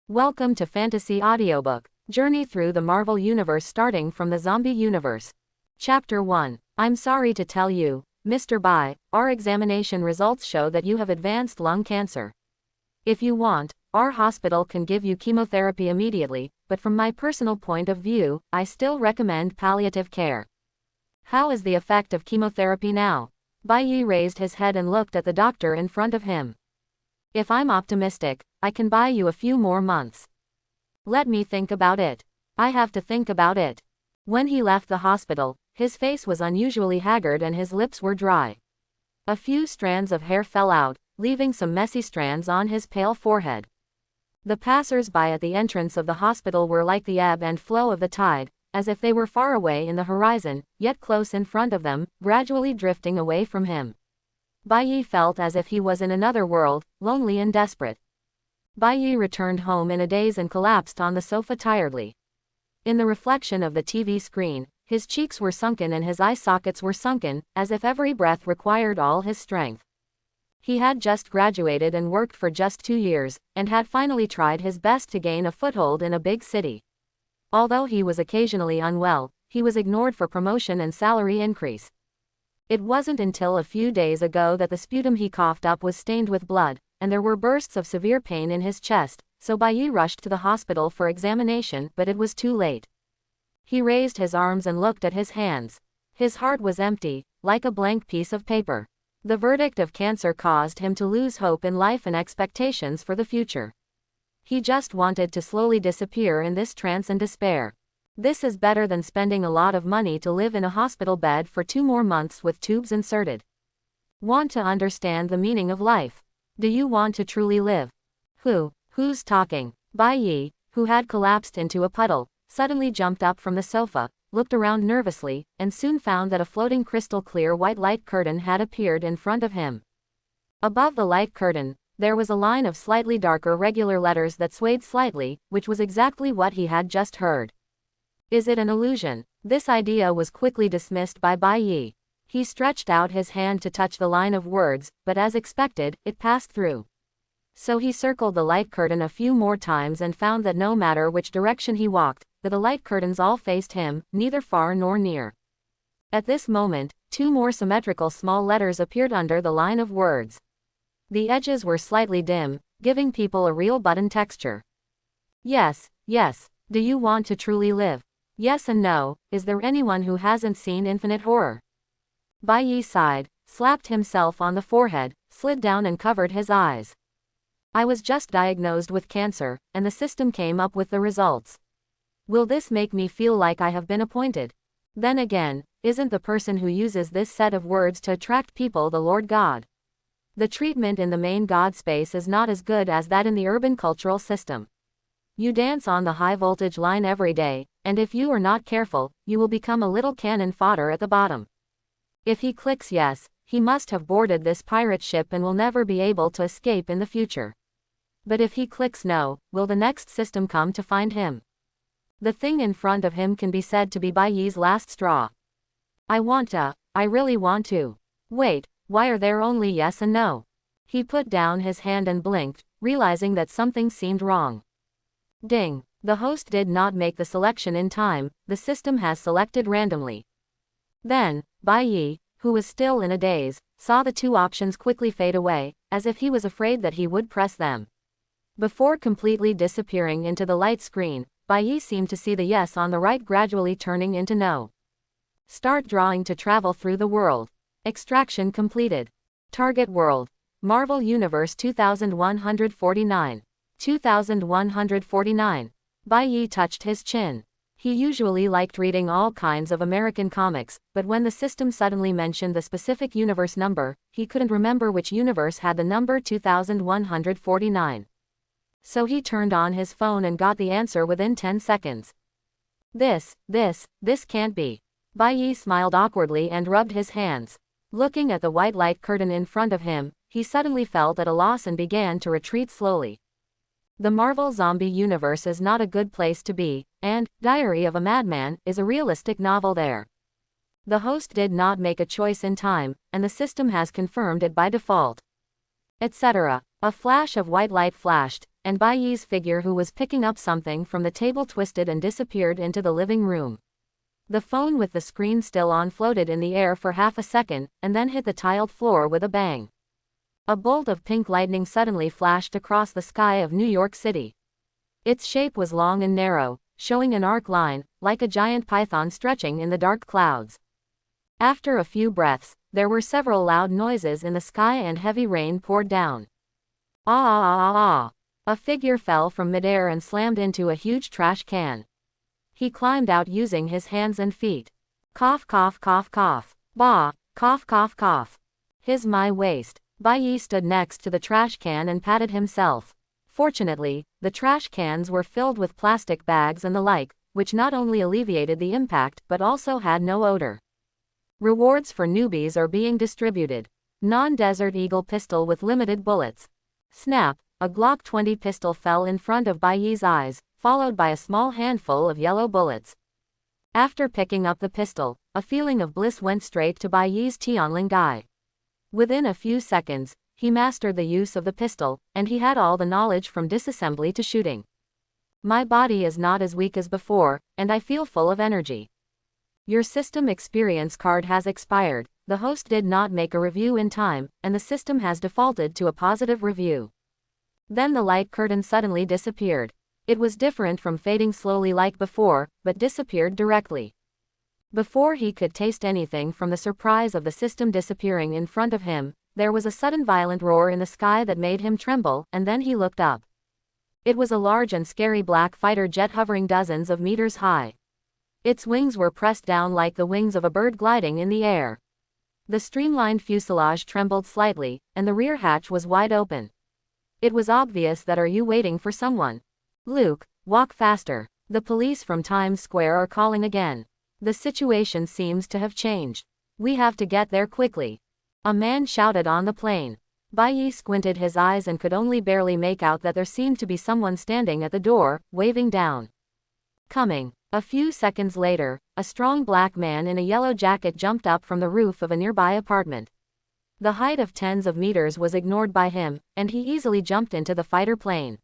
Welcome to Fantasy Audiobook. Journey through the Marvel Universe starting from the Zombie Universe. Chapter 1. I'm sorry to tell you, Mr. Bai, our examination results show that you have advanced lung cancer. If you want, our hospital can give you chemotherapy immediately, but from my personal point of view, I still recommend palliative care. How is the effect of chemotherapy now? Bai raised his head and looked at the doctor in front of him. If I'm optimistic, I can buy you a few more months. Let me think about it. I have to think about it. When he left the hospital, his face was unusually haggard and his lips were dry. A few strands of hair fell out, leaving some messy strands on his pale forehead. The passers-by at the entrance of the hospital were like the ebb and flow of the tide, as if they were far away in the horizon, yet close in front of them, gradually drifting away from him. Bai felt as if he was in another world, lonely and desperate. Bai returned home in a daze and collapsed on the sofa tiredly. In the reflection of the TV screen, his cheeks were sunken and his eye sockets were sunken, as if every breath required all his strength. He had just graduated and worked for just 2 years, and had finally tried his best to gain a foothold in a big city. Although he was occasionally unwell, he was ignored for promotion and salary increase. It wasn't until a few days ago that the sputum he coughed up was stained with blood, and there were bursts of severe pain in his chest, so Bai rushed to the hospital for examination, but it was too late. He raised his arms and looked at his hands. His heart was empty, like a blank piece of paper. The verdict of cancer caused him to lose hope in life and expectations for the future. He just wanted to slowly disappear in this trance and despair. This is better than spending a lot of money to live in a hospital bed for 2 more months with tubes inserted. Want to understand the meaning of life? Do you want to truly live? Who's talking? Bai, who had collapsed into a puddle, suddenly jumped up from the sofa, looked around nervously, and soon found that a floating crystal clear white light curtain had appeared in front of him. Above the light curtain, there was a line of slightly darker regular letters that swayed slightly, which was exactly what he had just heard. Is it an illusion? This idea was quickly dismissed by Bai. He stretched out his hand to touch the line of words, but as expected, it passed through. So he circled the light curtain a few more times and found that no matter which direction he walked, the light curtains all faced him, neither far nor near. At this moment, 2 more symmetrical small letters appeared under the line of words. The edges were slightly dim, giving people a real button texture. Yes. Do you want to truly live? Yes and no. Is there anyone who hasn't seen Infinite Horror? Bai sighed, slapped himself on the forehead, slid down and covered his eyes. I was just diagnosed with cancer, and the system came up with the results. Will this make me feel like I have been appointed? Then again, isn't the person who uses this set of words to attract people the Lord God? The treatment in the main God space is not as good as that in the urban cultural system. You dance on the high voltage line every day, and if you are not careful, you will become a little cannon fodder at the bottom. If he clicks yes, he must have boarded this pirate ship and will never be able to escape in the future. But if he clicks no, will the next system come to find him? The thing in front of him can be said to be Bai's last straw. I really want to. Wait, why are there only yes and no? He put down his hand and blinked, realizing that something seemed wrong. Ding. The host did not make the selection in time, the system has selected randomly. Then, Bai, who was still in a daze, saw the 2 options quickly fade away, as if he was afraid that he would press them. Before completely disappearing into the light screen, Bai seemed to see the yes on the right gradually turning into no. Start drawing to travel through the world. Extraction completed. Target world. Marvel Universe 2149. 2149. Bai touched his chin. He usually liked reading all kinds of American comics, but when the system suddenly mentioned the specific universe number, he couldn't remember which universe had the number 2149. So he turned on his phone and got the answer within 10 seconds. This can't be. Bai smiled awkwardly and rubbed his hands. Looking at the white light curtain in front of him, he suddenly felt at a loss and began to retreat slowly. The Marvel Zombie Universe is not a good place to be, and Diary of a Madman is a realistic novel there. The host did not make a choice in time, and the system has confirmed it by default. etc. A flash of white light flashed, and Bai Yi's figure, who was picking up something from the table, twisted and disappeared into the living room. The phone with the screen still on floated in the air for half a second, and then hit the tiled floor with a bang. A bolt of pink lightning suddenly flashed across the sky of New York City. Its shape was long and narrow, showing an arc line, like a giant python stretching in the dark clouds. After a few breaths, there were several loud noises in the sky and heavy rain poured down. Ah ah ah ah. A figure fell from midair and slammed into a huge trash can. He climbed out using his hands and feet. Cough cough cough cough. Bah, cough cough cough. My waist. Bai Yi stood next to the trash can and patted himself. Fortunately, the trash cans were filled with plastic bags and the like, which not only alleviated the impact but also had no odor. Rewards for newbies are being distributed. Non-Desert Eagle pistol with limited bullets. Snap, a Glock 20 pistol fell in front of Bai Yi's eyes, followed by a small handful of yellow bullets. After picking up the pistol, a feeling of bliss went straight to Bai Yi's Tianling Gai. Within a few seconds, he mastered the use of the pistol, and he had all the knowledge from disassembly to shooting. My body is not as weak as before, and I feel full of energy. Your system experience card has expired. The host did not make a review in time, and the system has defaulted to a positive review. Then the light curtain suddenly disappeared. It was different from fading slowly like before, but disappeared directly. Before he could taste anything from the surprise of the system disappearing in front of him, there was a sudden violent roar in the sky that made him tremble, and then he looked up. It was a large and scary black fighter jet hovering dozens of meters high. Its wings were pressed down like the wings of a bird gliding in the air. The streamlined fuselage trembled slightly, and the rear hatch was wide open. It was obvious that "Are you waiting for someone? Luke, walk faster. The police from Times Square are calling again. The situation seems to have changed. We have to get there quickly." A man shouted on the plane. Bai Yi squinted his eyes and could only barely make out that there seemed to be someone standing at the door, waving down. Coming. A few seconds later, a strong black man in a yellow jacket jumped up from the roof of a nearby apartment. The height of tens of meters was ignored by him, and he easily jumped into the fighter plane.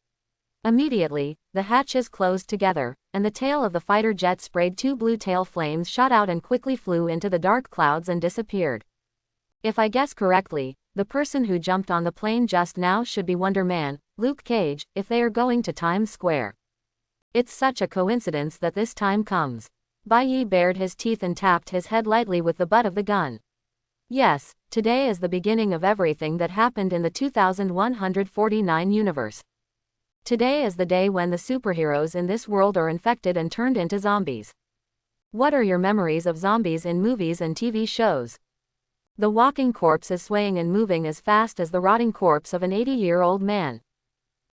Immediately, the hatches closed together, and the tail of the fighter jet sprayed. Two blue tail flames shot out and quickly flew into the dark clouds and disappeared. If I guess correctly, the person who jumped on the plane just now should be Wonder Man, Luke Cage, if they are going to Times Square. It's such a coincidence that this time comes. Bai Yi bared his teeth and tapped his head lightly with the butt of the gun. Yes, today is the beginning of everything that happened in the 2149 universe. Today is the day when the superheroes in this world are infected and turned into zombies. What are your memories of zombies in movies and TV shows? The walking corpse is swaying and moving as fast as the rotting corpse of an 80-year-old man.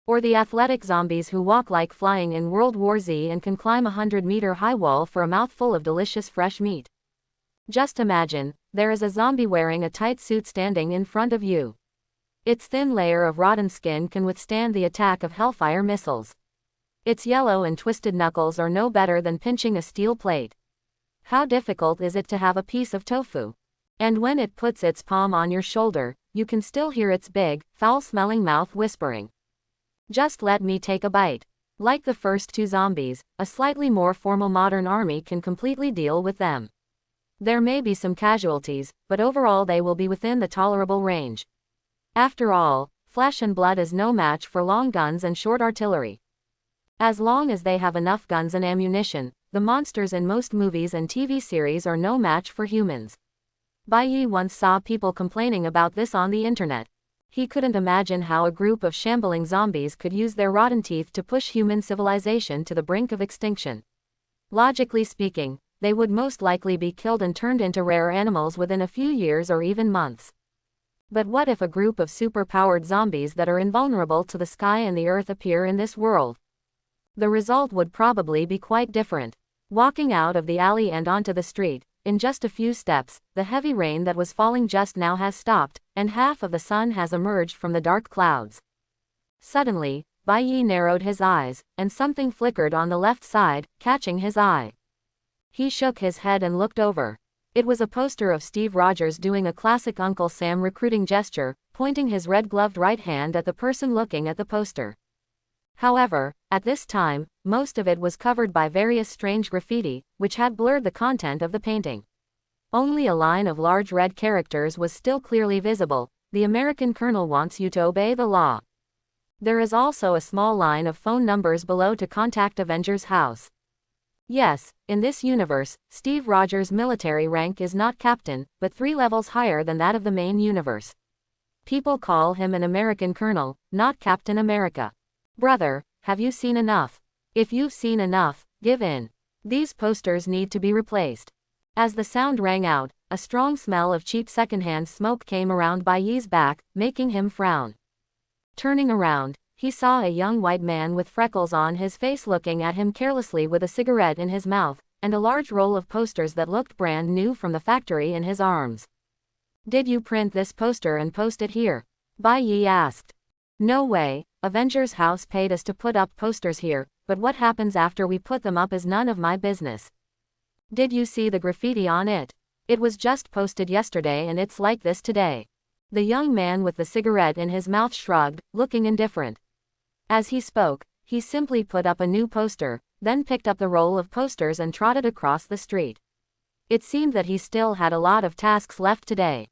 Or the athletic zombies who walk like flying in World War Z and can climb a 100-meter high wall for a mouthful of delicious fresh meat. Just imagine, there is a zombie wearing a tight suit standing in front of you. Its thin layer of rotten skin can withstand the attack of Hellfire missiles. Its yellow and twisted knuckles are no better than pinching a steel plate. How difficult is it to have a piece of tofu? And when it puts its palm on your shoulder, you can still hear its big, foul-smelling mouth whispering, "Just let me take a bite." Like the first two zombies, a slightly more formal modern army can completely deal with them. There may be some casualties, but overall they will be within the tolerable range. After all, flesh and blood is no match for long guns and short artillery. As long as they have enough guns and ammunition, the monsters in most movies and TV series are no match for humans. Bai Yi once saw people complaining about this on the internet. He couldn't imagine how a group of shambling zombies could use their rotten teeth to push human civilization to the brink of extinction. Logically speaking, they would most likely be killed and turned into rare animals within a few years or even months. But what if a group of super-powered zombies that are invulnerable to the sky and the earth appear in this world? The result would probably be quite different. Walking out of the alley and onto the street, in just a few steps, the heavy rain that was falling just now has stopped, and half of the sun has emerged from the dark clouds. Suddenly, Bai Yi narrowed his eyes, and something flickered on the left side, catching his eye. He shook his head and looked over. It was a poster of Steve Rogers doing a classic Uncle Sam recruiting gesture, pointing his red-gloved right hand at the person looking at the poster. However, at this time, most of it was covered by various strange graffiti, which had blurred the content of the painting. Only a line of large red characters was still clearly visible: "The American Colonel wants you to obey the law." There is also a small line of phone numbers below to contact Avengers House. Yes, in this universe, Steve Rogers' military rank is not captain, but 3 levels higher than that of the main universe. People call him an American Colonel, not Captain America. Brother, have you seen enough? If you've seen enough, give in. These posters need to be replaced. As the sound rang out, a strong smell of cheap secondhand smoke came around Bai Yi's back, making him frown. Turning around, he saw a young white man with freckles on his face looking at him carelessly with a cigarette in his mouth, and a large roll of posters that looked brand new from the factory in his arms. "Did you print this poster and post it here?" Bai Yi asked. "No way, Avengers House paid us to put up posters here, but what happens after we put them up is none of my business." "Did you see the graffiti on it? It was just posted yesterday and it's like this today." The young man with the cigarette in his mouth shrugged, looking indifferent. As he spoke, he simply put up a new poster, then picked up the roll of posters and trotted across the street. It seemed that he still had a lot of tasks left today.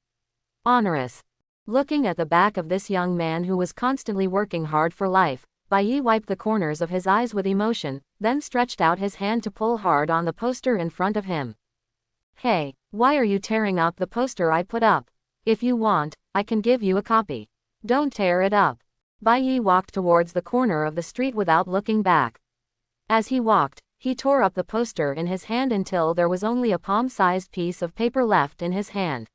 Onerous. Looking at the back of this young man who was constantly working hard for life, Bai Yi wiped the corners of his eyes with emotion, then stretched out his hand to pull hard on the poster in front of him. "Hey, why are you tearing up the poster I put up? If you want, I can give you a copy. Don't tear it up." Bai Yi walked towards the corner of the street without looking back. As he walked, he tore up the poster in his hand until there was only a palm-sized piece of paper left in his hand.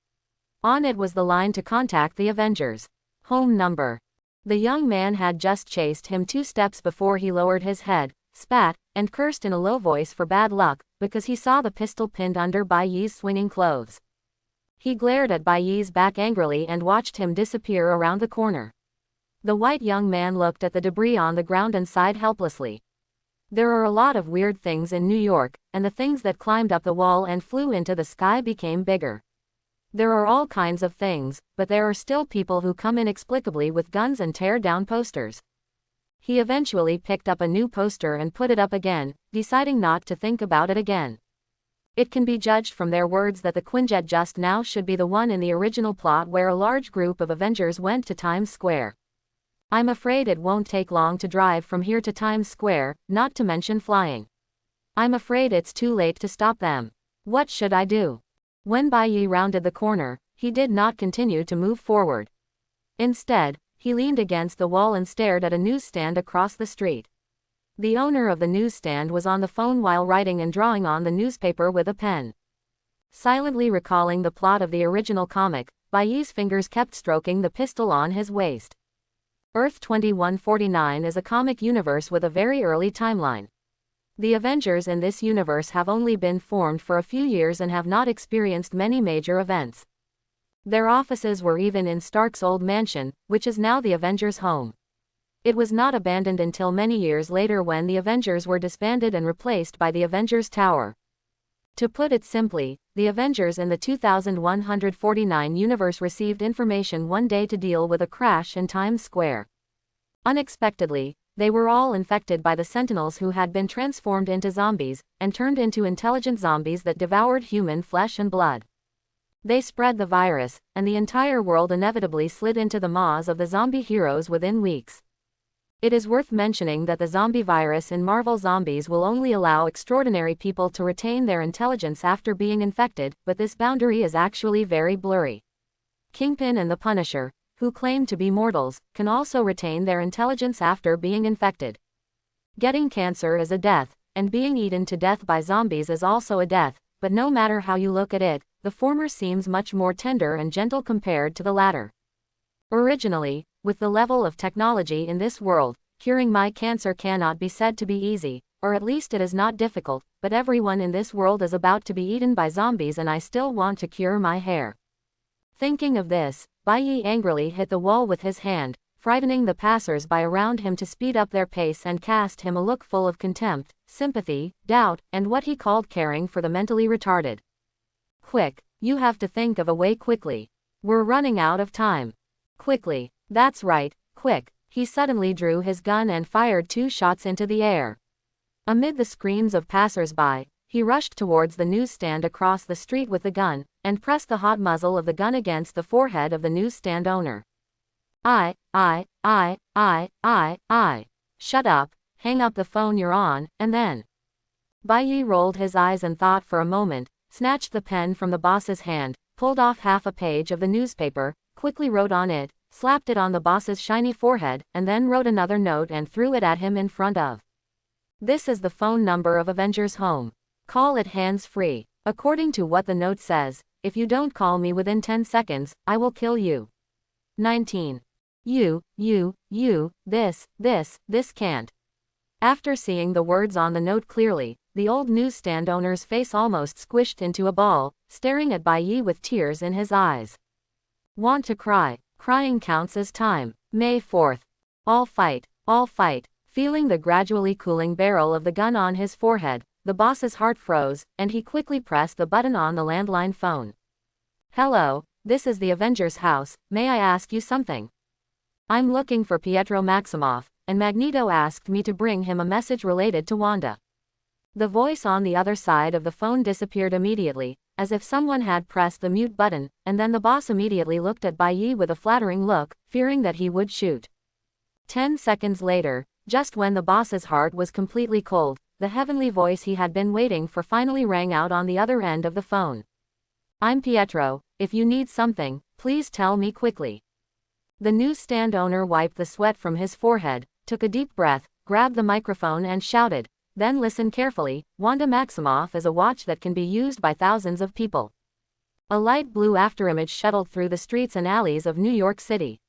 On it was the line to contact the Avengers. Home number. The young man had just chased him 2 steps before he lowered his head, spat, and cursed in a low voice for bad luck, because he saw the pistol pinned under Bai Yi's swinging clothes. He glared at Bai Yi's back angrily and watched him disappear around the corner. The white young man looked at the debris on the ground and sighed helplessly. There are a lot of weird things in New York, and the things that climbed up the wall and flew into the sky became bigger. There are all kinds of things, but there are still people who come inexplicably with guns and tear down posters. He eventually picked up a new poster and put it up again, deciding not to think about it again. It can be judged from their words that the quinjet just now should be the one in the original plot where a large group of Avengers went to Times Square. "I'm afraid it won't take long to drive from here to Times Square, not to mention flying. I'm afraid it's too late to stop them. What should I do?" When Bai Yi rounded the corner, he did not continue to move forward. Instead, he leaned against the wall and stared at a newsstand across the street. The owner of the newsstand was on the phone while writing and drawing on the newspaper with a pen. Silently recalling the plot of the original comic, Bai Yi's fingers kept stroking the pistol on his waist. Earth 2149 is a comic universe with a very early timeline. The Avengers in this universe have only been formed for a few years and have not experienced many major events. Their offices were even in Stark's old mansion, which is now the Avengers' home. It was not abandoned until many years later when the Avengers were disbanded and replaced by the Avengers Tower. To put it simply, the Avengers in the 2149 universe received information one day to deal with a crash in Times Square. Unexpectedly, they were all infected by the Sentinels who had been transformed into zombies, and turned into intelligent zombies that devoured human flesh and blood. They spread the virus, and the entire world inevitably slid into the maws of the zombie heroes within weeks. It is worth mentioning that the zombie virus in Marvel Zombies will only allow extraordinary people to retain their intelligence after being infected, but this boundary is actually very blurry. Kingpin and the Punisher, who claim to be mortals, can also retain their intelligence after being infected. Getting cancer is a death, and being eaten to death by zombies is also a death, but no matter how you look at it, the former seems much more tender and gentle compared to the latter. Originally, with the level of technology in this world, curing my cancer cannot be said to be easy, or at least it is not difficult, but everyone in this world is about to be eaten by zombies and I still want to cure my hair. Thinking of this, Bai Yi angrily hit the wall with his hand, frightening the passers-by around him to speed up their pace and cast him a look full of contempt, sympathy, doubt, and what he called caring for the mentally retarded. Quick, you have to think of a way quickly. We're running out of time. Quickly. That's right, quick. He suddenly drew his gun and fired 2 shots into the air. Amid the screams of passers-by, he rushed towards the newsstand across the street with the gun, and pressed the hot muzzle of the gun against the forehead of the newsstand owner. I. Shut up, hang up the phone you're on, and then. Bai rolled his eyes and thought for a moment, snatched the pen from the boss's hand, pulled off half a page of the newspaper, quickly wrote on it, slapped it on the boss's shiny forehead, and then wrote another note and threw it at him in front of. This is the phone number of Avengers' home. Call it hands-free. According to what the note says, if you don't call me within 10 seconds, I will kill you. 19. This can't. After seeing the words on the note clearly, the old newsstand owner's face almost squished into a ball, staring at Bai with tears in his eyes. Want to cry. Crying counts as time. May 4th. All fight. Feeling the gradually cooling barrel of the gun on his forehead, the boss's heart froze, and he quickly pressed the button on the landline phone. Hello, this is the Avengers house, may I ask you something? I'm looking for Pietro Maximoff, and Magneto asked me to bring him a message related to Wanda. The voice on the other side of the phone disappeared immediately, as if someone had pressed the mute button, and then the boss immediately looked at Bai with a flattering look, fearing that he would shoot. 10 seconds later, just when the boss's heart was completely cold, the heavenly voice he had been waiting for finally rang out on the other end of the phone. I'm Pietro, if you need something, please tell me quickly. The newsstand owner wiped the sweat from his forehead, took a deep breath, grabbed the microphone and shouted, then listen carefully, Wanda Maximoff is a watch that can be used by thousands of people. A light blue afterimage shuttled through the streets and alleys of New York City.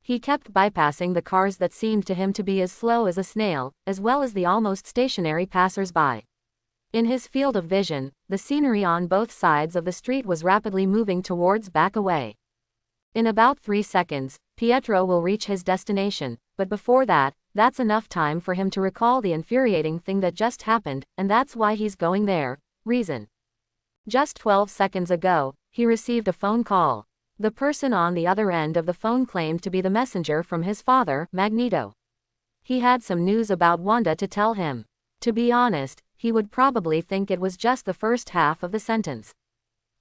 He kept bypassing the cars that seemed to him to be as slow as a snail, as well as the almost stationary passers-by. In his field of vision, the scenery on both sides of the street was rapidly moving towards back away. In about 3 seconds, Pietro will reach his destination, but before that, that's enough time for him to recall the infuriating thing that just happened, and that's why he's going there. Reason. Just 12 seconds ago, he received a phone call. The person on the other end of the phone claimed to be the messenger from his father, Magneto. He had some news about Wanda to tell him. To be honest, he would probably think it was just the first half of the sentence.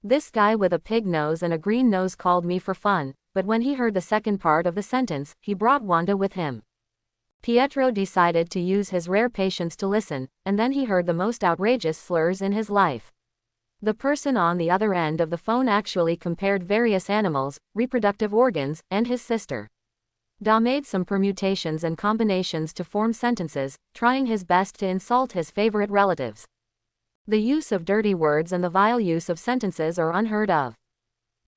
This guy with a pig nose and a green nose called me for fun, but when he heard the second part of the sentence, he brought Wanda with him. Pietro decided to use his rare patience to listen, and then he heard the most outrageous slurs in his life. The person on the other end of the phone actually compared various animals, reproductive organs, and his sister. Da made some permutations and combinations to form sentences, trying his best to insult his favorite relatives. The use of dirty words and the vile use of sentences are unheard of.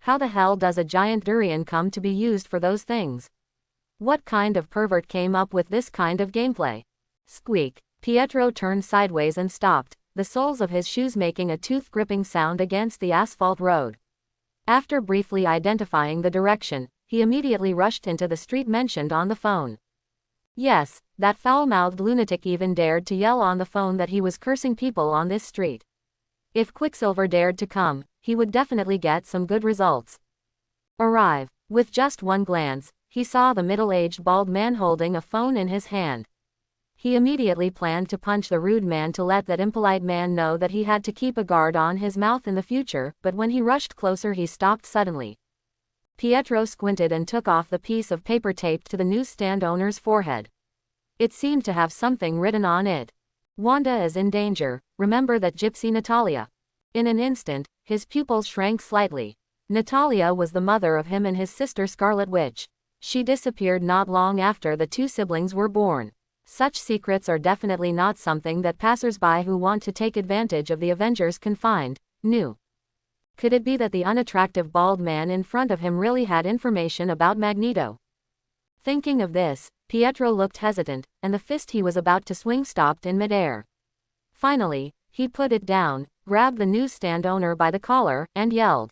How the hell does a giant durian come to be used for those things? What kind of pervert came up with this kind of gameplay? Squeak. Pietro turned sideways and stopped, the soles of his shoes making a tooth-gripping sound against the asphalt road. After briefly identifying the direction, he immediately rushed into the street mentioned on the phone. Yes, that foul-mouthed lunatic even dared to yell on the phone that he was cursing people on this street. If Quicksilver dared to come, he would definitely get some good results. Arrive. With just one glance, he saw the middle-aged bald man holding a phone in his hand. He immediately planned to punch the rude man to let that impolite man know that he had to keep a guard on his mouth in the future, but when he rushed closer he stopped suddenly. Pietro squinted and took off the piece of paper taped to the newsstand owner's forehead. It seemed to have something written on it. Wanda is in danger, remember that gypsy Natalia. In an instant, his pupils shrank slightly. Natalia was the mother of him and his sister Scarlet Witch. She disappeared not long after the two siblings were born. Such secrets are definitely not something that passers-by who want to take advantage of the Avengers can find. Knew. Could it be that the unattractive bald man in front of him really had information about Magneto? Thinking of this, Pietro looked hesitant, and the fist he was about to swing stopped in midair. Finally, he put it down, grabbed the newsstand owner by the collar, and yelled.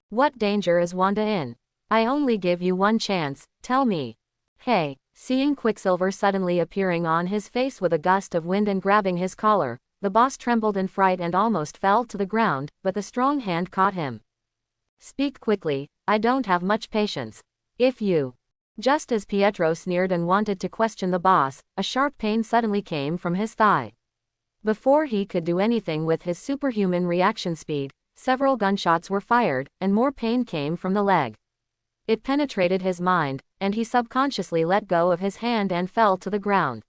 What danger is Wanda in? I only give you one chance, tell me. Hey. Seeing Quicksilver suddenly appearing on his face with a gust of wind and grabbing his collar, the boss trembled in fright and almost fell to the ground, but the strong hand caught him. Speak quickly, I don't have much patience. If you... Just as Pietro sneered and wanted to question the boss, a sharp pain suddenly came from his thigh. Before he could do anything with his superhuman reaction speed, several gunshots were fired, and more pain came from the leg. It penetrated his mind, and he subconsciously let go of his hand and fell to the ground.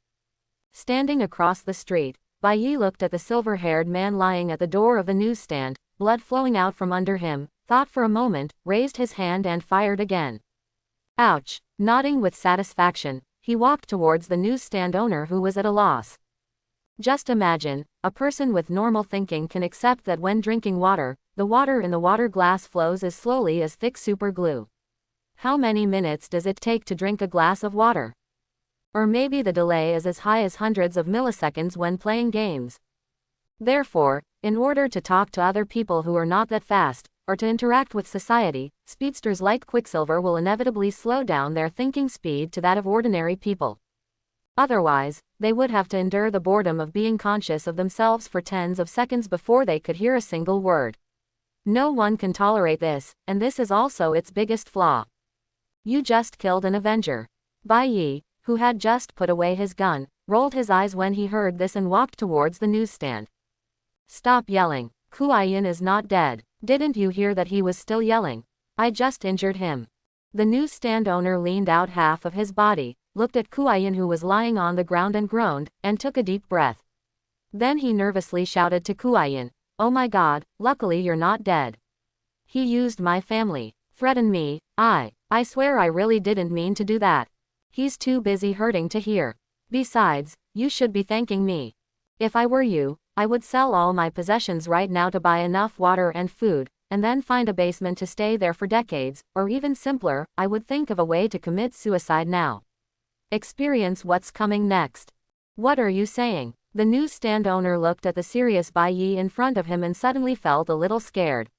Standing across the street, Bai looked at the silver-haired man lying at the door of the newsstand, blood flowing out from under him, thought for a moment, raised his hand and fired again. Ouch! Nodding with satisfaction, he walked towards the newsstand owner who was at a loss. Just imagine, a person with normal thinking can accept that when drinking water, the water in the water glass flows as slowly as thick super glue. How many minutes does it take to drink a glass of water? Or maybe the delay is as high as hundreds of milliseconds when playing games. Therefore, in order to talk to other people who are not that fast, or to interact with society, speedsters like Quicksilver will inevitably slow down their thinking speed to that of ordinary people. Otherwise, they would have to endure the boredom of being conscious of themselves for tens of seconds before they could hear a single word. No one can tolerate this, and this is also its biggest flaw. You just killed an Avenger. Bai, who had just put away his gun, rolled his eyes when he heard this and walked towards the newsstand. Stop yelling. Kuai-yin is not dead. Didn't you hear that he was still yelling? I just injured him. The newsstand owner leaned out half of his body, looked at Kuai-yin who was lying on the ground and groaned, and took a deep breath. Then he nervously shouted to Kuai-yin, "Oh my god, luckily you're not dead. He used my family. Threatened me. I swear I really didn't mean to do that. He's too busy hurting to hear. Besides, you should be thanking me. If I were you, I would sell all my possessions right now to buy enough water and food, and then find a basement to stay there for decades, or even simpler, I would think of a way to commit suicide now. Experience what's coming next." What are you saying? The newsstand owner looked at the serious Bai in front of him and suddenly felt a little scared.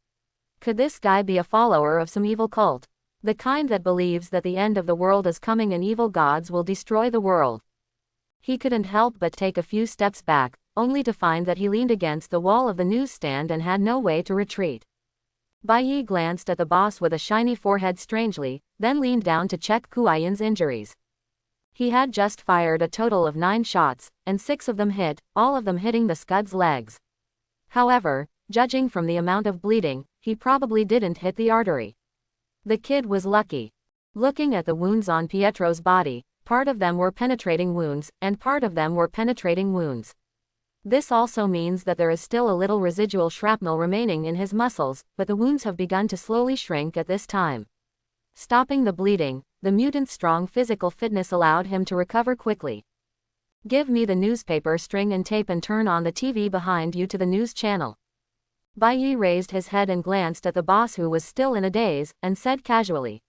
Could this guy be a follower of some evil cult? The kind that believes that the end of the world is coming and evil gods will destroy the world. He couldn't help but take a few steps back, only to find that he leaned against the wall of the newsstand and had no way to retreat. Bai glanced at the boss with a shiny forehead strangely, then leaned down to check Kuai-yin's injuries. He had just fired a total of 9 shots, and 6 of them hit, all of them hitting the Scud's legs. However, judging from the amount of bleeding, he probably didn't hit the artery. The kid was lucky. Looking at the wounds on Pietro's body, part of them were penetrating wounds, and part of them were penetrating wounds. This also means that there is still a little residual shrapnel remaining in his muscles, but the wounds have begun to slowly shrink at this time. Stopping the bleeding, the mutant's strong physical fitness allowed him to recover quickly. Give me the newspaper string and tape and turn on the TV behind you to the news channel. Bai raised his head and glanced at the boss who was still in a daze, and said casually.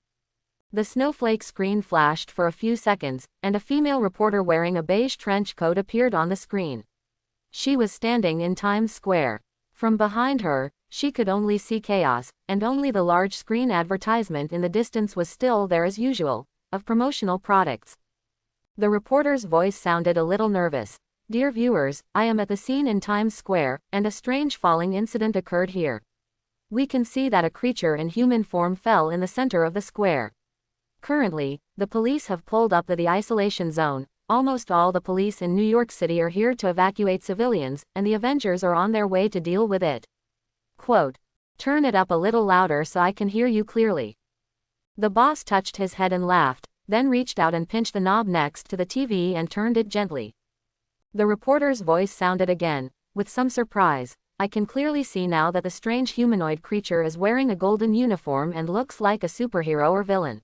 The snowflake screen flashed for a few seconds, and a female reporter wearing a beige trench coat appeared on the screen. She was standing in Times Square. From behind her, she could only see chaos, and only the large screen advertisement in the distance was still there as usual, of promotional products. The reporter's voice sounded a little nervous. Dear viewers, I am at the scene in Times Square, and a strange falling incident occurred here. We can see that a creature in human form fell in the center of the square. Currently, the police have pulled up the isolation zone. Almost all the police in New York City are here to evacuate civilians, and the Avengers are on their way to deal with it. Quote, turn it up a little louder so I can hear you clearly. The boss touched his head and laughed, then reached out and pinched the knob next to the TV and turned it gently. The reporter's voice sounded again, with some surprise. I can clearly see now that the strange humanoid creature is wearing a golden uniform and looks like a superhero or villain.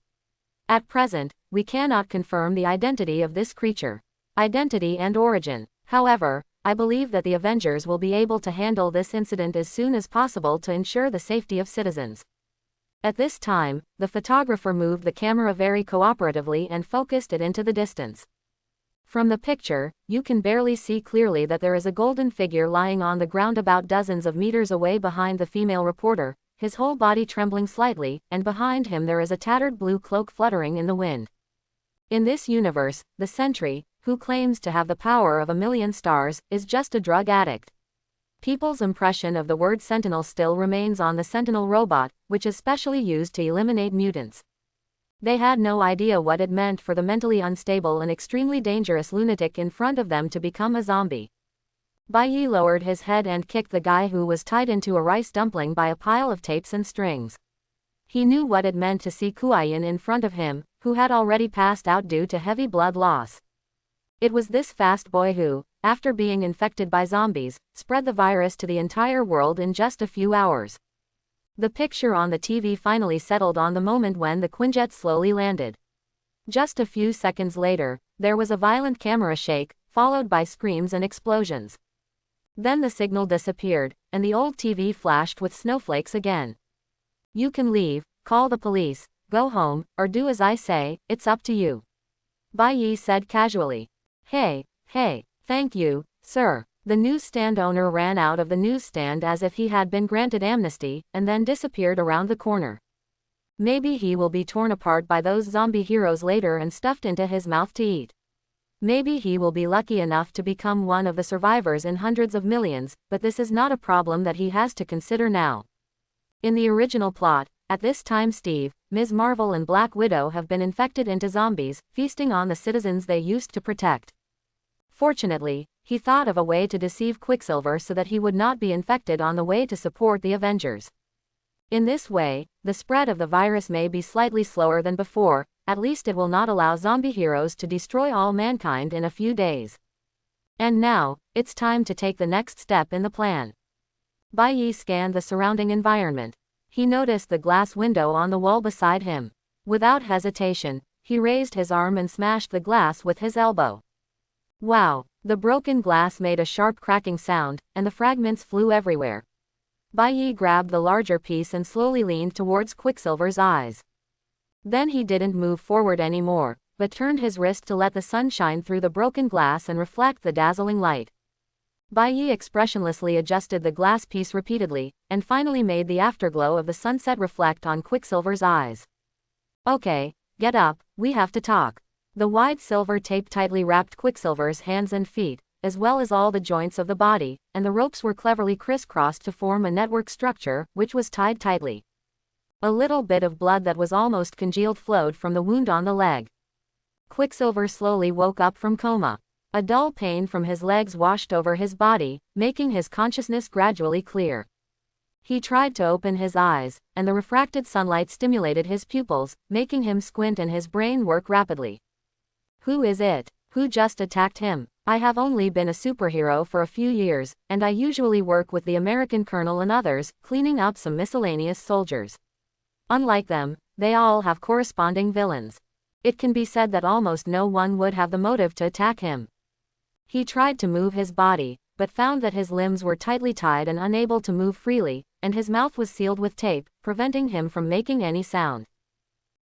At present, we cannot confirm the identity of this creature. Identity and origin. However, I believe that the Avengers will be able to handle this incident as soon as possible to ensure the safety of citizens. At this time, the photographer moved the camera very cooperatively and focused it into the distance. From the picture, you can barely see clearly that there is a golden figure lying on the ground about dozens of meters away behind the female reporter, his whole body trembling slightly, and behind him there is a tattered blue cloak fluttering in the wind. In this universe, the Sentry, who claims to have the power of 1,000,000 stars, is just a drug addict. People's impression of the word sentinel still remains on the sentinel robot, which is specially used to eliminate mutants. They had no idea what it meant for the mentally unstable and extremely dangerous lunatic in front of them to become a zombie. Bai lowered his head and kicked the guy who was tied into a rice dumpling by a pile of tapes and strings. He knew what it meant to see Kuayin in front of him, who had already passed out due to heavy blood loss. It was this fast boy who, after being infected by zombies, spread the virus to the entire world in just a few hours. The picture on the TV finally settled on the moment when the quinjet slowly landed. Just a few seconds later, there was a violent camera shake, followed by screams and explosions. Then the signal disappeared, and the old TV flashed with snowflakes again. "You can leave, call the police, go home, or do as I say, it's up to you," Bai said casually. Hey, thank you, sir." The newsstand owner ran out of the newsstand as if he had been granted amnesty, and then disappeared around the corner. Maybe he will be torn apart by those zombie heroes later and stuffed into his mouth to eat. Maybe he will be lucky enough to become one of the survivors in hundreds of millions, but this is not a problem that he has to consider now. In the original plot, at this time Steve, Ms. Marvel and Black Widow have been infected into zombies, feasting on the citizens they used to protect. Fortunately, he thought of a way to deceive Quicksilver so that he would not be infected on the way to support the Avengers. In this way, the spread of the virus may be slightly slower than before, at least it will not allow zombie heroes to destroy all mankind in a few days. And now, it's time to take the next step in the plan. Bai scanned the surrounding environment. He noticed the glass window on the wall beside him. Without hesitation, he raised his arm and smashed the glass with his elbow. Wow! The broken glass made a sharp cracking sound, and the fragments flew everywhere. Bai grabbed the larger piece and slowly leaned towards Quicksilver's eyes. Then he didn't move forward anymore, but turned his wrist to let the sun shine through the broken glass and reflect the dazzling light. Bai expressionlessly adjusted the glass piece repeatedly, and finally made the afterglow of the sunset reflect on Quicksilver's eyes. "Okay, get up, we have to talk." The wide silver tape tightly wrapped Quicksilver's hands and feet, as well as all the joints of the body, and the ropes were cleverly crisscrossed to form a network structure, which was tied tightly. A little bit of blood that was almost congealed flowed from the wound on the leg. Quicksilver slowly woke up from coma. A dull pain from his legs washed over his body, making his consciousness gradually clear. He tried to open his eyes, and the refracted sunlight stimulated his pupils, making him squint and his brain work rapidly. Who is it? Who just attacked him? I have only been a superhero for a few years, and I usually work with the American colonel and others, cleaning out some miscellaneous soldiers. Unlike them, they all have corresponding villains. It can be said that almost no one would have the motive to attack him. He tried to move his body, but found that his limbs were tightly tied and unable to move freely, and his mouth was sealed with tape, preventing him from making any sound.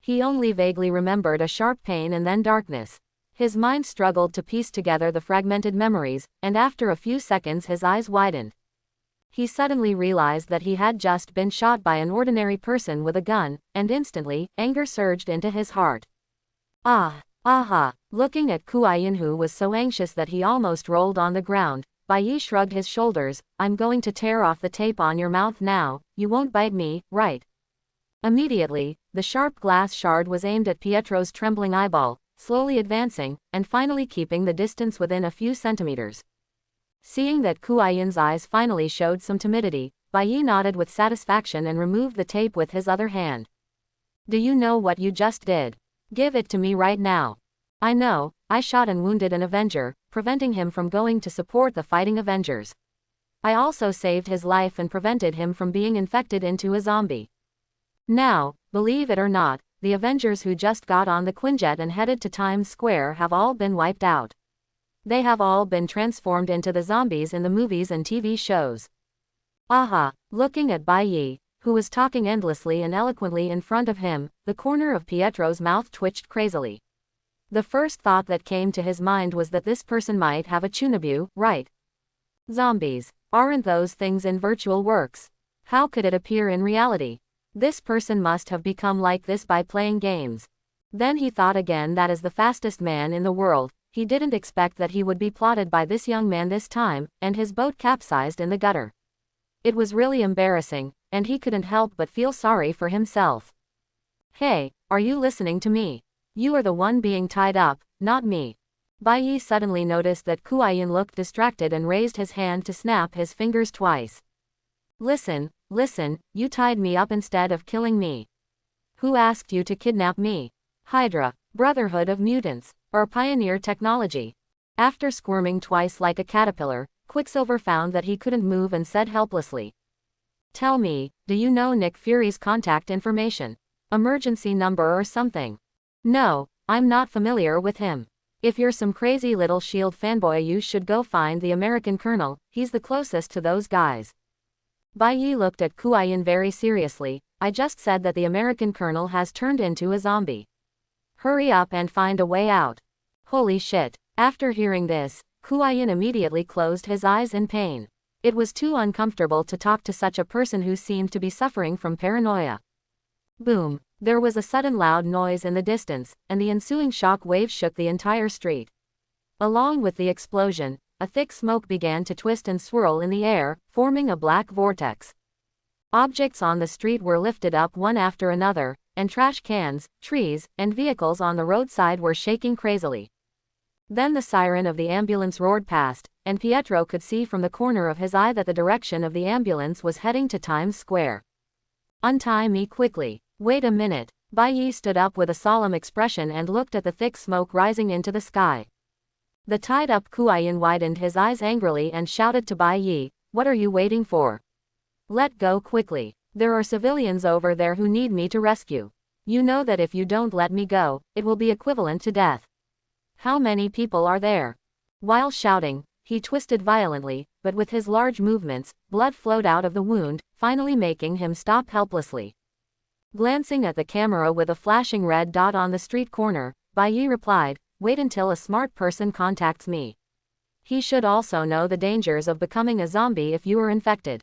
He only vaguely remembered a sharp pain and then darkness. His mind struggled to piece together the fragmented memories, and after a few seconds his eyes widened. He suddenly realized that he had just been shot by an ordinary person with a gun, and instantly, anger surged into his heart. Aha! Looking at Kuayin, who was so anxious that he almost rolled on the ground, Bai shrugged his shoulders. "I'm going to tear off the tape on your mouth now, you won't bite me, right?" Immediately, the sharp glass shard was aimed at Pietro's trembling eyeball, slowly advancing, and finally keeping the distance within a few centimeters. Seeing that Kuayin's eyes finally showed some timidity, Bai nodded with satisfaction and removed the tape with his other hand. "Do you know what you just did? Give it to me right now." "I know, I shot and wounded an Avenger, preventing him from going to support the fighting Avengers. I also saved his life and prevented him from being infected into a zombie. Now, believe it or not, the Avengers who just got on the quinjet and headed to Times Square have all been wiped out. They have all been transformed into the zombies in the movies and TV shows." Aha! Looking at Bai, who was talking endlessly and eloquently in front of him, the corner of Pietro's mouth twitched crazily. The first thought that came to his mind was that this person might have a Chunabu, right? Zombies. Aren't those things in virtual works? How could it appear in reality? This person must have become like this by playing games. Then he thought again that as the fastest man in the world, he didn't expect that he would be plotted by this young man this time, and his boat capsized in the gutter. It was really embarrassing, and he couldn't help but feel sorry for himself. Hey, are you listening to me? You are the one being tied up, not me. Bai Yi suddenly noticed that Kuai-yin looked distracted and raised his hand to snap his fingers twice. Listen, you tied me up instead of killing me. Who asked you to kidnap me? Hydra, Brotherhood of Mutants, or Pioneer Technology? After squirming twice like a caterpillar, Quicksilver found that he couldn't move and said helplessly. Tell me, do you know Nick Fury's contact information? Emergency number or something? No, I'm not familiar with him. If you're some crazy little S.H.I.E.L.D. fanboy, you should go find the American Colonel, he's the closest to those guys. Bai Yi looked at Kuai-yin very seriously. I just said that the American Colonel has turned into a zombie. Hurry up and find a way out. Holy shit. After hearing this, Kuai-yin immediately closed his eyes in pain. It was too uncomfortable to talk to such a person who seemed to be suffering from paranoia. Boom. There was a sudden loud noise in the distance, and the ensuing shock wave shook the entire street. Along with the explosion, a thick smoke began to twist and swirl in the air, forming a black vortex. Objects on the street were lifted up one after another, and trash cans, trees, and vehicles on the roadside were shaking crazily. Then the siren of the ambulance roared past, and Pietro could see from the corner of his eye that the direction of the ambulance was heading to Times Square. Untie me quickly. Wait a minute. Bai Yi stood up with a solemn expression and looked at the thick smoke rising into the sky. The tied-up Kuai-yin widened his eyes angrily and shouted to Bai Yi, what are you waiting for? Let go quickly. There are civilians over there who need me to rescue. You know that if you don't let me go, it will be equivalent to death. How many people are there? While shouting, he twisted violently, but with his large movements, blood flowed out of the wound, finally making him stop helplessly. Glancing at the camera with a flashing red dot on the street corner, Bai Yi replied, wait until a smart person contacts me. He should also know the dangers of becoming a zombie if you are infected.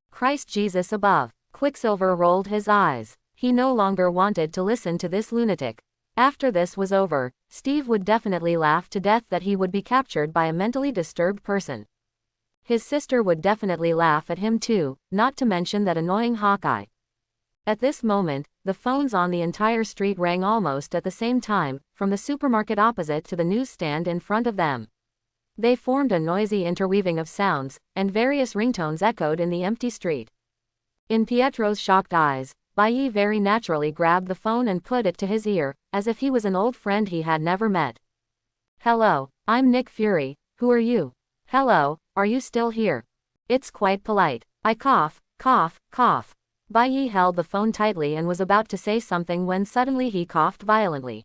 Christ Jesus above. Quicksilver rolled his eyes. He no longer wanted to listen to this lunatic. After this was over, Steve would definitely laugh to death that he would be captured by a mentally disturbed person. His sister would definitely laugh at him too, not to mention that annoying Hawkeye. At this moment, the phones on the entire street rang almost at the same time, from the supermarket opposite to the newsstand in front of them. They formed a noisy interweaving of sounds, and various ringtones echoed in the empty street. In Pietro's shocked eyes, Bai Yi very naturally grabbed the phone and put it to his ear, as if he was an old friend he had never met. Hello, I'm Nick Fury, who are you? Hello, are you still here? It's quite polite. I cough, cough, cough. Bai Yi held the phone tightly and was about to say something when suddenly he coughed violently.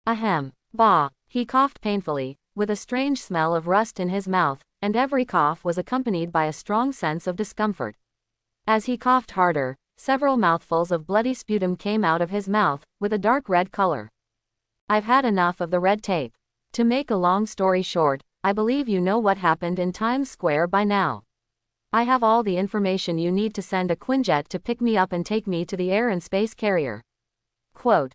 Ahem. Bah. He coughed painfully, with a strange smell of rust in his mouth, and every cough was accompanied by a strong sense of discomfort. As he coughed harder, several mouthfuls of bloody sputum came out of his mouth, with a dark red color. I've had enough of the red tape. To make a long story short, I believe you know what happened in Times Square by now. I have all the information you need to send a quinjet to pick me up and take me to the air and space carrier. Quote.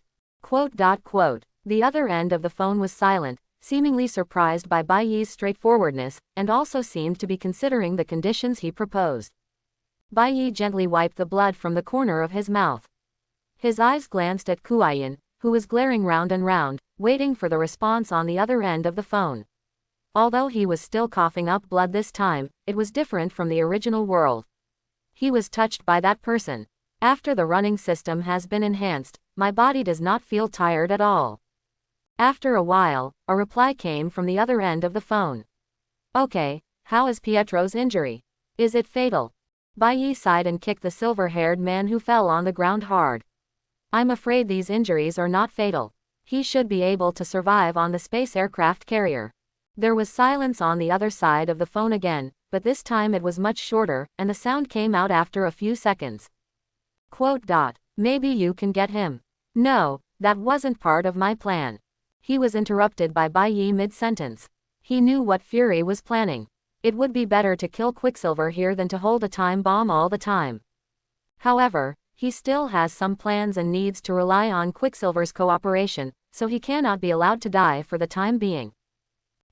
The other end of the phone was silent, seemingly surprised by Bai Yi's straightforwardness, and also seemed to be considering the conditions he proposed. Bai Yi gently wiped the blood from the corner of his mouth. His eyes glanced at Kuai-yin, who was glaring round and round, waiting for the response on the other end of the phone. Although he was still coughing up blood this time, it was different from the original world. He was touched by that person. After the running system has been enhanced, my body does not feel tired at all. After a while, a reply came from the other end of the phone. Okay, how is Pietro's injury? Is it fatal? Bai Yi sighed and kicked the silver-haired man who fell on the ground hard. I'm afraid these injuries are not fatal. He should be able to survive on the space aircraft carrier. There was silence on the other side of the phone again, but this time it was much shorter, and the sound came out after a few seconds. Quote. Maybe you can get him. No, that wasn't part of my plan. He was interrupted by Bai Yi mid-sentence. He knew what Fury was planning. It would be better to kill Quicksilver here than to hold a time bomb all the time. However, he still has some plans and needs to rely on Quicksilver's cooperation, so he cannot be allowed to die for the time being.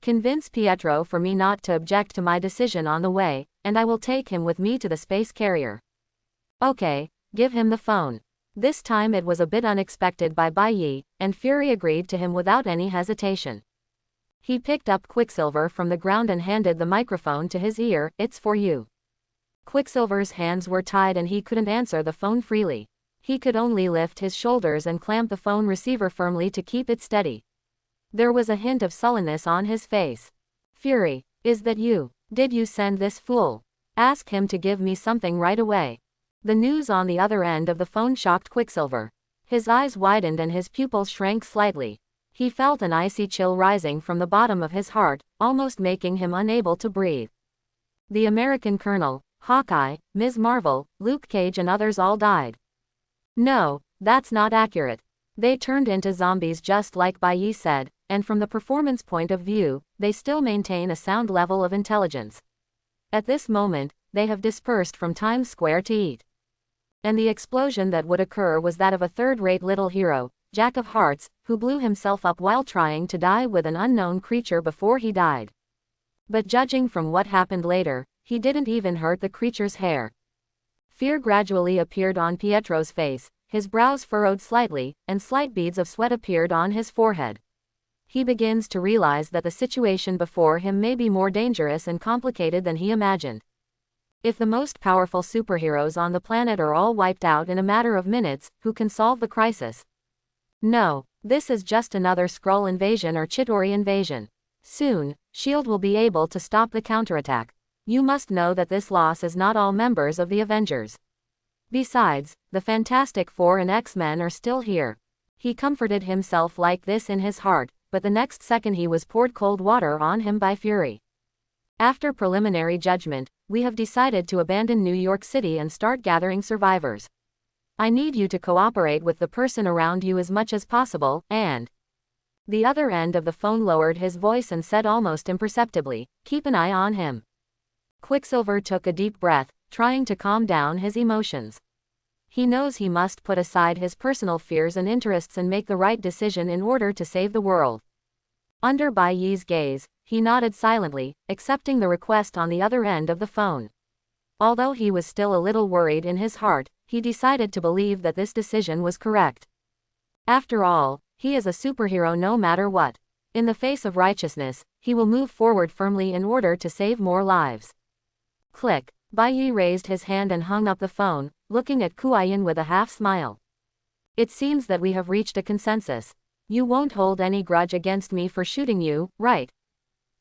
Convince Pietro for me not to object to my decision on the way, and I will take him with me to the space carrier. Okay, give him the phone. This time it was a bit unexpected by Bai Yi, and Fury agreed to him without any hesitation. He picked up Quicksilver from the ground and handed the microphone to his ear. It's for you. Quicksilver's hands were tied and he couldn't answer the phone freely. He could only lift his shoulders and clamp the phone receiver firmly to keep it steady. There was a hint of sullenness on his face. Fury, is that you? Did you send this fool? Ask him to give me something right away. The news on the other end of the phone shocked Quicksilver. His eyes widened and his pupils shrank slightly. He felt an icy chill rising from the bottom of his heart, almost making him unable to breathe. The American Colonel, Hawkeye, Ms. Marvel, Luke Cage and others all died. No, that's not accurate. They turned into zombies just like Bai Yi said, and from the performance point of view, they still maintain a sound level of intelligence. At this moment, they have dispersed from Times Square to eat. And the explosion that would occur was that of a third-rate little hero, Jack of Hearts, who blew himself up while trying to die with an unknown creature before he died. But judging from what happened later, he didn't even hurt the creature's hair. Fear gradually appeared on Pietro's face, his brows furrowed slightly, and slight beads of sweat appeared on his forehead. He begins to realize that the situation before him may be more dangerous and complicated than he imagined. If the most powerful superheroes on the planet are all wiped out in a matter of minutes, who can solve the crisis? No, this is just another Skrull invasion or Chitauri invasion. Soon, S.H.I.E.L.D. will be able to stop the counterattack. You must know that this loss is not all members of the Avengers. Besides, the Fantastic Four and X-Men are still here. He comforted himself like this in his heart, but the next second he was poured cold water on him by Fury. After preliminary judgment, we have decided to abandon New York City and start gathering survivors. I need you to cooperate with the person around you as much as possible, and... The other end of the phone lowered his voice and said almost imperceptibly, keep an eye on him. Quicksilver took a deep breath, trying to calm down his emotions. He knows he must put aside his personal fears and interests and make the right decision in order to save the world. Under Bai Yi's gaze, he nodded silently, accepting the request on the other end of the phone. Although he was still a little worried in his heart, he decided to believe that this decision was correct. After all, he is a superhero no matter what. In the face of righteousness, he will move forward firmly in order to save more lives. Click. Bai Yi raised his hand and hung up the phone, looking at Kuai-yin with a half-smile. It seems that we have reached a consensus. You won't hold any grudge against me for shooting you, right?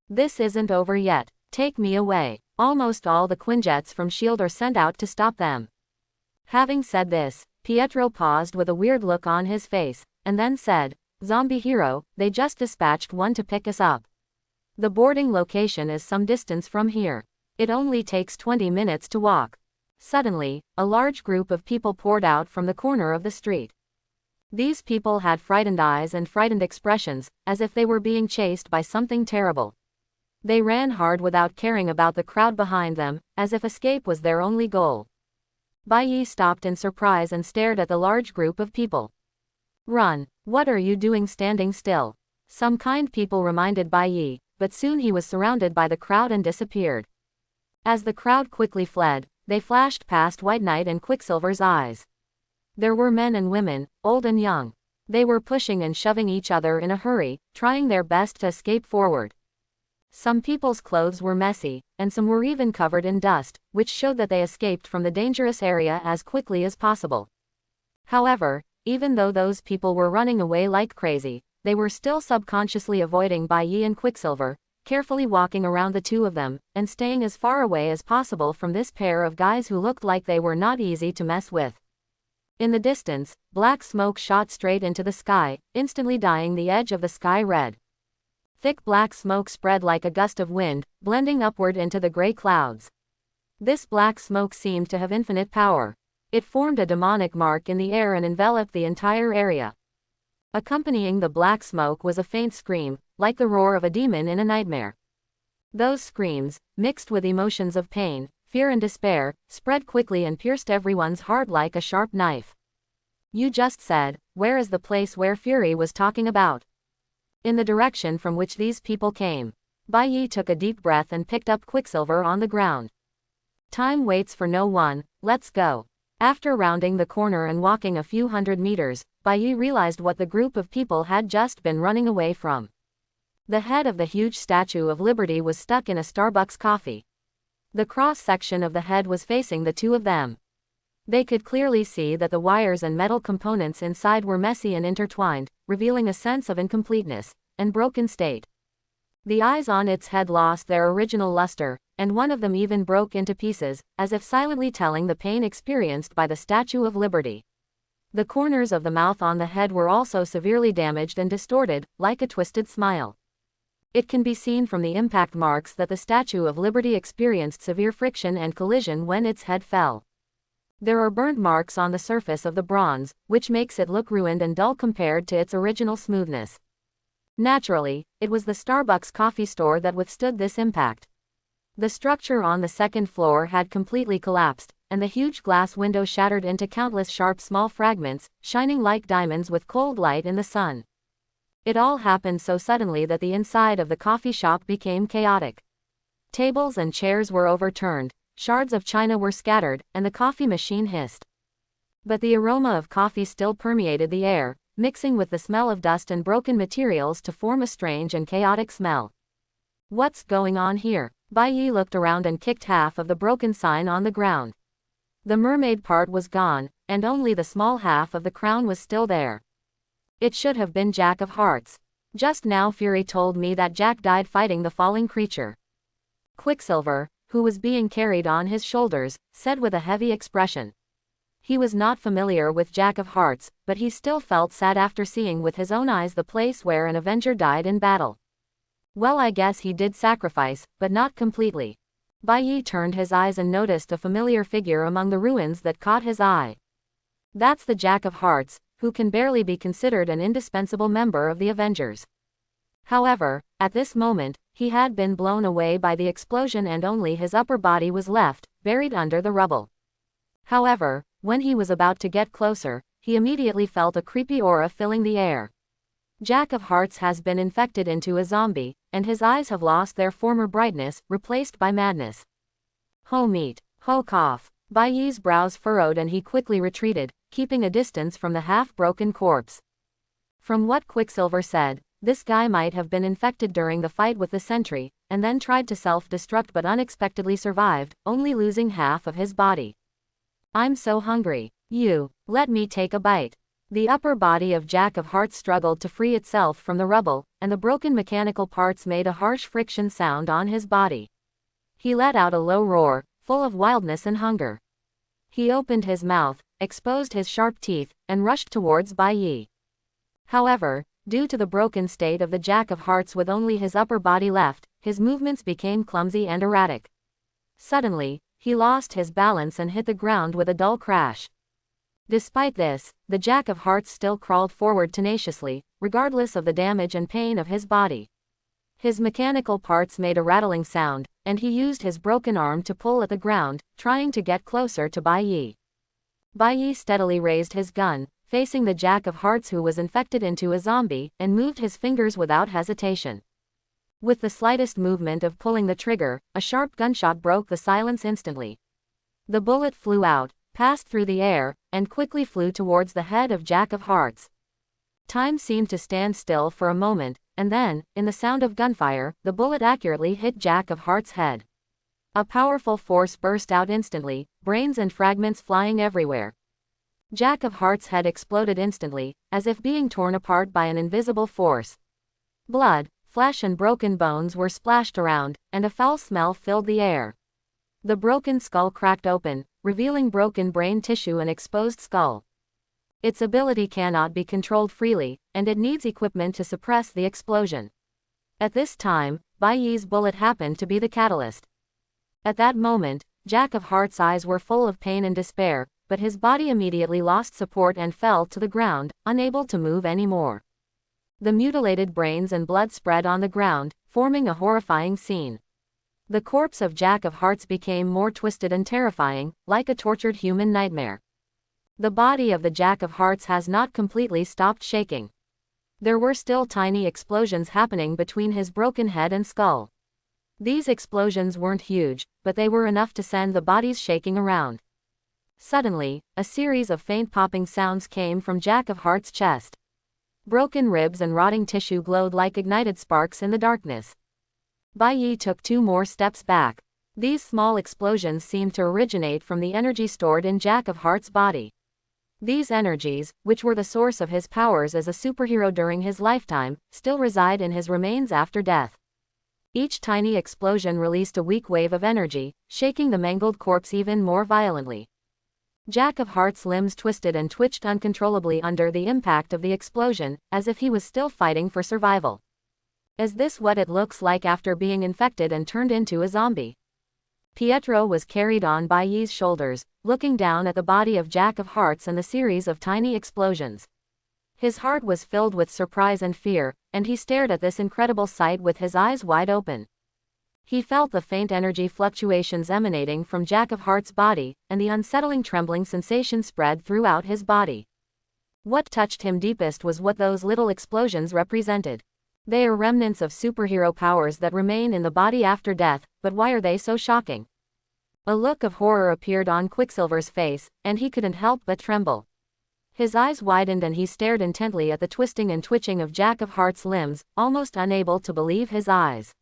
This isn't over yet. Take me away. Almost all the quinjets from S.H.I.E.L.D. are sent out to stop them. Having said this, Pietro paused with a weird look on his face, and then said, Zombie hero, they just dispatched one to pick us up. The boarding location is some distance from here. It only takes 20 minutes to walk. Suddenly, a large group of people poured out from the corner of the street. These people had frightened eyes and frightened expressions, as if they were being chased by something terrible. They ran hard without caring about the crowd behind them, as if escape was their only goal. Bai Yi stopped in surprise and stared at the large group of people. Run! What are you doing standing still? Some kind people reminded Bai Yi, but soon he was surrounded by the crowd and disappeared. As the crowd quickly fled, they flashed past White Knight and Quicksilver's eyes. There were men and women, old and young. They were pushing and shoving each other in a hurry, trying their best to escape forward. Some people's clothes were messy, and some were even covered in dust, which showed that they escaped from the dangerous area as quickly as possible. However, even though those people were running away like crazy, they were still subconsciously avoiding Bai Yi and Quicksilver, carefully walking around the two of them, and staying as far away as possible from this pair of guys who looked like they were not easy to mess with. In the distance, black smoke shot straight into the sky, instantly dyeing the edge of the sky red. Thick black smoke spread like a gust of wind, blending upward into the gray clouds. This black smoke seemed to have infinite power. It formed a demonic mark in the air and enveloped the entire area. Accompanying the black smoke was a faint scream, like the roar of a demon in a nightmare. Those screams, mixed with emotions of pain, fear and despair, spread quickly and pierced everyone's heart like a sharp knife. You just said, where is the place where Fury was talking about? In the direction from which these people came. Bai Yi took a deep breath and picked up Quicksilver on the ground. Time waits for no one, let's go. After rounding the corner and walking a few hundred meters, Bai Yi realized what the group of people had just been running away from. The head of the huge Statue of Liberty was stuck in a Starbucks coffee. The cross-section of the head was facing the two of them. They could clearly see that the wires and metal components inside were messy and intertwined, revealing a sense of incompleteness and broken state. The eyes on its head lost their original luster, and one of them even broke into pieces, as if silently telling the pain experienced by the Statue of Liberty. The corners of the mouth on the head were also severely damaged and distorted, like a twisted smile. It can be seen from the impact marks that the Statue of Liberty experienced severe friction and collision when its head fell. There are burnt marks on the surface of the bronze, which makes it look ruined and dull compared to its original smoothness. Naturally, it was the Starbucks coffee store that withstood this impact. The structure on the second floor had completely collapsed, and the huge glass window shattered into countless sharp small fragments, shining like diamonds with cold light in the sun. It all happened so suddenly that the inside of the coffee shop became chaotic. Tables and chairs were overturned, shards of china were scattered, and the coffee machine hissed. But the aroma of coffee still permeated the air, mixing with the smell of dust and broken materials to form a strange and chaotic smell. What's going on here? Bai Yi looked around and kicked half of the broken sign on the ground. The mermaid part was gone, and only the small half of the crown was still there. It should have been Jack of Hearts. Just now Fury told me that Jack died fighting the falling creature. Quicksilver, who was being carried on his shoulders, said with a heavy expression. He was not familiar with Jack of Hearts, but he still felt sad after seeing with his own eyes the place where an Avenger died in battle. Well, I guess he did sacrifice, but not completely. Bai Yi turned his eyes and noticed a familiar figure among the ruins that caught his eye. That's the Jack of Hearts, who can barely be considered an indispensable member of the Avengers. However, at this moment, he had been blown away by the explosion and only his upper body was left, buried under the rubble. However, when he was about to get closer, he immediately felt a creepy aura filling the air. Jack of Hearts has been infected into a zombie, and his eyes have lost their former brightness, replaced by madness. Ho meat, ho cough. Bai Yi's brows furrowed and he quickly retreated, keeping a distance from the half-broken corpse. From what Quicksilver said, this guy might have been infected during the fight with the Sentry, and then tried to self-destruct but unexpectedly survived, only losing half of his body. I'm so hungry. Let me take a bite. The upper body of Jack of Hearts struggled to free itself from the rubble, and the broken mechanical parts made a harsh friction sound on his body. He let out a low roar, full of wildness and hunger. He opened his mouth, exposed his sharp teeth, and rushed towards Bai Yi. However, due to the broken state of the Jack of Hearts with only his upper body left, his movements became clumsy and erratic. Suddenly, he lost his balance and hit the ground with a dull crash. Despite this, the Jack of Hearts still crawled forward tenaciously, regardless of the damage and pain of his body. His mechanical parts made a rattling sound, and he used his broken arm to pull at the ground, trying to get closer to Bai Yi. Bai Yi steadily raised his gun, facing the Jack of Hearts who was infected into a zombie, and moved his fingers without hesitation. With the slightest movement of pulling the trigger, a sharp gunshot broke the silence instantly. The bullet flew out, passed through the air, and quickly flew towards the head of Jack of Hearts. Time seemed to stand still for a moment, and then, in the sound of gunfire, the bullet accurately hit Jack of Hearts' head. A powerful force burst out instantly, brains and fragments flying everywhere. Jack of Hearts' head exploded instantly, as if being torn apart by an invisible force. Blood, flesh and broken bones were splashed around, and a foul smell filled the air. The broken skull cracked open, revealing broken brain tissue and exposed skull. Its ability cannot be controlled freely, and it needs equipment to suppress the explosion. At this time, Bai Yi's bullet happened to be the catalyst. At that moment, Jack of Hearts' eyes were full of pain and despair, but his body immediately lost support and fell to the ground, unable to move anymore. The mutilated brains and blood spread on the ground, forming a horrifying scene. The corpse of Jack of Hearts became more twisted and terrifying, like a tortured human nightmare. The body of the Jack of Hearts has not completely stopped shaking. There were still tiny explosions happening between his broken head and skull. These explosions weren't huge, but they were enough to send the bodies shaking around. Suddenly, a series of faint popping sounds came from Jack of Hearts' chest. Broken ribs and rotting tissue glowed like ignited sparks in the darkness. Bai Yi took 2 more steps back. These small explosions seemed to originate from the energy stored in Jack of Hearts' body. These energies, which were the source of his powers as a superhero during his lifetime, still reside in his remains after death. Each tiny explosion released a weak wave of energy, shaking the mangled corpse even more violently. Jack of Hearts' limbs twisted and twitched uncontrollably under the impact of the explosion, as if he was still fighting for survival. Is this what it looks like after being infected and turned into a zombie? Pietro was carried on Bai Yi's shoulders, looking down at the body of Jack of Hearts and the series of tiny explosions. His heart was filled with surprise and fear, and he stared at this incredible sight with his eyes wide open. He felt the faint energy fluctuations emanating from Jack of Hearts' body, and the unsettling trembling sensation spread throughout his body. What touched him deepest was what those little explosions represented. They are remnants of superhero powers that remain in the body after death, but why are they so shocking? A look of horror appeared on Quicksilver's face, and he couldn't help but tremble. His eyes widened and he stared intently at the twisting and twitching of Jack of Hearts' limbs, almost unable to believe his eyes.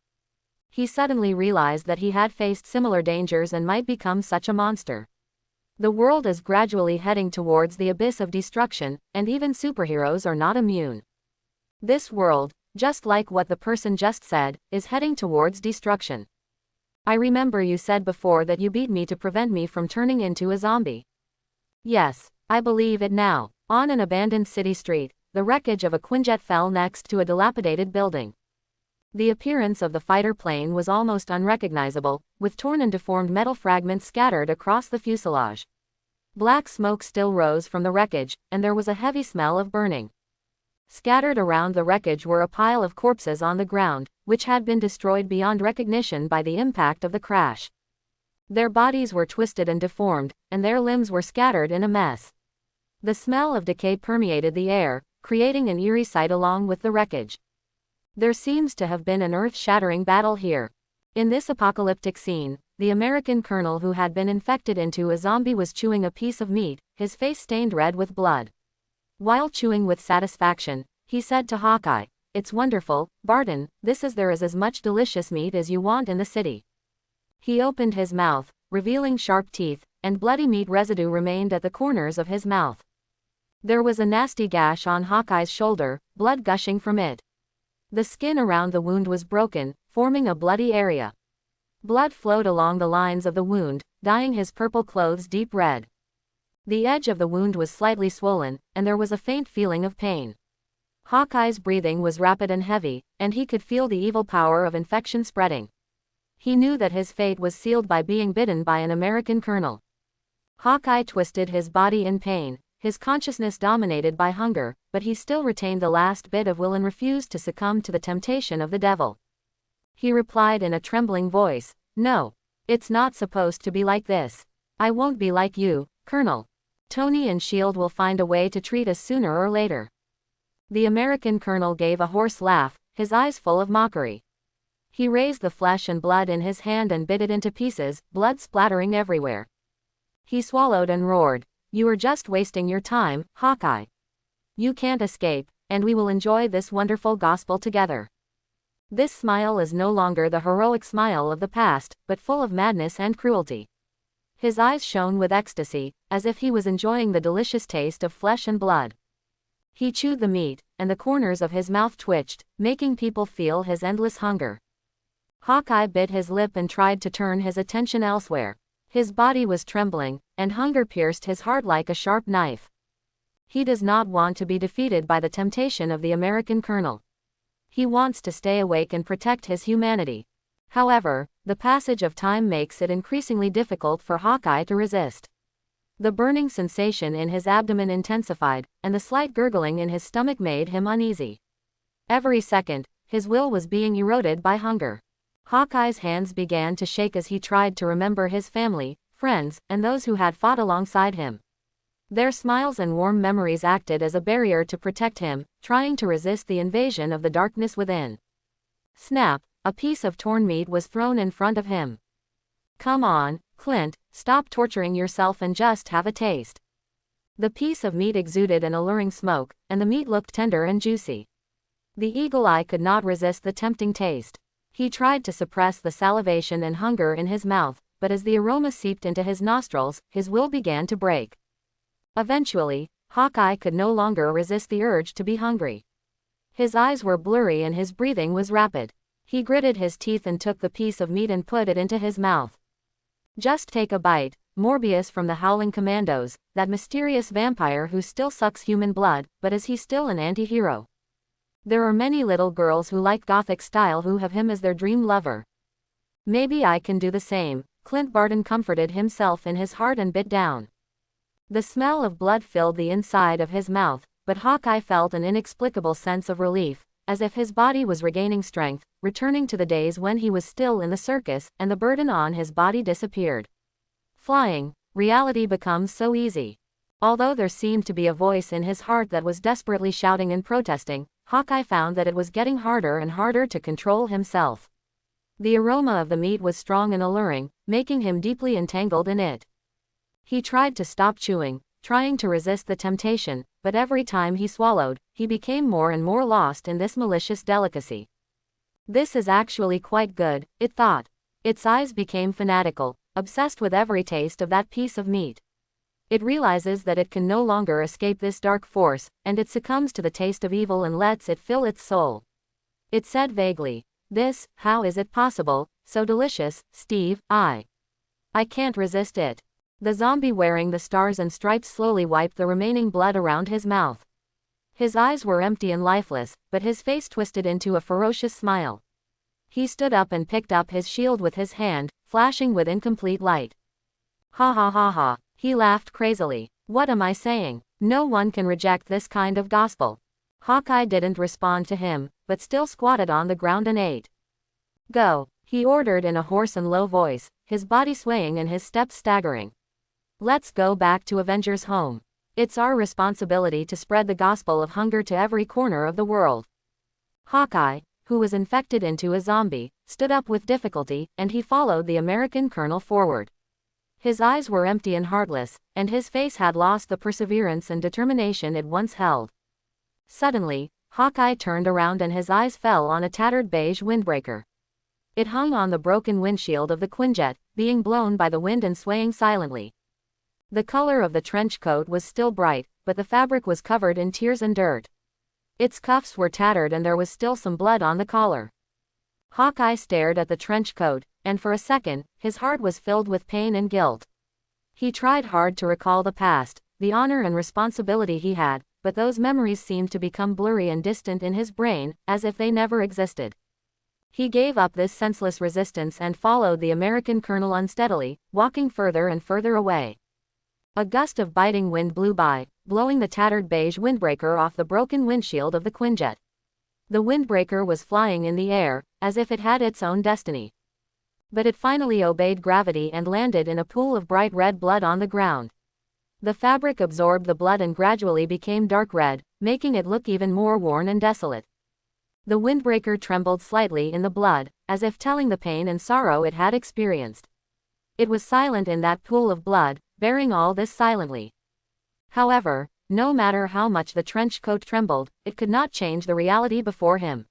He suddenly realized that he had faced similar dangers and might become such a monster. The world is gradually heading towards the abyss of destruction, and even superheroes are not immune. This world, just like what the person just said, is heading towards destruction. I remember you said before that you beat me to prevent me from turning into a zombie. Yes, I believe it now. On an abandoned city street, the wreckage of a quinjet fell next to a dilapidated building. The appearance of the fighter plane was almost unrecognizable, with torn and deformed metal fragments scattered across the fuselage. Black smoke still rose from the wreckage, and there was a heavy smell of burning. Scattered around the wreckage were a pile of corpses on the ground, which had been destroyed beyond recognition by the impact of the crash. Their bodies were twisted and deformed, and their limbs were scattered in a mess. The smell of decay permeated the air, creating an eerie sight along with the wreckage. There seems to have been an earth-shattering battle here. In this apocalyptic scene, the American colonel who had been infected into a zombie was chewing a piece of meat, his face stained red with blood. While chewing with satisfaction, he said to Hawkeye, "It's wonderful, Barton, there is as much delicious meat as you want in the city." He opened his mouth, revealing sharp teeth, and bloody meat residue remained at the corners of his mouth. There was a nasty gash on Hawkeye's shoulder, blood gushing from it. The skin around the wound was broken, forming a bloody area. Blood flowed along the lines of the wound, dyeing his purple clothes deep red. The edge of the wound was slightly swollen, and there was a faint feeling of pain. Hawkeye's breathing was rapid and heavy, and he could feel the evil power of infection spreading. He knew that his fate was sealed by being bitten by an American colonel. Hawkeye twisted his body in pain, his consciousness dominated by hunger, but he still retained the last bit of will and refused to succumb to the temptation of the devil. He replied in a trembling voice, "No. It's not supposed to be like this. I won't be like you, Colonel. Tony and S.H.I.E.L.D. will find a way to treat us sooner or later." The American colonel gave a hoarse laugh, his eyes full of mockery. He raised the flesh and blood in his hand and bit it into pieces, blood splattering everywhere. He swallowed and roared, "You are just wasting your time, Hawkeye. You can't escape, and we will enjoy this wonderful gospel together." This smile is no longer the heroic smile of the past, but full of madness and cruelty. His eyes shone with ecstasy, as if he was enjoying the delicious taste of flesh and blood. He chewed the meat, and the corners of his mouth twitched, making people feel his endless hunger. Hawkeye bit his lip and tried to turn his attention elsewhere. His body was trembling, and hunger pierced his heart like a sharp knife. He does not want to be defeated by the temptation of the American colonel. He wants to stay awake and protect his humanity. However, the passage of time makes it increasingly difficult for Hawkeye to resist. The burning sensation in his abdomen intensified, and the slight gurgling in his stomach made him uneasy. Every second, his will was being eroded by hunger. Hawkeye's hands began to shake as he tried to remember his family, friends, and those who had fought alongside him. Their smiles and warm memories acted as a barrier to protect him, trying to resist the invasion of the darkness within. Snap, A piece of torn meat was thrown in front of him. "Come on, Clint, stop torturing yourself and just have a taste." The piece of meat exuded an alluring smoke, and the meat looked tender and juicy. The eagle eye could not resist the tempting taste. He tried to suppress the salivation and hunger in his mouth, but as the aroma seeped into his nostrils, his will began to break. Eventually, Hawkeye could no longer resist the urge to be hungry. His eyes were blurry and his breathing was rapid. He gritted his teeth and took the piece of meat and put it into his mouth. "Just take a bite, Morbius from the Howling Commandos, that mysterious vampire who still sucks human blood, but is he still an anti-hero? There are many little girls who like gothic style who have him as their dream lover. Maybe I can do the same." Clint Barton comforted himself in his heart and bit down. The smell of blood filled the inside of his mouth, but Hawkeye felt an inexplicable sense of relief, as if his body was regaining strength, returning to the days when he was still in the circus, and the burden on his body disappeared. Flying, reality becomes so easy. Although there seemed to be a voice in his heart that was desperately shouting and protesting, Hawkeye found that it was getting harder and harder to control himself. The aroma of the meat was strong and alluring, making him deeply entangled in it. He tried to stop chewing, trying to resist the temptation, but every time he swallowed, he became more and more lost in this malicious delicacy. "This is actually quite good," it thought. Its eyes became fanatical, obsessed with every taste of that piece of meat. It realizes that it can no longer escape this dark force, and it succumbs to the taste of evil and lets it fill its soul. It said vaguely, how is it possible, so delicious, Steve, I can't resist it." The zombie wearing the stars and stripes slowly wiped the remaining blood around his mouth. His eyes were empty and lifeless, but his face twisted into a ferocious smile. He stood up and picked up his shield with his hand, flashing with incomplete light. "Ha ha ha ha," he laughed crazily. "What am I saying? No one can reject this kind of gospel." Hawkeye didn't respond to him, but still squatted on the ground and ate. "Go," he ordered in a hoarse and low voice, his body swaying and his steps staggering. "Let's go back to Avengers home. It's our responsibility to spread the gospel of hunger to every corner of the world." Hawkeye, who was infected into a zombie, stood up with difficulty, and he followed the American colonel forward. His eyes were empty and heartless, and his face had lost the perseverance and determination it once held. Suddenly, Hawkeye turned around and his eyes fell on a tattered beige windbreaker. It hung on the broken windshield of the quinjet, being blown by the wind and swaying silently. The color of the trench coat was still bright, but the fabric was covered in tears and dirt. Its cuffs were tattered and there was still some blood on the collar. Hawkeye stared at the trench coat, and for a second, his heart was filled with pain and guilt. He tried hard to recall the past, the honor and responsibility he had, but those memories seemed to become blurry and distant in his brain, as if they never existed. He gave up this senseless resistance and followed the American colonel unsteadily, walking further and further away. A gust of biting wind blew by, blowing the tattered beige windbreaker off the broken windshield of the quinjet. The windbreaker was flying in the air, as if it had its own destiny. But it finally obeyed gravity and landed in a pool of bright red blood on the ground. The fabric absorbed the blood and gradually became dark red, making it look even more worn and desolate. The windbreaker trembled slightly in the blood, as if telling the pain and sorrow it had experienced. It was silent in that pool of blood, bearing all this silently. However, no matter how much the trench coat trembled, it could not change the reality before him.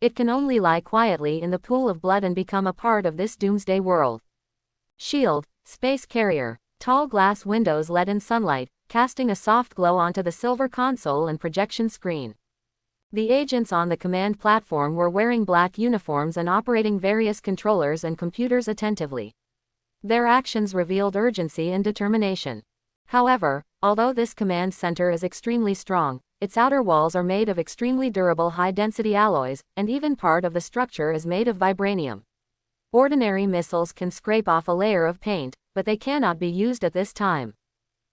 It can only lie quietly in the pool of blood and become a part of this doomsday world. Shield, space carrier. Tall glass windows let in sunlight, casting a soft glow onto the silver console and projection screen. The agents on the command platform were wearing black uniforms and operating various controllers and computers attentively. Their actions revealed urgency and determination. However, although this command center is extremely strong, its outer walls are made of extremely durable high-density alloys, and even part of the structure is made of vibranium. Ordinary missiles can scrape off a layer of paint, but they cannot be used at this time.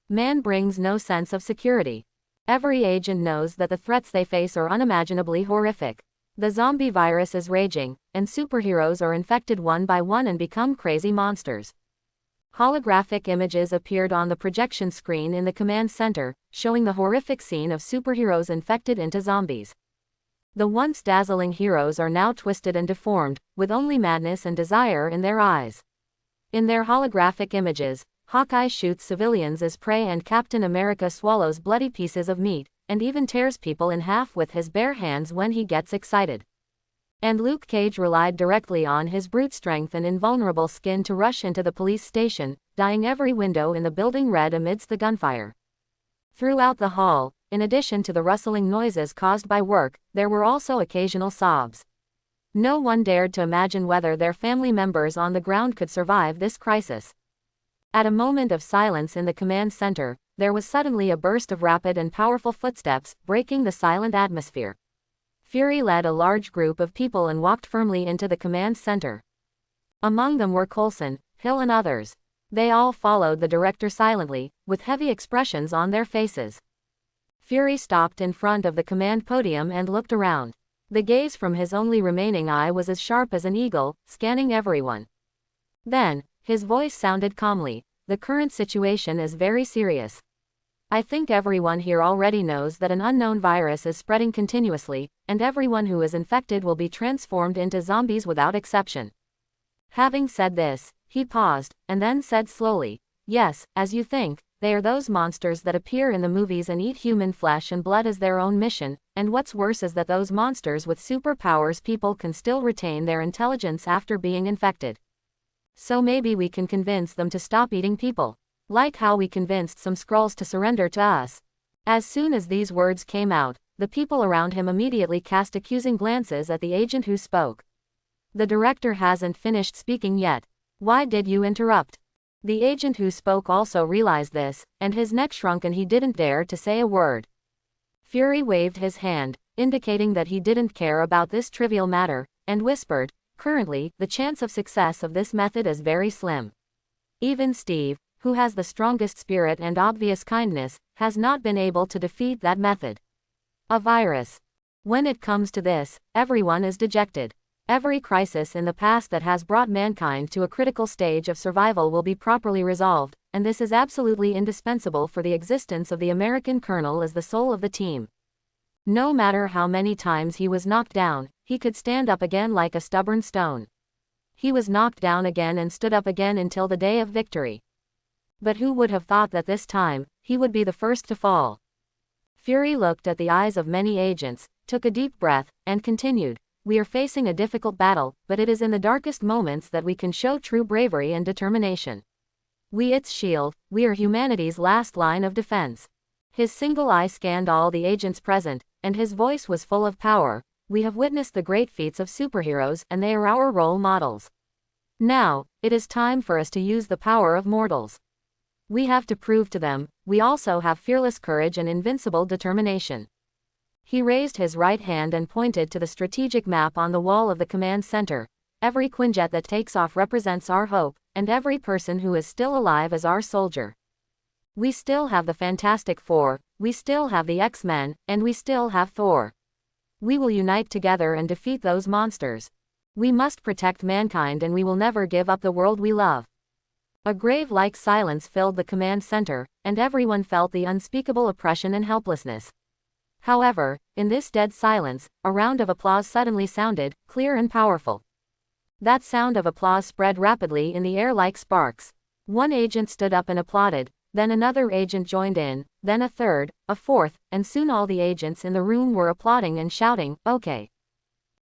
Man brings no sense of security. Every agent knows that the threats they face are unimaginably horrific. The zombie virus is raging, and superheroes are infected one by one and become crazy monsters. Holographic images appeared on the projection screen in the command center, showing the horrific scene of superheroes infected into zombies. The once dazzling heroes are now twisted and deformed, with only madness and desire in their eyes. In their holographic images, Hawkeye shoots civilians as prey and Captain America swallows bloody pieces of meat, and even tears people in half with his bare hands when he gets excited. And Luke Cage relied directly on his brute strength and invulnerable skin to rush into the police station, dyeing every window in the building red amidst the gunfire. Throughout the hall, in addition to the rustling noises caused by work, there were also occasional sobs. No one dared to imagine whether their family members on the ground could survive this crisis. At a moment of silence in the command center, there was suddenly a burst of rapid and powerful footsteps, breaking the silent atmosphere. Fury led a large group of people and walked firmly into the command center. Among them were Coulson, Hill and others. They all followed the director silently, with heavy expressions on their faces. Fury stopped in front of the command podium and looked around. The gaze from his only remaining eye was as sharp as an eagle, scanning everyone. Then, his voice sounded calmly. The current situation is very serious. I think everyone here already knows that an unknown virus is spreading continuously, and everyone who is infected will be transformed into zombies without exception. Having said this, he paused, and then said slowly, yes, as you think, they are those monsters that appear in the movies and eat human flesh and blood as their own mission, and what's worse is that those monsters with superpowers people can still retain their intelligence after being infected. So maybe we can convince them to stop eating people. Like how we convinced some Skrulls to surrender to us. As soon as these words came out, the people around him immediately cast accusing glances at the agent who spoke. The director hasn't finished speaking yet. Why did you interrupt? The agent who spoke also realized this, and his neck shrunk and he didn't dare to say a word. Fury waved his hand, indicating that he didn't care about this trivial matter, and whispered, currently, the chance of success of this method is very slim. Even Steve, who has the strongest spirit and obvious kindness, has not been able to defeat that method. A virus. When it comes to this, everyone is dejected. Every crisis in the past that has brought mankind to a critical stage of survival will be properly resolved, and this is absolutely indispensable for the existence of the American colonel as the soul of the team. No matter how many times he was knocked down, he could stand up again like a stubborn stone. He was knocked down again and stood up again until the day of victory. But who would have thought that this time, he would be the first to fall? Fury looked at the eyes of many agents, took a deep breath, and continued, we are facing a difficult battle, but it is in the darkest moments that we can show true bravery and determination. We its shield, we are humanity's last line of defense. His single eye scanned all the agents present, and his voice was full of power. We have witnessed the great feats of superheroes and they are our role models. Now, it is time for us to use the power of mortals. We have to prove to them, we also have fearless courage and invincible determination. He raised his right hand and pointed to the strategic map on the wall of the command center. Every quinjet that takes off represents our hope, and every person who is still alive is our soldier. We still have the Fantastic Four, we still have the X-Men, and we still have Thor. We will unite together and defeat those monsters. We must protect mankind and we will never give up the world we love. A grave-like silence filled the command center, and everyone felt the unspeakable oppression and helplessness. However, in this dead silence, a round of applause suddenly sounded, clear and powerful. That sound of applause spread rapidly in the air like sparks. One agent stood up and applauded, then another agent joined in, then a third, a fourth, and soon all the agents in the room were applauding and shouting, okay.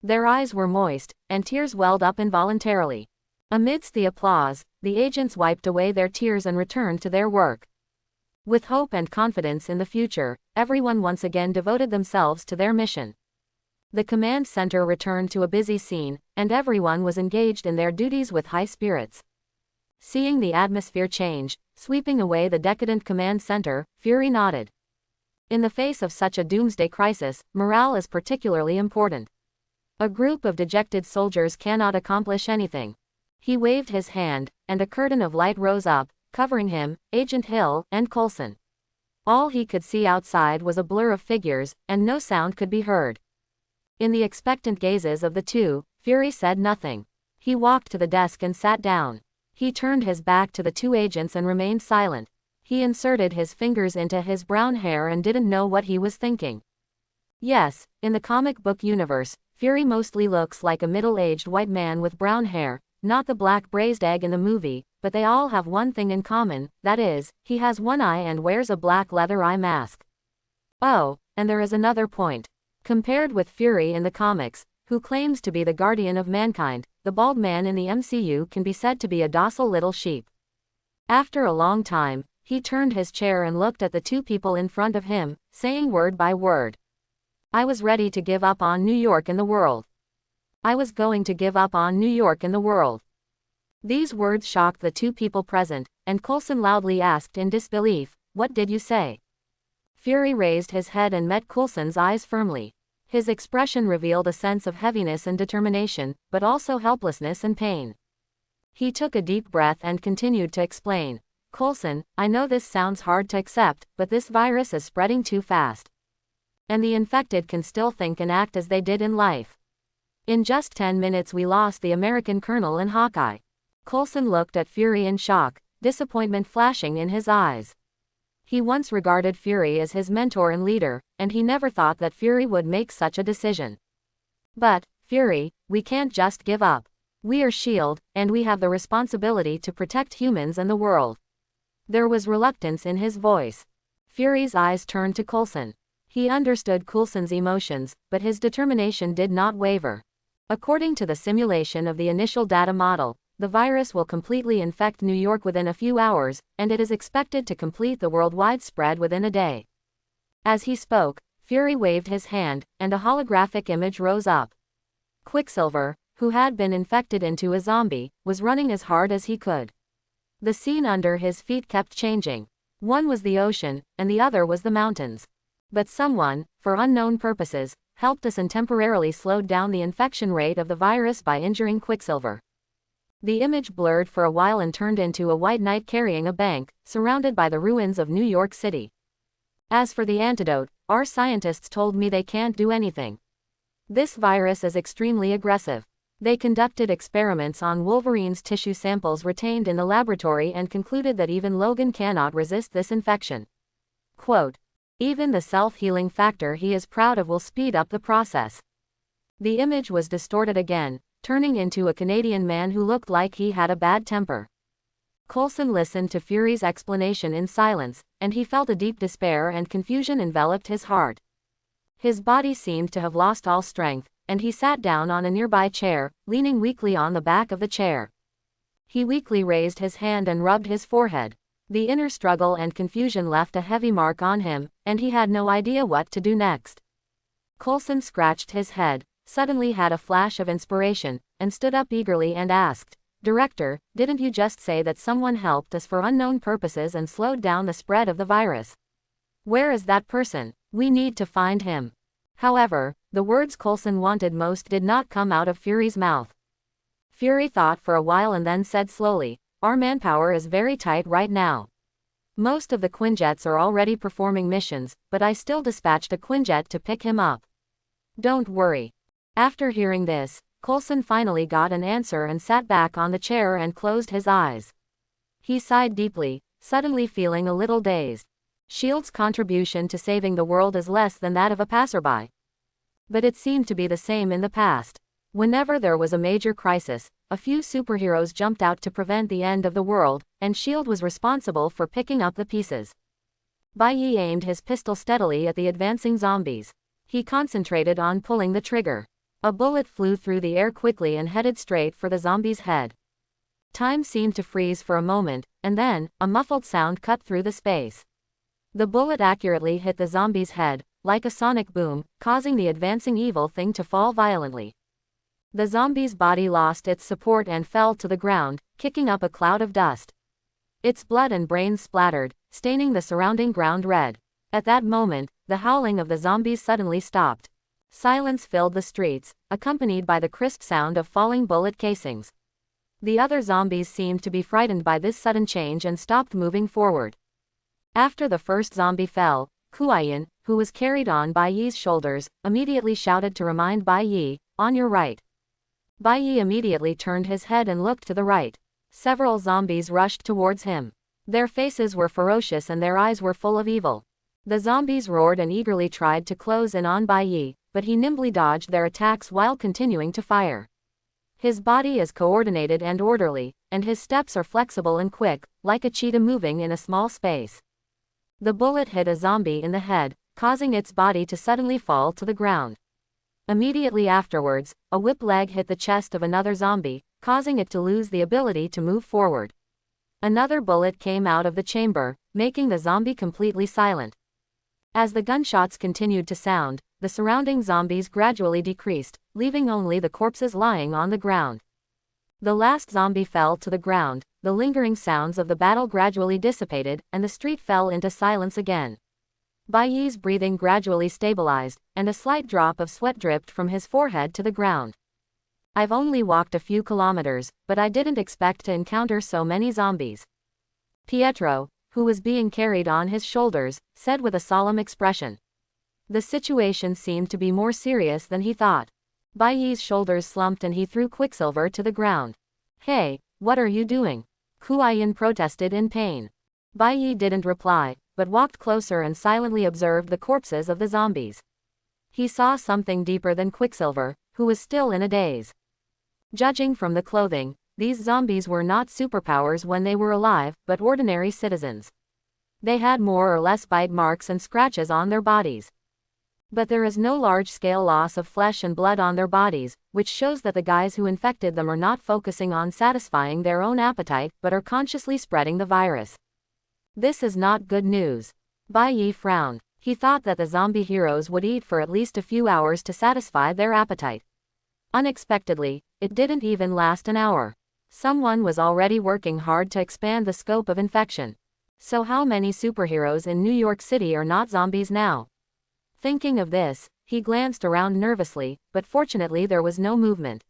Their eyes were moist, and tears welled up involuntarily. Amidst the applause, the agents wiped away their tears and returned to their work. With hope and confidence in the future, everyone once again devoted themselves to their mission. The command center returned to a busy scene, and everyone was engaged in their duties with high spirits. Seeing the atmosphere change, sweeping away the decadent command center, Fury nodded. In the face of such a doomsday crisis, morale is particularly important. A group of dejected soldiers cannot accomplish anything. He waved his hand, and a curtain of light rose up, covering him, Agent Hill, and Coulson. All he could see outside was a blur of figures, and no sound could be heard. In the expectant gazes of the two, Fury said nothing. He walked to the desk and sat down. He turned his back to the two agents and remained silent. He inserted his fingers into his brown hair and didn't know what he was thinking. Yes, in the comic book universe, Fury mostly looks like a middle-aged white man with brown hair, not the black braised egg in the movie, but they all have one thing in common, that is, he has one eye and wears a black leather eye mask. Oh, and there is another point. Compared with Fury in the comics, who claims to be the guardian of mankind, the bald man in the MCU can be said to be a docile little sheep. After a long time, he turned his chair and looked at the two people in front of him, saying word by word. I was ready to give up on New York and the world. I was going to give up on New York and the world. These words shocked the two people present, and Coulson loudly asked in disbelief, "What did you say?" Fury raised his head and met Coulson's eyes firmly. His expression revealed a sense of heaviness and determination, but also helplessness and pain. He took a deep breath and continued to explain. "Coulson, I know this sounds hard to accept, but this virus is spreading too fast. And the infected can still think and act as they did in life. In just 10 minutes we lost the American colonel and Hawkeye." Coulson looked at Fury in shock, disappointment flashing in his eyes. He once regarded Fury as his mentor and leader, and he never thought that Fury would make such a decision. "But, Fury, we can't just give up. We are S.H.I.E.L.D., and we have the responsibility to protect humans and the world." There was reluctance in his voice. Fury's eyes turned to Coulson. He understood Coulson's emotions, but his determination did not waver. According to the simulation of the initial data model, the virus will completely infect New York within a few hours, and it is expected to complete the worldwide spread within a day. As he spoke, Fury waved his hand, and a holographic image rose up. Quicksilver, who had been infected into a zombie, was running as hard as he could. The scene under his feet kept changing. One was the ocean, and the other was the mountains. But someone, for unknown purposes, helped us and temporarily slowed down the infection rate of the virus by injuring Quicksilver. The image blurred for a while and turned into a white knight carrying a bank, surrounded by the ruins of New York City. "As for the antidote, our scientists told me they can't do anything. This virus is extremely aggressive. They conducted experiments on Wolverine's tissue samples retained in the laboratory and concluded that even Logan cannot resist this infection. Quote, even the self-healing factor he is proud of will speed up the process." The image was distorted again, turning into a Canadian man who looked like he had a bad temper. Coulson listened to Fury's explanation in silence, and he felt a deep despair and confusion enveloped his heart. His body seemed to have lost all strength, and he sat down on a nearby chair, leaning weakly on the back of the chair. He weakly raised his hand and rubbed his forehead. The inner struggle and confusion left a heavy mark on him, and he had no idea what to do next. Coulson scratched his head, suddenly had a flash of inspiration, and stood up eagerly and asked, "Director, didn't you just say that someone helped us for unknown purposes and slowed down the spread of the virus? Where is that person? We need to find him." However, the words Coulson wanted most did not come out of Fury's mouth. Fury thought for a while and then said slowly, "Our manpower is very tight right now. Most of the quinjets are already performing missions, but I still dispatched a quinjet to pick him up. Don't worry." After hearing this, Coulson finally got an answer and sat back on the chair and closed his eyes. He sighed deeply, suddenly feeling a little dazed. S.H.I.E.L.D.'s contribution to saving the world is less than that of a passerby. But it seemed to be the same in the past. Whenever there was a major crisis, a few superheroes jumped out to prevent the end of the world, and S.H.I.E.L.D. was responsible for picking up the pieces. Bai aimed his pistol steadily at the advancing zombies. He concentrated on pulling the trigger. A bullet flew through the air quickly and headed straight for the zombie's head. Time seemed to freeze for a moment, and then, a muffled sound cut through the space. The bullet accurately hit the zombie's head, like a sonic boom, causing the advancing evil thing to fall violently. The zombie's body lost its support and fell to the ground, kicking up a cloud of dust. Its blood and brains splattered, staining the surrounding ground red. At that moment, the howling of the zombies suddenly stopped. Silence filled the streets, accompanied by the crisp sound of falling bullet casings. The other zombies seemed to be frightened by this sudden change and stopped moving forward. After the first zombie fell, Kuayin, who was carried on Bai Yi's shoulders, immediately shouted to remind Bai Yi, "On your right." Bai Yi immediately turned his head and looked to the right. Several zombies rushed towards him. Their faces were ferocious and their eyes were full of evil. The zombies roared and eagerly tried to close in on Bai Yi, but he nimbly dodged their attacks while continuing to fire. His body is coordinated and orderly, and his steps are flexible and quick, like a cheetah moving in a small space. The bullet hit a zombie in the head, causing its body to suddenly fall to the ground. Immediately afterwards, a whip leg hit the chest of another zombie, causing it to lose the ability to move forward. Another bullet came out of the chamber, making the zombie completely silent. As the gunshots continued to sound, the surrounding zombies gradually decreased, leaving only the corpses lying on the ground. The last zombie fell to the ground, the lingering sounds of the battle gradually dissipated, and the street fell into silence again. Bai Yi's breathing gradually stabilized, and a slight drop of sweat dripped from his forehead to the ground. I've only walked a few kilometers, but I didn't expect to encounter so many zombies. Pietro, who was being carried on his shoulders, said with a solemn expression. The situation seemed to be more serious than he thought. Bai Yi's shoulders slumped and he threw Quicksilver to the ground. Hey, what are you doing? Kuai-yin protested in pain. Bai Yi didn't reply, but walked closer and silently observed the corpses of the zombies. He saw something deeper than Quicksilver, who was still in a daze. Judging from the clothing, these zombies were not superpowers when they were alive, but ordinary citizens. They had more or less bite marks and scratches on their bodies. But there is no large-scale loss of flesh and blood on their bodies, which shows that the guys who infected them are not focusing on satisfying their own appetite but are consciously spreading the virus. This is not good news. Bai Yi frowned. He thought that the zombie heroes would eat for at least a few hours to satisfy their appetite. Unexpectedly, it didn't even last an hour. Someone was already working hard to expand the scope of infection. So how many superheroes in New York City are not zombies now? Thinking of this, he glanced around nervously, but fortunately there was no movement.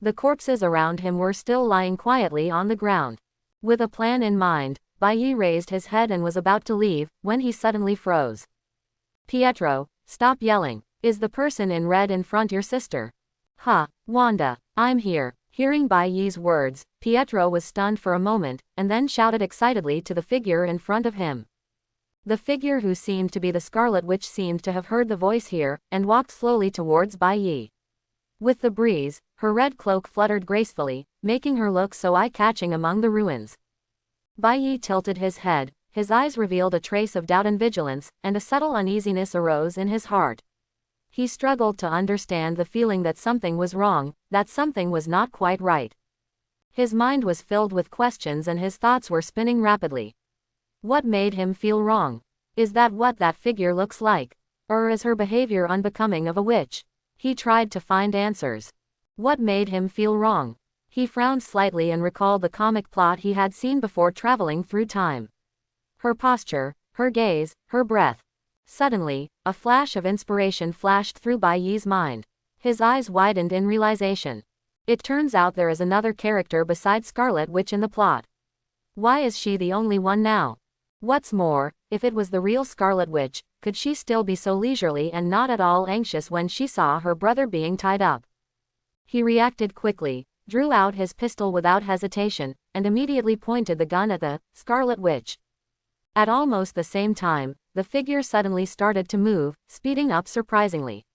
The corpses around him were still lying quietly on the ground. With a plan in mind, Bai Yi raised his head and was about to leave, when he suddenly froze. Pietro, stop yelling. Is the person in red in front your sister? Ha, Wanda, I'm here. Hearing Bai Yi's words, Pietro was stunned for a moment, and then shouted excitedly to the figure in front of him. The figure who seemed to be the Scarlet Witch seemed to have heard the voice here, and walked slowly towards Bai Yi. With the breeze, her red cloak fluttered gracefully, making her look so eye-catching among the ruins. Bai Yi tilted his head, his eyes revealed a trace of doubt and vigilance, and a subtle uneasiness arose in his heart. He struggled to understand the feeling that something was wrong, that something was not quite right. His mind was filled with questions and his thoughts were spinning rapidly. What made him feel wrong? Is that what that figure looks like? Or is her behavior unbecoming of a witch? He tried to find answers. What made him feel wrong? He frowned slightly and recalled the comic plot he had seen before traveling through time. Her posture, her gaze, her breath. Suddenly, a flash of inspiration flashed through Bai Yi's mind. His eyes widened in realization. It turns out there is another character besides Scarlet Witch in the plot. Why is she the only one now? What's more, if it was the real Scarlet Witch, could she still be so leisurely and not at all anxious when she saw her brother being tied up? He reacted quickly, drew out his pistol without hesitation, and immediately pointed the gun at the Scarlet Witch. At almost the same time, the figure suddenly started to move, speeding up surprisingly.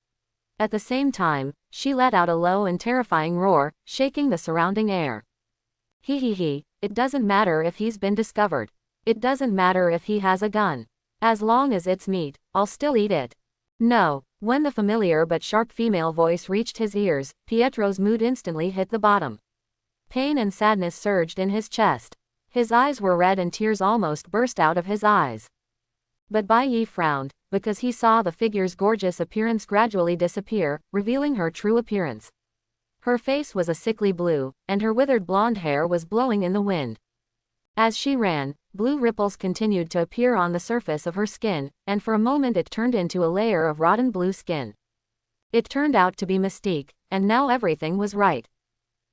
At the same time, she let out a low and terrifying roar, shaking the surrounding air. He, it doesn't matter if he's been discovered. It doesn't matter if he has a gun. As long as it's meat, I'll still eat it. No. When the familiar but sharp female voice reached his ears, Pietro's mood instantly hit the bottom. Pain and sadness surged in his chest. His eyes were red and tears almost burst out of his eyes. But Bai Yi frowned, because he saw the figure's gorgeous appearance gradually disappear, revealing her true appearance. Her face was a sickly blue, and her withered blonde hair was blowing in the wind. As she ran, blue ripples continued to appear on the surface of her skin, and for a moment it turned into a layer of rotten blue skin. It turned out to be Mystique, and now everything was right.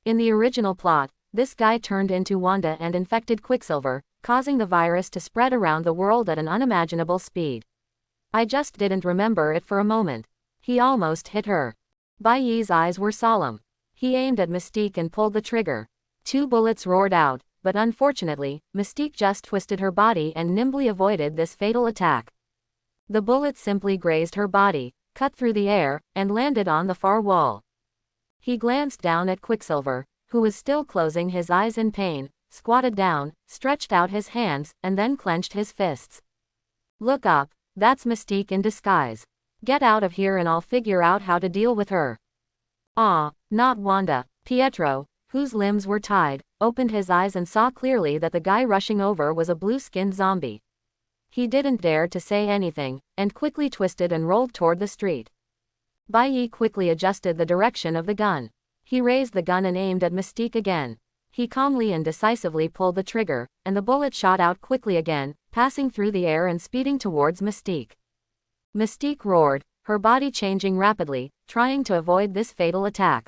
In the original plot, this guy turned into Wanda and infected Quicksilver, causing the virus to spread around the world at an unimaginable speed. I just didn't remember it for a moment. He almost hit her. Bai Yi's eyes were solemn. He aimed at Mystique and pulled the trigger. 2 bullets roared out, but unfortunately, Mystique just twisted her body and nimbly avoided this fatal attack. The bullet simply grazed her body, cut through the air, and landed on the far wall. He glanced down at Quicksilver, who was still closing his eyes in pain, squatted down, stretched out his hands, and then clenched his fists. Look up, that's Mystique in disguise. Get out of here and I'll figure out how to deal with her. Ah, not Wanda. Pietro, whose limbs were tied, opened his eyes and saw clearly that the guy rushing over was a blue-skinned zombie. He didn't dare to say anything, and quickly twisted and rolled toward the street. Bai quickly adjusted the direction of the gun. He raised the gun and aimed at Mystique again. He calmly and decisively pulled the trigger, and the bullet shot out quickly again, passing through the air and speeding towards Mystique. Mystique roared, her body changing rapidly, trying to avoid this fatal attack.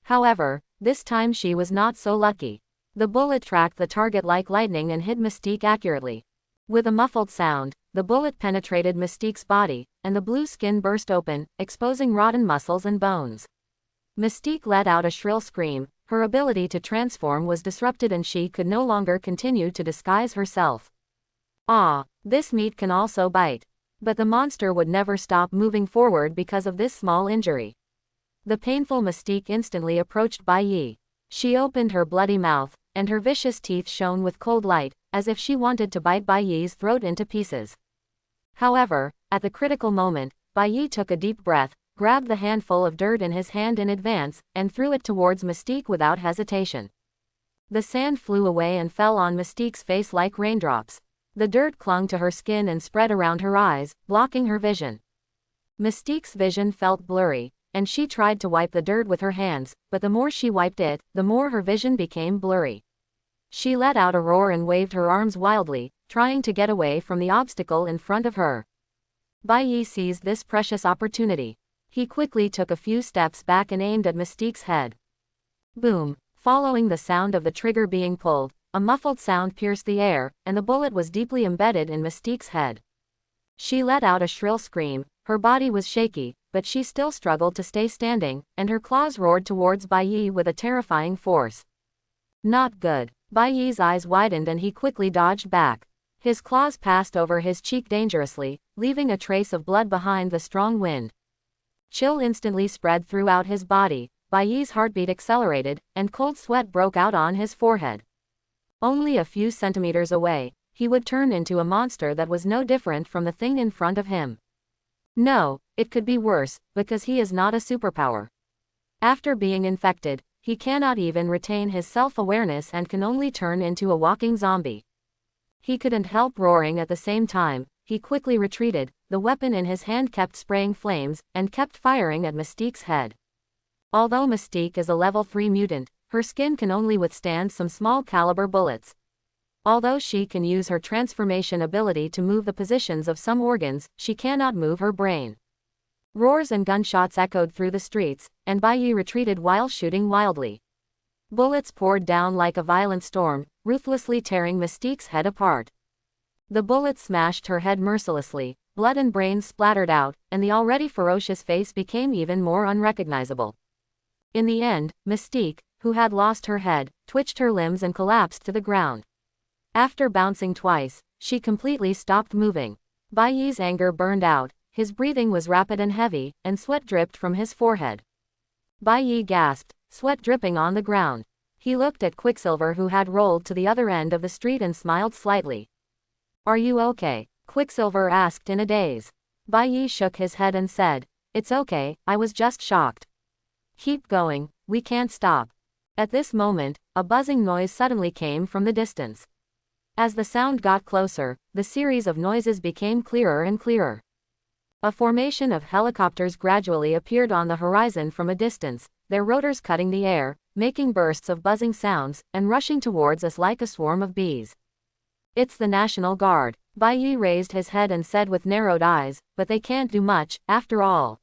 However, this time she was not so lucky. The bullet tracked the target like lightning and hit Mystique accurately. With a muffled sound, the bullet penetrated Mystique's body, and the blue skin burst open, exposing rotten muscles and bones. Mystique let out a shrill scream. Her ability to transform was disrupted and she could no longer continue to disguise herself. Ah, this meat can also bite. But the monster would never stop moving forward because of this small injury. The painful Mystique instantly approached Bai. She opened her bloody mouth, and her vicious teeth shone with cold light, as if she wanted to bite Bai's throat into pieces. However, at the critical moment, Bai took a deep breath, grabbed the handful of dirt in his hand in advance, and threw it towards Mystique without hesitation. The sand flew away and fell on Mystique's face like raindrops. The dirt clung to her skin and spread around her eyes, blocking her vision. Mystique's vision felt blurry, and she tried to wipe the dirt with her hands, but the more she wiped it, the more her vision became blurry. She let out a roar and waved her arms wildly, trying to get away from the obstacle in front of her. Bai seized this precious opportunity. He quickly took a few steps back and aimed at Mystique's head. Boom! Following the sound of the trigger being pulled, a muffled sound pierced the air, and the bullet was deeply embedded in Mystique's head. She let out a shrill scream. Her body was shaky, but she still struggled to stay standing, and her claws roared towards Bai with a terrifying force. Not good. Bai's eyes widened and he quickly dodged back. His claws passed over his cheek dangerously, leaving a trace of blood behind the strong wind. Chill instantly spread throughout his body. Bai's heartbeat accelerated, and cold sweat broke out on his forehead. Only a few centimeters away, he would turn into a monster that was no different from the thing in front of him. No, it could be worse, because he is not a superpower. After being infected, he cannot even retain his self-awareness and can only turn into a walking zombie. He couldn't help roaring at the same time. He quickly retreated, the weapon in his hand kept spraying flames, and kept firing at Mystique's head. Although Mystique is a level 3 mutant, her skin can only withstand some small caliber bullets. Although she can use her transformation ability to move the positions of some organs, she cannot move her brain. Roars and gunshots echoed through the streets, and Bai retreated while shooting wildly. Bullets poured down like a violent storm, ruthlessly tearing Mystique's head apart. The bullets smashed her head mercilessly, blood and brains splattered out, and the already ferocious face became even more unrecognizable. In the end, Mystique, who had lost her head, twitched her limbs and collapsed to the ground. After bouncing twice, she completely stopped moving. Bai's anger burned out, his breathing was rapid and heavy, and sweat dripped from his forehead. Bai gasped, sweat dripping on the ground. He looked at Quicksilver who had rolled to the other end of the street and smiled slightly. Are you okay? Quicksilver asked in a daze. Bai shook his head and said, It's okay, I was just shocked. Keep going, we can't stop. At this moment, a buzzing noise suddenly came from the distance. As the sound got closer, the series of noises became clearer and clearer. A formation of helicopters gradually appeared on the horizon from a distance, their rotors cutting the air, making bursts of buzzing sounds, and rushing towards us like a swarm of bees. It's the National Guard. Bai raised his head and said with narrowed eyes, but they can't do much, after all.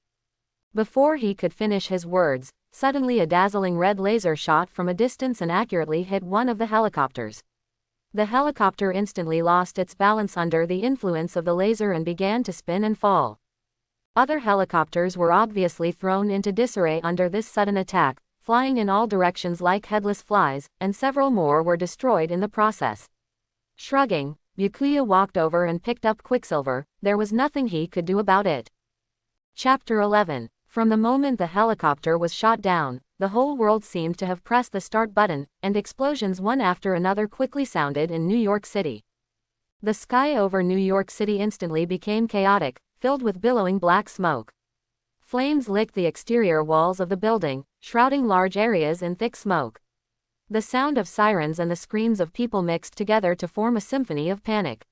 Before he could finish his words, suddenly a dazzling red laser shot from a distance and accurately hit one of the helicopters. The helicopter instantly lost its balance under the influence of the laser and began to spin and fall. Other helicopters were obviously thrown into disarray under this sudden attack, flying in all directions like headless flies, and several more were destroyed in the process. Shrugging, Byakuya walked over and picked up Quicksilver. There was nothing he could do about it. Chapter 11. From the moment the helicopter was shot down, the whole world seemed to have pressed the start button, and explosions one after another quickly sounded in New York City. The sky over New York City instantly became chaotic, filled with billowing black smoke. Flames licked the exterior walls of the building, shrouding large areas in thick smoke. The sound of sirens and the screams of people mixed together to form a symphony of panic.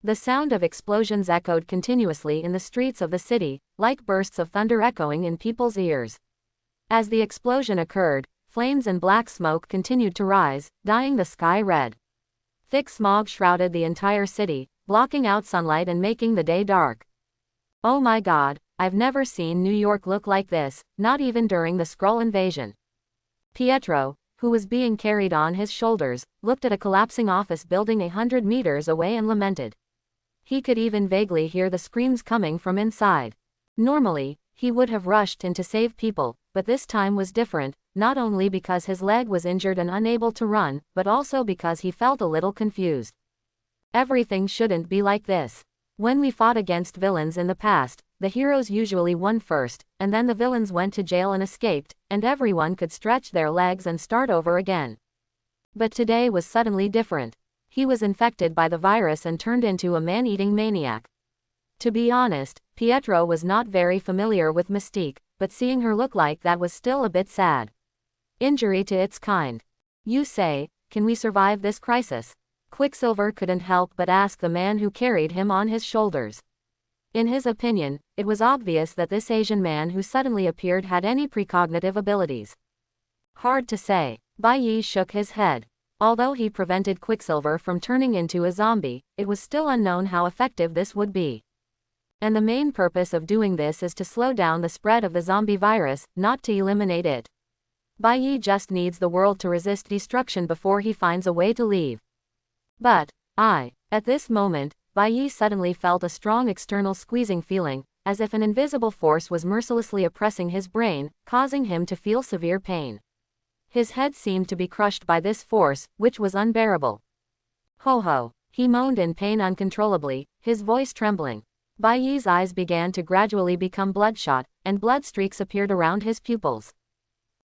The sound of explosions echoed continuously in the streets of the city, like bursts of thunder echoing in people's ears. As the explosion occurred, flames and black smoke continued to rise, dyeing the sky red. Thick smog shrouded the entire city, blocking out sunlight and making the day dark. Oh my God, I've never seen New York look like this, not even during the Skrull invasion. Pietro, who was being carried on his shoulders, looked at a collapsing office building 100 meters away and lamented. He could even vaguely hear the screams coming from inside. Normally, he would have rushed in to save people, but this time was different, not only because his leg was injured and unable to run, but also because he felt a little confused. Everything shouldn't be like this. When we fought against villains in the past, the heroes usually won first, and then the villains went to jail and escaped, and everyone could stretch their legs and start over again. But today was suddenly different. He was infected by the virus and turned into a man-eating maniac. To be honest, Pietro was not very familiar with Mystique, but seeing her look like that was still a bit sad. Injury to its kind. You say, can we survive this crisis? Quicksilver couldn't help but ask the man who carried him on his shoulders. In his opinion, it was obvious that this Asian man who suddenly appeared had any precognitive abilities. Hard to say. Bai Yi shook his head. Although he prevented Quicksilver from turning into a zombie, it was still unknown how effective this would be. And the main purpose of doing this is to slow down the spread of the zombie virus, not to eliminate it. Bai Yi just needs the world to resist destruction before he finds a way to leave. But, at this moment, Bai Yi suddenly felt a strong external squeezing feeling, as if an invisible force was mercilessly oppressing his brain, causing him to feel severe pain. His head seemed to be crushed by this force, which was unbearable. Ho ho, he moaned in pain uncontrollably, his voice trembling. Bai Yi's eyes began to gradually become bloodshot, and blood streaks appeared around his pupils.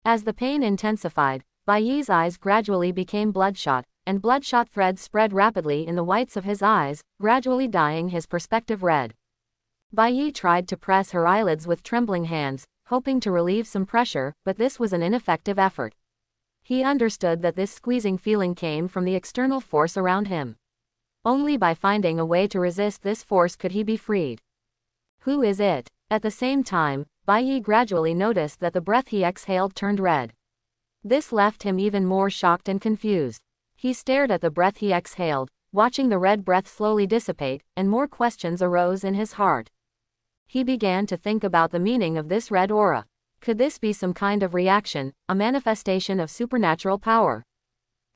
As the pain intensified, Bai Yi's eyes gradually became bloodshot, and bloodshot threads spread rapidly in the whites of his eyes, gradually dyeing his perspective red. Bai Yi tried to press her eyelids with trembling hands, hoping to relieve some pressure, but this was an ineffective effort. He understood that this squeezing feeling came from the external force around him. Only by finding a way to resist this force could he be freed. Who is it? At the same time, Bai Yi gradually noticed that the breath he exhaled turned red. This left him even more shocked and confused. He stared at the breath he exhaled, watching the red breath slowly dissipate, and more questions arose in his heart. He began to think about the meaning of this red aura. Could this be some kind of reaction, a manifestation of supernatural power?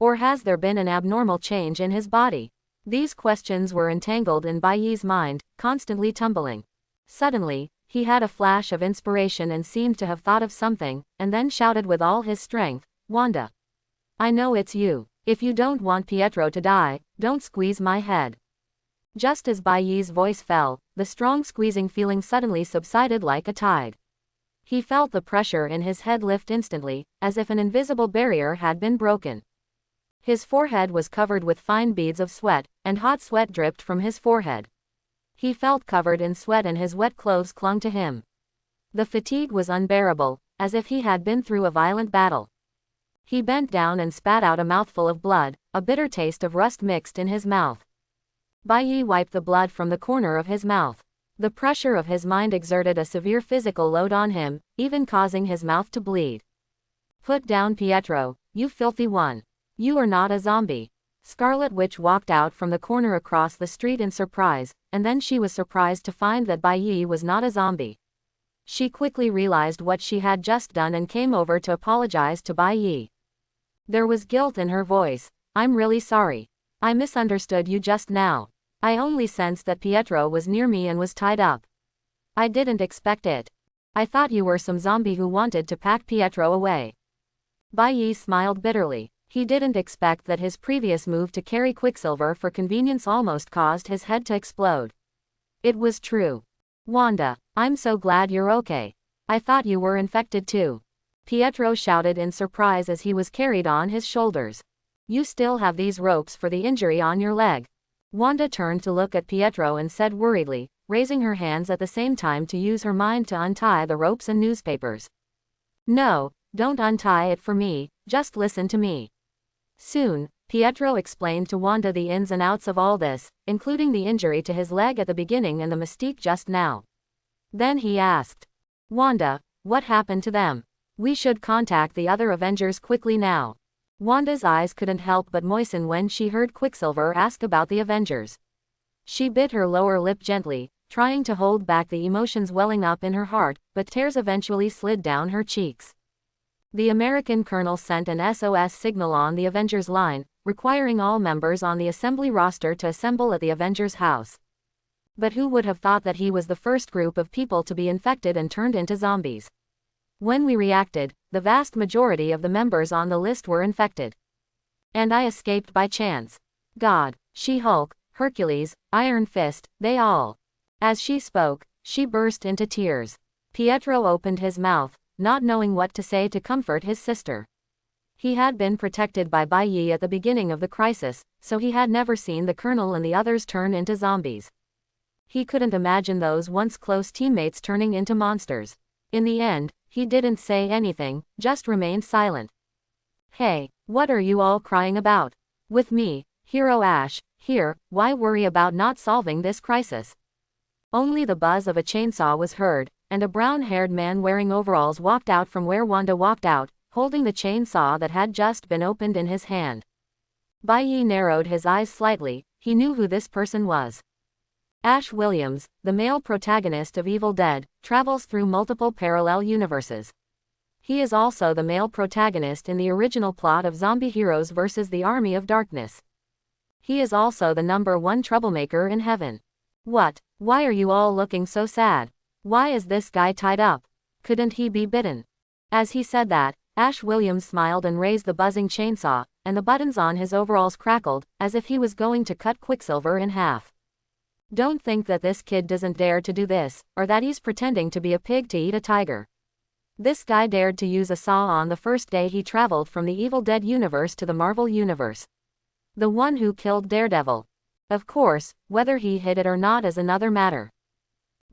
Or has there been an abnormal change in his body? These questions were entangled in Bai Yi's mind, constantly tumbling. Suddenly, he had a flash of inspiration and seemed to have thought of something, and then shouted with all his strength, "Wanda! I know it's you. If you don't want Pietro to die, don't squeeze my head." Just as Bai Yi's voice fell, the strong squeezing feeling suddenly subsided like a tide. He felt the pressure in his head lift instantly, as if an invisible barrier had been broken. His forehead was covered with fine beads of sweat, and hot sweat dripped from his forehead. He felt covered in sweat and his wet clothes clung to him. The fatigue was unbearable, as if he had been through a violent battle. He bent down and spat out a mouthful of blood, a bitter taste of rust mixed in his mouth. Bai Yi wiped the blood from the corner of his mouth. The pressure of his mind exerted a severe physical load on him, even causing his mouth to bleed. "Put down Pietro, you filthy one. You are not a zombie." Scarlet Witch walked out from the corner across the street in surprise, and then she was surprised to find that Bai Yi was not a zombie. She quickly realized what she had just done and came over to apologize to Bai Yi. There was guilt in her voice. "I'm really sorry. I misunderstood you just now. I only sensed that Pietro was near me and was tied up. I didn't expect it. I thought you were some zombie who wanted to pack Pietro away." Bai Yi smiled bitterly. He didn't expect that his previous move to carry Quicksilver for convenience almost caused his head to explode. It was true. Wanda, I'm so glad you're okay. I thought you were infected too. Pietro shouted in surprise as he was carried on his shoulders. You still have these ropes for the injury on your leg. Wanda turned to look at Pietro and said worriedly, raising her hands at the same time to use her mind to untie the ropes and newspapers. No, don't untie it for me, just listen to me. Soon, Pietro explained to Wanda the ins and outs of all this, including the injury to his leg at the beginning and the Mystique just now. Then he asked, Wanda, what happened to them? We should contact the other Avengers quickly now. Wanda's eyes couldn't help but moisten when she heard Quicksilver ask about the Avengers. She bit her lower lip gently, trying to hold back the emotions welling up in her heart, but tears eventually slid down her cheeks. The American colonel sent an SOS signal on the Avengers line, requiring all members on the assembly roster to assemble at the Avengers house. But who would have thought that he was the first group of people to be infected and turned into zombies? When we reacted, the vast majority of the members on the list were infected. And I escaped by chance. God, She-Hulk, Hercules, Iron Fist, they all. As she spoke, she burst into tears. Pietro opened his mouth, not knowing what to say to comfort his sister. He had been protected by Bai Yi at the beginning of the crisis, so he had never seen the colonel and the others turn into zombies. He couldn't imagine those once close teammates turning into monsters. In the end, he didn't say anything, just remained silent. Hey, what are you all crying about? With me, Hero Ash, here, why worry about not solving this crisis? Only the buzz of a chainsaw was heard, and a brown-haired man wearing overalls walked out from where Wanda walked out, holding the chainsaw that had just been opened in his hand. Bai Yi narrowed his eyes slightly, he knew who this person was. Ash Williams, the male protagonist of Evil Dead, travels through multiple parallel universes. He is also the male protagonist in the original plot of Zombie Heroes vs. the Army of Darkness. He is also the #1 troublemaker in heaven. What? Why are you all looking so sad? Why is this guy tied up? Couldn't he be bitten? As he said that, Ash Williams smiled and raised the buzzing chainsaw, and the buttons on his overalls crackled, as if he was going to cut Quicksilver in half. Don't think that this kid doesn't dare to do this, or that he's pretending to be a pig to eat a tiger. This guy dared to use a saw on the first day he traveled from the Evil Dead universe to the Marvel universe. The one who killed Daredevil. Of course, whether he hit it or not is another matter.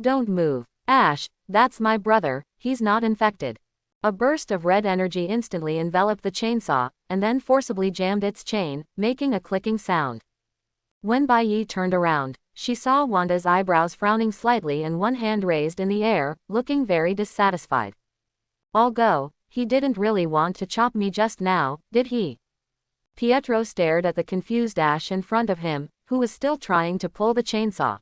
Don't move, Ash, that's my brother, he's not infected. A burst of red energy instantly enveloped the chainsaw, and then forcibly jammed its chain, making a clicking sound. When Bai Yi turned around, she saw Wanda's eyebrows frowning slightly and one hand raised in the air, looking very dissatisfied. I'll go, he didn't really want to chop me just now, did he? Pietro stared at the confused Ash in front of him, who was still trying to pull the chainsaw.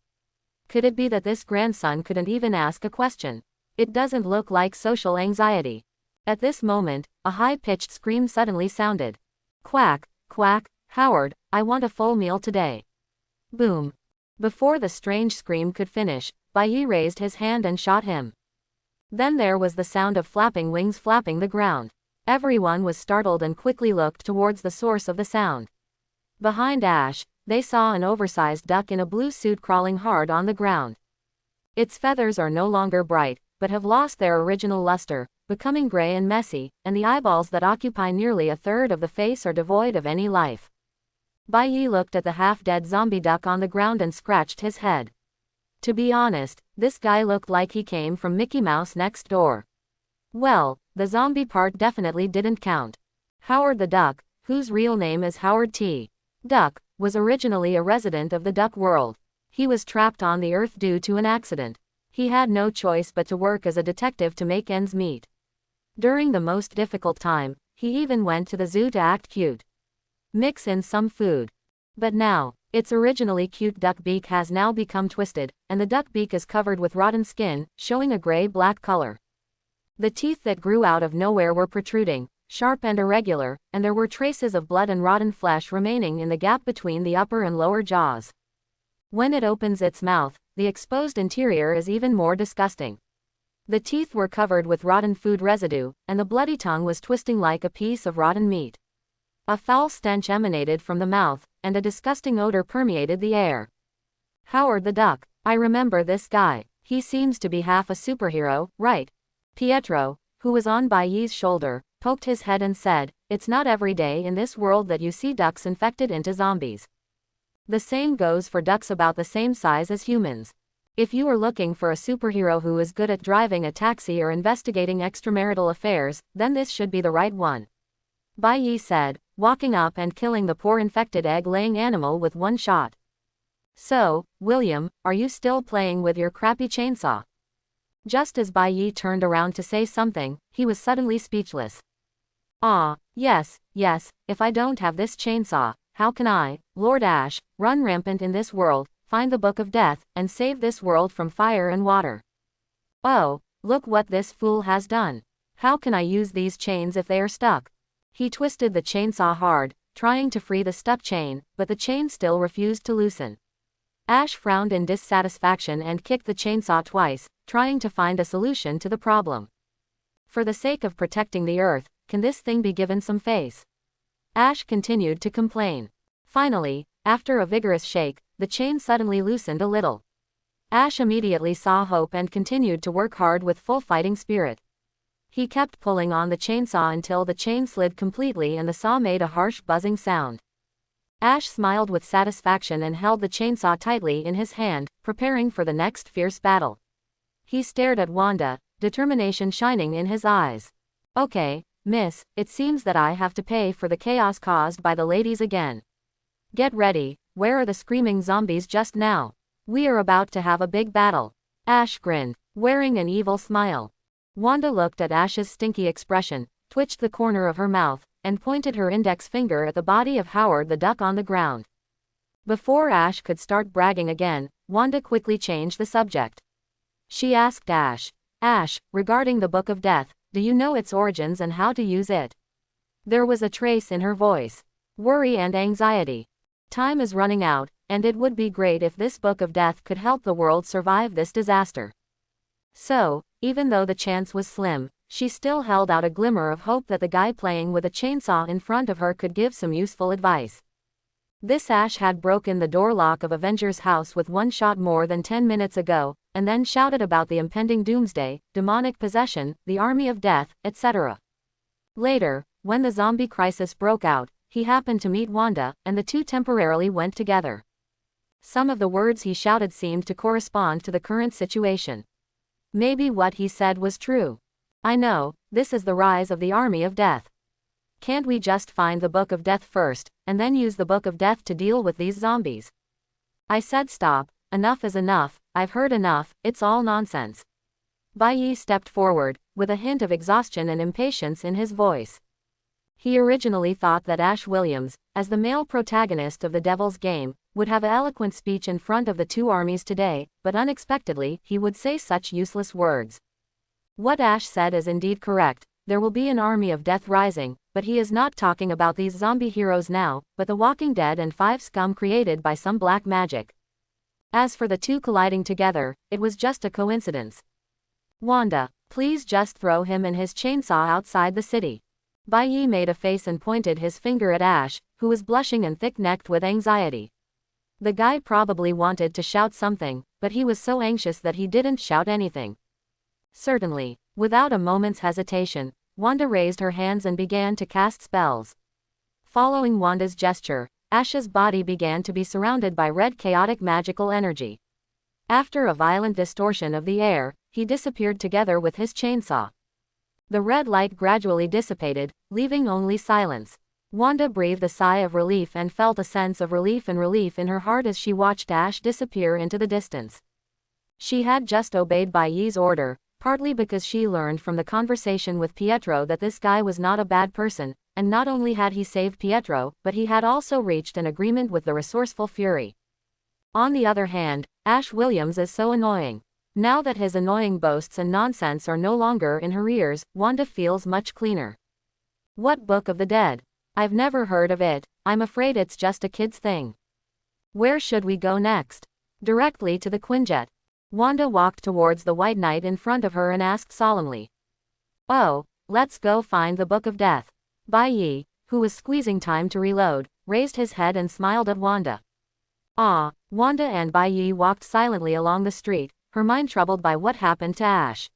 Could it be that this grandson couldn't even ask a question? It doesn't look like social anxiety. At this moment, a high-pitched scream suddenly sounded. Quack, quack, Howard, I want a full meal today. Boom. Before the strange scream could finish, Bai Yi raised his hand and shot him. Then there was the sound of flapping wings flapping the ground. Everyone was startled and quickly looked towards the source of the sound. Behind Ash, they saw an oversized duck in a blue suit crawling hard on the ground. Its feathers are no longer bright, but have lost their original luster, becoming gray and messy, and the eyeballs that occupy nearly a third of the face are devoid of any life. Bai Yi looked at the half-dead zombie duck on the ground and scratched his head. To be honest, this guy looked like he came from Mickey Mouse next door. Well, the zombie part definitely didn't count. Howard the Duck, whose real name is Howard T. Duck, was originally a resident of the Duck world. He was trapped on the Earth due to an accident. He had no choice but to work as a detective to make ends meet. During the most difficult time, he even went to the zoo to act cute. Mix in some food. But now, its originally cute duck beak has now become twisted, and the duck beak is covered with rotten skin, showing a gray-black color. The teeth that grew out of nowhere were protruding, sharp and irregular, and there were traces of blood and rotten flesh remaining in the gap between the upper and lower jaws. When it opens its mouth, the exposed interior is even more disgusting. The teeth were covered with rotten food residue, and the bloody tongue was twisting like a piece of rotten meat. A foul stench emanated from the mouth, and a disgusting odor permeated the air. Howard the Duck. I remember this guy. He seems to be half a superhero, right? Pietro, who was on Baiyi's shoulder, poked his head and said, "It's not every day in this world that you see ducks infected into zombies. The same goes for ducks about the same size as humans. If you are looking for a superhero who is good at driving a taxi or investigating extramarital affairs, then this should be the right one," Baiyi said, walking up and killing the poor infected egg-laying animal with one shot. "So, William, are you still playing with your crappy chainsaw?" Just as Baiyi turned around to say something, he was suddenly speechless. Yes, if I don't have this chainsaw, how can I, Lord Ash, run rampant in this world, find the Book of Death, and save this world from fire and water? Oh, look what this fool has done. How can I use these chains if they are stuck? He twisted the chainsaw hard, trying to free the stuck chain, but the chain still refused to loosen. Ash frowned in dissatisfaction and kicked the chainsaw twice, trying to find a solution to the problem. For the sake of protecting the Earth, can this thing be given some face? Ash continued to complain. Finally, after a vigorous shake, the chain suddenly loosened a little. Ash immediately saw hope and continued to work hard with full fighting spirit. He kept pulling on the chainsaw until the chain slid completely and the saw made a harsh buzzing sound. Ash smiled with satisfaction and held the chainsaw tightly in his hand, preparing for the next fierce battle. He stared at Wanda, determination shining in his eyes. "Okay, miss, it seems that I have to pay for the chaos caused by the ladies again. Get ready, where are the screaming zombies just now? We are about to have a big battle." Ash grinned, wearing an evil smile. Wanda looked at Ash's stinky expression, twitched the corner of her mouth, and pointed her index finger at the body of Howard the Duck on the ground. Before Ash could start bragging again, Wanda quickly changed the subject. She asked Ash, regarding the Book of Death, do you know its origins and how to use it? There was a trace in her voice. Worry and anxiety. Time is running out, and it would be great if this Book of Death could help the world survive this disaster. So, even though the chance was slim, she still held out a glimmer of hope that the guy playing with a chainsaw in front of her could give some useful advice. This Ash had broken the door lock of Avengers' house with one shot more than 10 minutes ago, and then shouted about the impending doomsday, demonic possession, the army of death, etc. Later, when the zombie crisis broke out, he happened to meet Wanda, and the two temporarily went together. Some of the words he shouted seemed to correspond to the current situation. Maybe what he said was true. I know, this is the rise of the army of death. Can't we just find the Book of Death first, and then use the Book of Death to deal with these zombies? I said stop, enough is enough, I've heard enough, it's all nonsense. Baiyi stepped forward, with a hint of exhaustion and impatience in his voice. He originally thought that Ash Williams, as the male protagonist of the Devil's Game, would have an eloquent speech in front of the two armies today, but unexpectedly, he would say such useless words. What Ash said is indeed correct, there will be an army of death rising, but he is not talking about these zombie heroes now, but the Walking Dead and 5 scum created by some black magic. As for the two colliding together, it was just a coincidence. Wanda, please just throw him and his chainsaw outside the city. Baiyi made a face and pointed his finger at Ash, who was blushing and thick-necked with anxiety. The guy probably wanted to shout something, but he was so anxious that he didn't shout anything. Certainly, without a moment's hesitation, Wanda raised her hands and began to cast spells. Following Wanda's gesture, Ash's body began to be surrounded by red chaotic magical energy. After a violent distortion of the air, he disappeared together with his chainsaw. The red light gradually dissipated, leaving only silence. Wanda breathed a sigh of relief and felt a sense of relief in her heart as she watched Ash disappear into the distance. She had just obeyed Baiyi's order, partly because she learned from the conversation with Pietro that this guy was not a bad person, and not only had he saved Pietro, but he had also reached an agreement with the resourceful Fury. On the other hand, Ash Williams is so annoying. Now that his annoying boasts and nonsense are no longer in her ears, Wanda feels much cleaner. What Book of the Dead? I've never heard of it, I'm afraid it's just a kid's thing. Where should we go next? Directly to the quinjet. Wanda walked towards the White Knight in front of her and asked solemnly. Oh, let's go find the Book of Death. Baiyi, who was squeezing time to reload, raised his head and smiled at Wanda. Ah, Wanda and Bai Yi walked silently along the street, her mind troubled by what happened to Ash.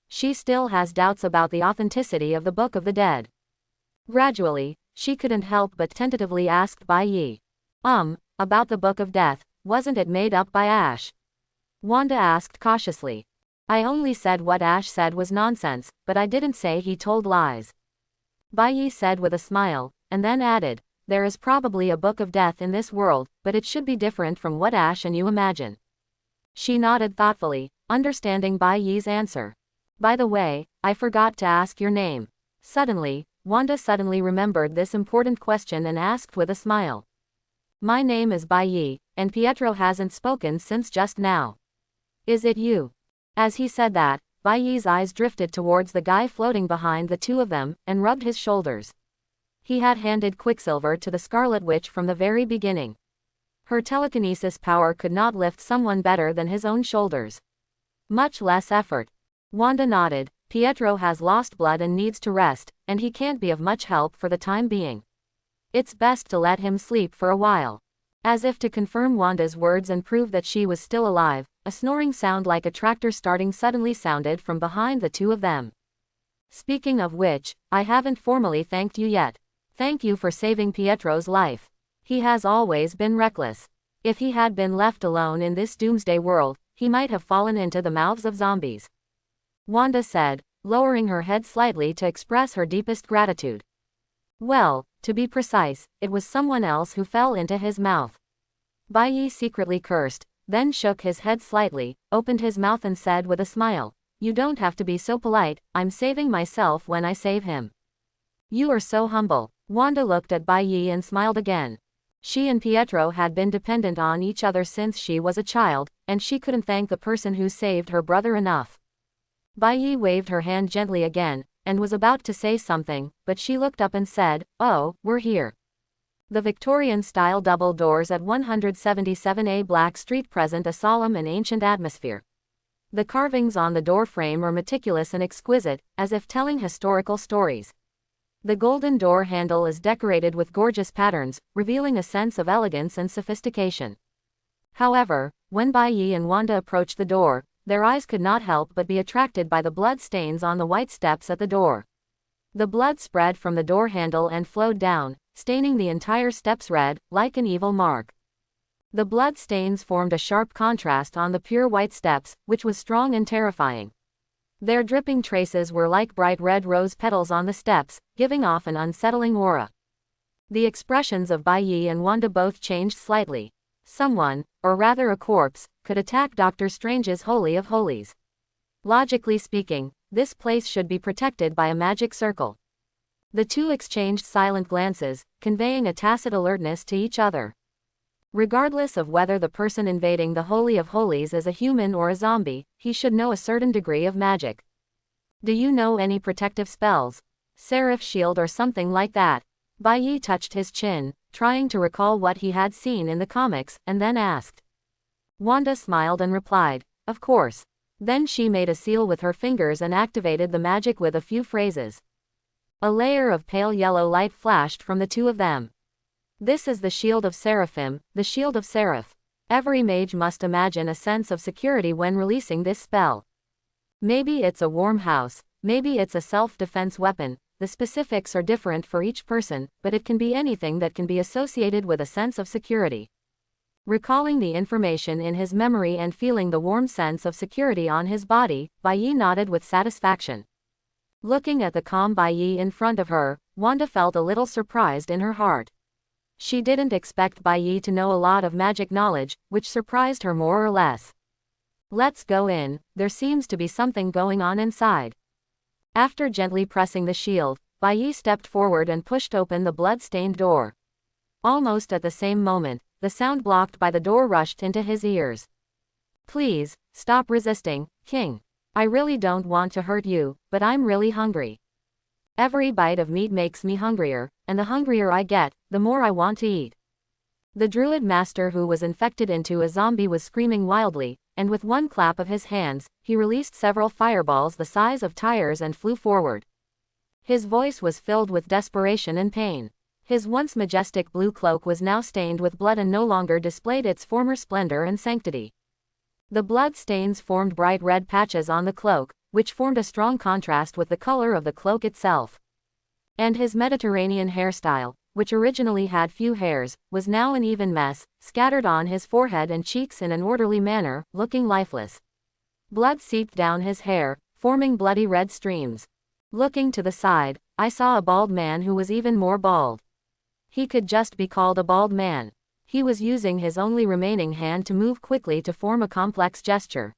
She still has doubts about the authenticity of the Book of the Dead. Gradually, she couldn't help but tentatively asked Bai Yi. About the Book of Death, wasn't it made up by Ash? Wanda asked cautiously. I only said what Ash said was nonsense, but I didn't say he told lies. Bai Yi said with a smile, and then added, there is probably a Book of Death in this world, but it should be different from what Ash and you imagine. She nodded thoughtfully, understanding Bai Yi's answer. By the way, I forgot to ask your name. Suddenly, Wanda suddenly remembered this important question and asked with a smile. My name is Bai Yi, and Pietro hasn't spoken since just now. Is it you? As he said that, Bai Yi's eyes drifted towards the guy floating behind the two of them, and rubbed his shoulders. He had handed Quicksilver to the Scarlet Witch from the very beginning. Her telekinesis power could not lift someone better than his own shoulders. Much less effort. Wanda nodded. Pietro has lost blood and needs to rest, and he can't be of much help for the time being. It's best to let him sleep for a while. As if to confirm Wanda's words and prove that she was still alive, a snoring sound like a tractor starting suddenly sounded from behind the two of them. Speaking of which, I haven't formally thanked you yet. Thank you for saving Pietro's life. He has always been reckless. If he had been left alone in this doomsday world, he might have fallen into the mouths of zombies. Wanda said, lowering her head slightly to express her deepest gratitude. Well, to be precise, it was someone else who fell into his mouth. Bai Yi secretly cursed, then shook his head slightly, opened his mouth and said with a smile, you don't have to be so polite, I'm saving myself when I save him. You are so humble. Wanda looked at Bai Yi and smiled again. She and Pietro had been dependent on each other since she was a child, and she couldn't thank the person who saved her brother enough. Bai Yi waved her hand gently again, and was about to say something, but she looked up and said, oh, we're here. The Victorian-style double doors at 177A Black Street present a solemn and ancient atmosphere. The carvings on the door frame are meticulous and exquisite, as if telling historical stories. The golden door handle is decorated with gorgeous patterns, revealing a sense of elegance and sophistication. However, when Bai Yi and Wanda approached the door, their eyes could not help but be attracted by the blood stains on the white steps at the door. The blood spread from the door handle and flowed down, staining the entire steps red, like an evil mark. The blood stains formed a sharp contrast on the pure white steps, which was strong and terrifying. Their dripping traces were like bright red rose petals on the steps, giving off an unsettling aura. The expressions of Bai Yi and Wanda both changed slightly. Someone, or rather a corpse, could attack Dr. Strange's Holy of Holies. Logically speaking, this place should be protected by a magic circle. The two exchanged silent glances, conveying a tacit alertness to each other. Regardless of whether the person invading the Holy of Holies is a human or a zombie, he should know a certain degree of magic. Do you know any protective spells? Seraph shield or something like that? Bai Yi touched his chin, trying to recall what he had seen in the comics, and then asked. Wanda smiled and replied, of course. Then she made a seal with her fingers and activated the magic with a few phrases. A layer of pale yellow light flashed from the two of them. This is the shield of Seraphim, the shield of Seraph. Every mage must imagine a sense of security when releasing this spell. Maybe it's a warm house, maybe it's a self-defense weapon, the specifics are different for each person, but it can be anything that can be associated with a sense of security. Recalling the information in his memory and feeling the warm sense of security on his body, Bai Yi nodded with satisfaction. Looking at the calm Bai Yi in front of her, Wanda felt a little surprised in her heart. She didn't expect Bai Yi to know a lot of magic knowledge, which surprised her more or less. Let's go in, there seems to be something going on inside. After gently pressing the shield, Bai Yi stepped forward and pushed open the blood-stained door. Almost at the same moment, the sound blocked by the door rushed into his ears. Please, stop resisting, King. I really don't want to hurt you, but I'm really hungry. Every bite of meat makes me hungrier, and the hungrier I get, the more I want to eat. The druid master who was infected into a zombie was screaming wildly, and with one clap of his hands, he released several fireballs the size of tires and flew forward. His voice was filled with desperation and pain. His once majestic blue cloak was now stained with blood and no longer displayed its former splendor and sanctity. The blood stains formed bright red patches on the cloak, which formed a strong contrast with the color of the cloak itself. And his Mediterranean hairstyle, which originally had few hairs, was now an even mess, scattered on his forehead and cheeks in an orderly manner, looking lifeless. Blood seeped down his hair, forming bloody red streams. Looking to the side, I saw a bald man who was even more bald. He could just be called a bald man. He was using his only remaining hand to move quickly to form a complex gesture.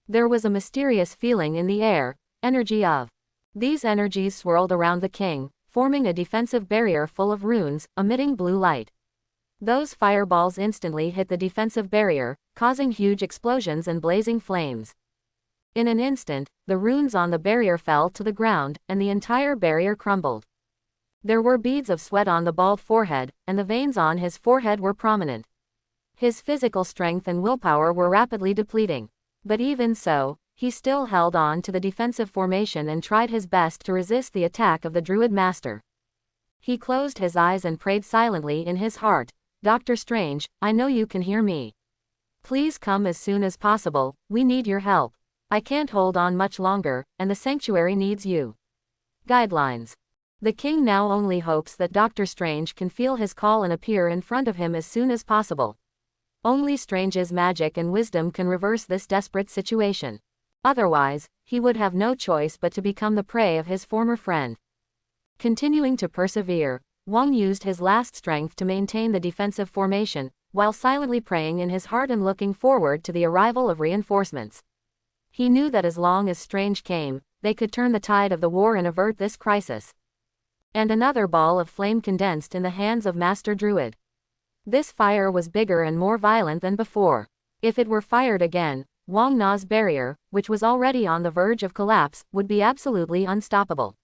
There was a mysterious feeling in the air, energy of. These energies swirled around the king, forming a defensive barrier full of runes, emitting blue light. Those fireballs instantly hit the defensive barrier, causing huge explosions and blazing flames. In an instant, the runes on the barrier fell to the ground, and the entire barrier crumbled. There were beads of sweat on the bald forehead, and the veins on his forehead were prominent. His physical strength and willpower were rapidly depleting. But even so, he still held on to the defensive formation and tried his best to resist the attack of the Druid Master. He closed his eyes and prayed silently in his heart, "Doctor Strange, I know you can hear me. Please come as soon as possible, we need your help. I can't hold on much longer, and the sanctuary needs you." Guidelines. The king now only hopes that Doctor Strange can feel his call and appear in front of him as soon as possible. Only Strange's magic and wisdom can reverse this desperate situation. Otherwise, he would have no choice but to become the prey of his former friend. Continuing to persevere, Wong used his last strength to maintain the defensive formation, while silently praying in his heart and looking forward to the arrival of reinforcements. He knew that as long as Strange came, they could turn the tide of the war and avert this crisis. And another ball of flame condensed in the hands of Master Druid. This fire was bigger and more violent than before. If it were fired again, Wong Na's barrier, which was already on the verge of collapse, would be absolutely unstoppable.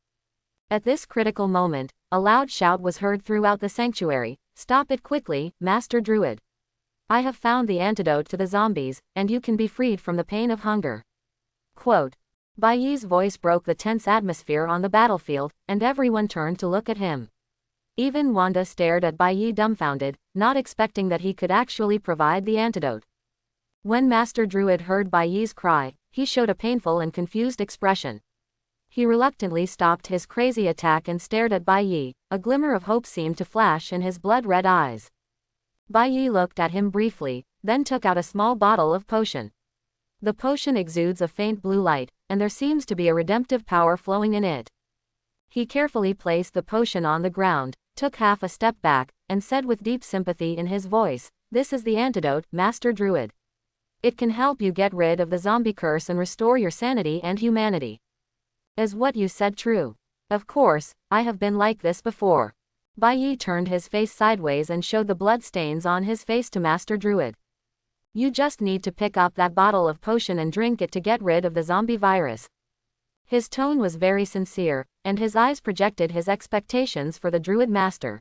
At this critical moment, a loud shout was heard throughout the sanctuary, "Stop it quickly, Master Druid. I have found the antidote to the zombies, and you can be freed from the pain of hunger." Quote. Bai Yi's voice broke the tense atmosphere on the battlefield, and everyone turned to look at him. Even Wanda stared at Bai Yi dumbfounded, not expecting that he could actually provide the antidote. When Master Druid heard Bai Yi's cry, he showed a painful and confused expression. He reluctantly stopped his crazy attack and stared at Bai Yi. A glimmer of hope seemed to flash in his blood-red eyes. Bai Yi looked at him briefly, then took out a small bottle of potion. The potion exudes a faint blue light, and there seems to be a redemptive power flowing in it. He carefully placed the potion on the ground, took half a step back, and said with deep sympathy in his voice, "This is the antidote, Master Druid. It can help you get rid of the zombie curse and restore your sanity and humanity. Is what you said true? Of course, I have been like this before." Bai Yi turned his face sideways and showed the blood stains on his face to Master Druid. "You just need to pick up that bottle of potion and drink it to get rid of the zombie virus." His tone was very sincere, and his eyes projected his expectations for the Druid Master.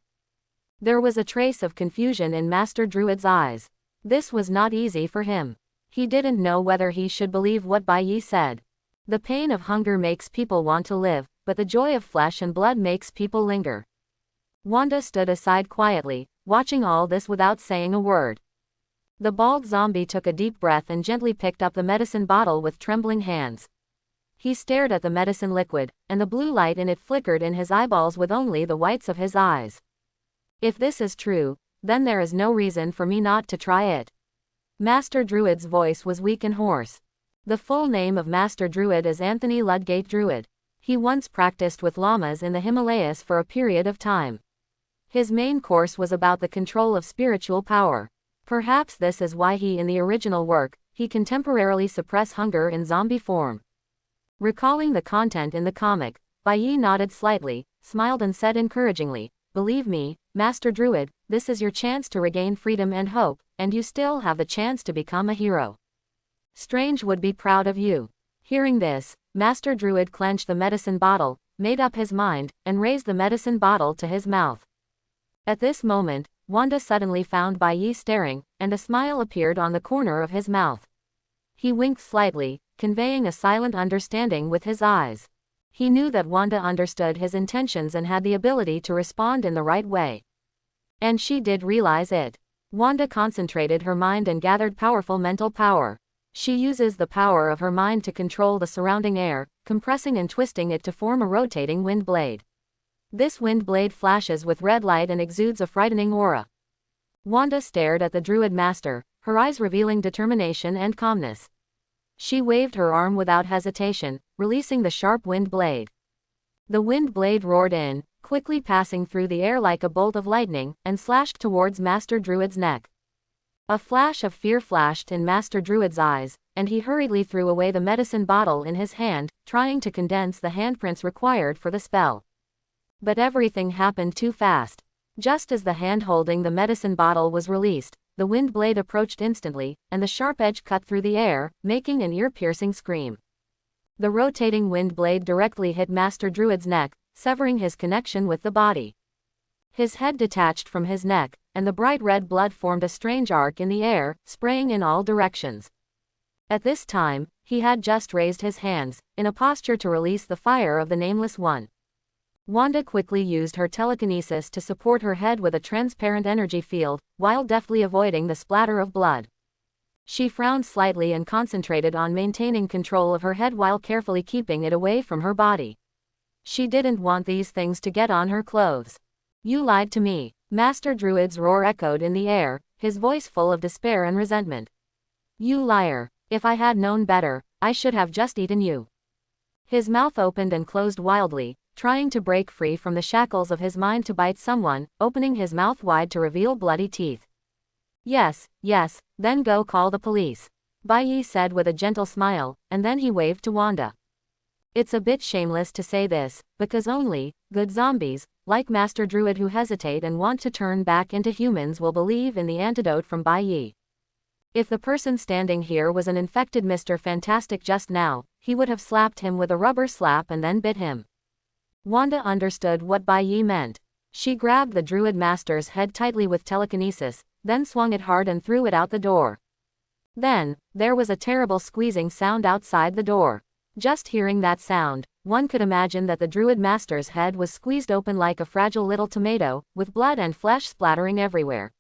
There was a trace of confusion in Master Druid's eyes. This was not easy for him. He didn't know whether he should believe what Bai Yi said. The pain of hunger makes people want to live, but the joy of flesh and blood makes people linger. Wanda stood aside quietly, watching all this without saying a word. The bald zombie took a deep breath and gently picked up the medicine bottle with trembling hands. He stared at the medicine liquid, and the blue light in it flickered in his eyeballs with only the whites of his eyes. "If this is true, then there is no reason for me not to try it." Master Druid's voice was weak and hoarse. The full name of Master Druid is Anthony Ludgate Druid. He once practiced with lamas in the Himalayas for a period of time. His main course was about the control of spiritual power. Perhaps this is why in the original work, he can temporarily suppress hunger in zombie form. Recalling the content in the comic, Bai Yi nodded slightly, smiled and said encouragingly, "Believe me, Master Druid, this is your chance to regain freedom and hope, and you still have the chance to become a hero. Strange would be proud of you." Hearing this, Master Druid clenched the medicine bottle, made up his mind, and raised the medicine bottle to his mouth. At this moment, Wanda suddenly found Bai Yi staring, and a smile appeared on the corner of his mouth. He winked slightly, conveying a silent understanding with his eyes. He knew that Wanda understood his intentions and had the ability to respond in the right way. And she did realize it. Wanda concentrated her mind and gathered powerful mental power. She uses the power of her mind to control the surrounding air, compressing and twisting it to form a rotating wind blade. This wind blade flashes with red light and exudes a frightening aura. Wanda stared at the Druid Master, her eyes revealing determination and calmness. She waved her arm without hesitation, releasing the sharp wind blade. The wind blade roared in, quickly passing through the air like a bolt of lightning, and slashed towards Master Druid's neck. A flash of fear flashed in Master Druid's eyes, and he hurriedly threw away the medicine bottle in his hand, trying to condense the handprints required for the spell. But everything happened too fast. Just as the hand holding the medicine bottle was released, the wind blade approached instantly, and the sharp edge cut through the air, making an ear-piercing scream. The rotating wind blade directly hit Master Druid's neck, severing his connection with the body. His head detached from his neck, and the bright red blood formed a strange arc in the air, spraying in all directions. At this time, he had just raised his hands, in a posture to release the fire of the Nameless One. Wanda quickly used her telekinesis to support her head with a transparent energy field, while deftly avoiding the splatter of blood. She frowned slightly and concentrated on maintaining control of her head while carefully keeping it away from her body. She didn't want these things to get on her clothes. "You lied to me." Master Druid's roar echoed in the air, his voice full of despair and resentment. "You liar. If I had known better, I should have just eaten you." His mouth opened and closed wildly, trying to break free from the shackles of his mind to bite someone, opening his mouth wide to reveal bloody teeth. Yes, then go call the police," Bai Yi said with a gentle smile, and then he waved to Wanda. It's a bit shameless to say this, because only good zombies, like Master Druid who hesitate and want to turn back into humans will believe in the antidote from Bai Yi. If the person standing here was an infected Mr. Fantastic just now, he would have slapped him with a rubber slap and then bit him. Wanda understood what Bai Yi meant. She grabbed the Druid Master's head tightly with telekinesis, then swung it hard and threw it out the door. Then, there was a terrible squeezing sound outside the door. Just hearing that sound, one could imagine that the Druid Master's head was squeezed open like a fragile little tomato, with blood and flesh splattering everywhere.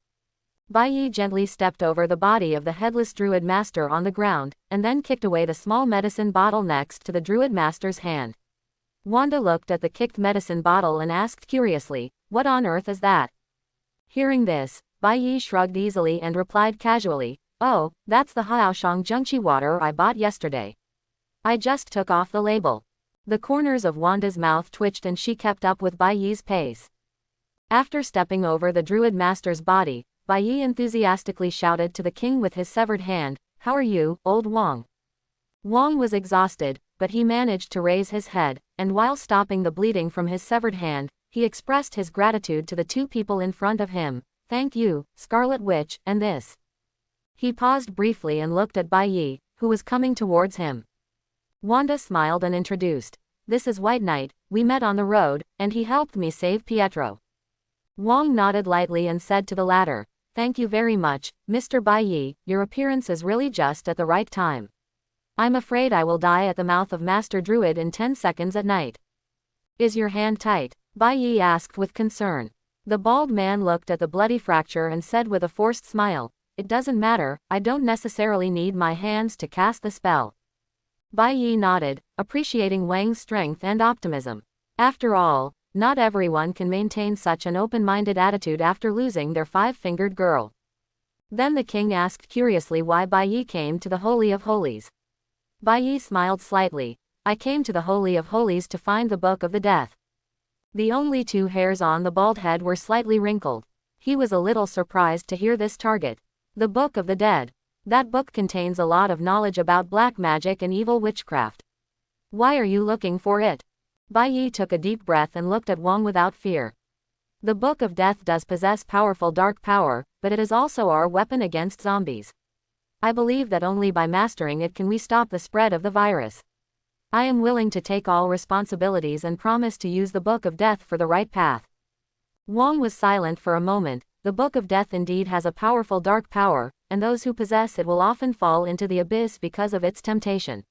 Bai Yi gently stepped over the body of the headless Druid Master on the ground, and then kicked away the small medicine bottle next to the Druid Master's hand. Wanda looked at the kicked medicine bottle and asked curiously, "What on earth is that?" Hearing this, Bai Yi shrugged easily and replied casually, "Oh, that's the Haoshang Zhengqi water I bought yesterday. I just took off the label." The corners of Wanda's mouth twitched and she kept up with Bai Yi's pace. After stepping over the Druid Master's body, Bai Yi enthusiastically shouted to the king with his severed hand, "How are you, old Wang?" Wang was exhausted, but he managed to raise his head, and while stopping the bleeding from his severed hand, he expressed his gratitude to the two people in front of him. "Thank you, Scarlet Witch, and this." He paused briefly and looked at Bai Yi, who was coming towards him. Wanda smiled and introduced, "This is White Knight, we met on the road, and he helped me save Pietro." Wang nodded lightly and said to the latter, "Thank you very much, Mr. Bai Yi, your appearance is really just at the right time. I'm afraid I will die at the mouth of Master Druid in 10 seconds at night." "Is your hand tight?" Bai Yi asked with concern. The bald man looked at the bloody fracture and said with a forced smile, "It doesn't matter, I don't necessarily need my hands to cast the spell." Bai Yi nodded, appreciating Wang's strength and optimism. After all, not everyone can maintain such an open-minded attitude after losing their five-fingered girl. Then the king asked curiously why Bai Yi came to the Holy of Holies. Bai Yi smiled slightly. "I came to the Holy of Holies to find the Book of the Death." The only two hairs on the bald head were slightly wrinkled. He was a little surprised to hear this target. The Book of the Dead. That book contains a lot of knowledge about black magic and evil witchcraft. "Why are you looking for it?" Bai Yi took a deep breath and looked at Wang without fear. "The Book of Death does possess powerful dark power, but it is also our weapon against zombies. I believe that only by mastering it can we stop the spread of the virus. I am willing to take all responsibilities and promise to use the Book of Death for the right path." Wang was silent for a moment. The Book of Death indeed has a powerful dark power, and those who possess it will often fall into the abyss because of its temptation.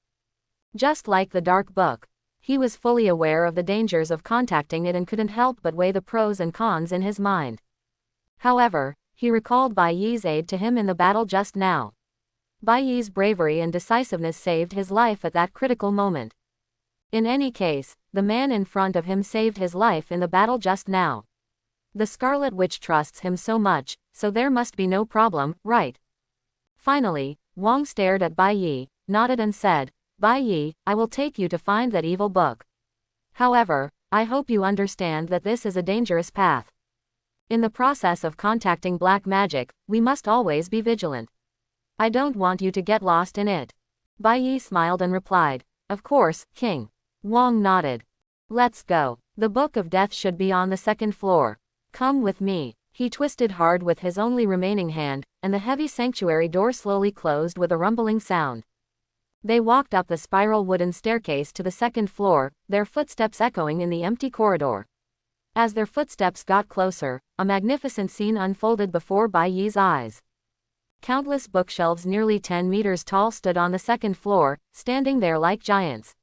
Just like the Dark Book. He was fully aware of the dangers of contacting it and couldn't help but weigh the pros and cons in his mind. However, he recalled Bai Yi's aid to him in the battle just now. Bai Yi's bravery and decisiveness saved his life at that critical moment. In any case, the man in front of him saved his life in the battle just now. The Scarlet Witch trusts him so much, so there must be no problem, right? Finally, Wong stared at Bai Yi, nodded and said, Bai Yi, I will take you to find that evil book. However, I hope you understand that this is a dangerous path. In the process of contacting black magic, we must always be vigilant. I don't want you to get lost in it. Bai Yi smiled and replied, Of course, King. Wong nodded. Let's go. The Book of Death should be on the second floor. Come with me. He twisted hard with his only remaining hand, and the heavy sanctuary door slowly closed with a rumbling sound. They walked up the spiral wooden staircase to the second floor, their footsteps echoing in the empty corridor. As their footsteps got closer, a magnificent scene unfolded before Bai Yi's eyes. Countless bookshelves nearly 10 meters tall stood on the second floor, standing there like giants.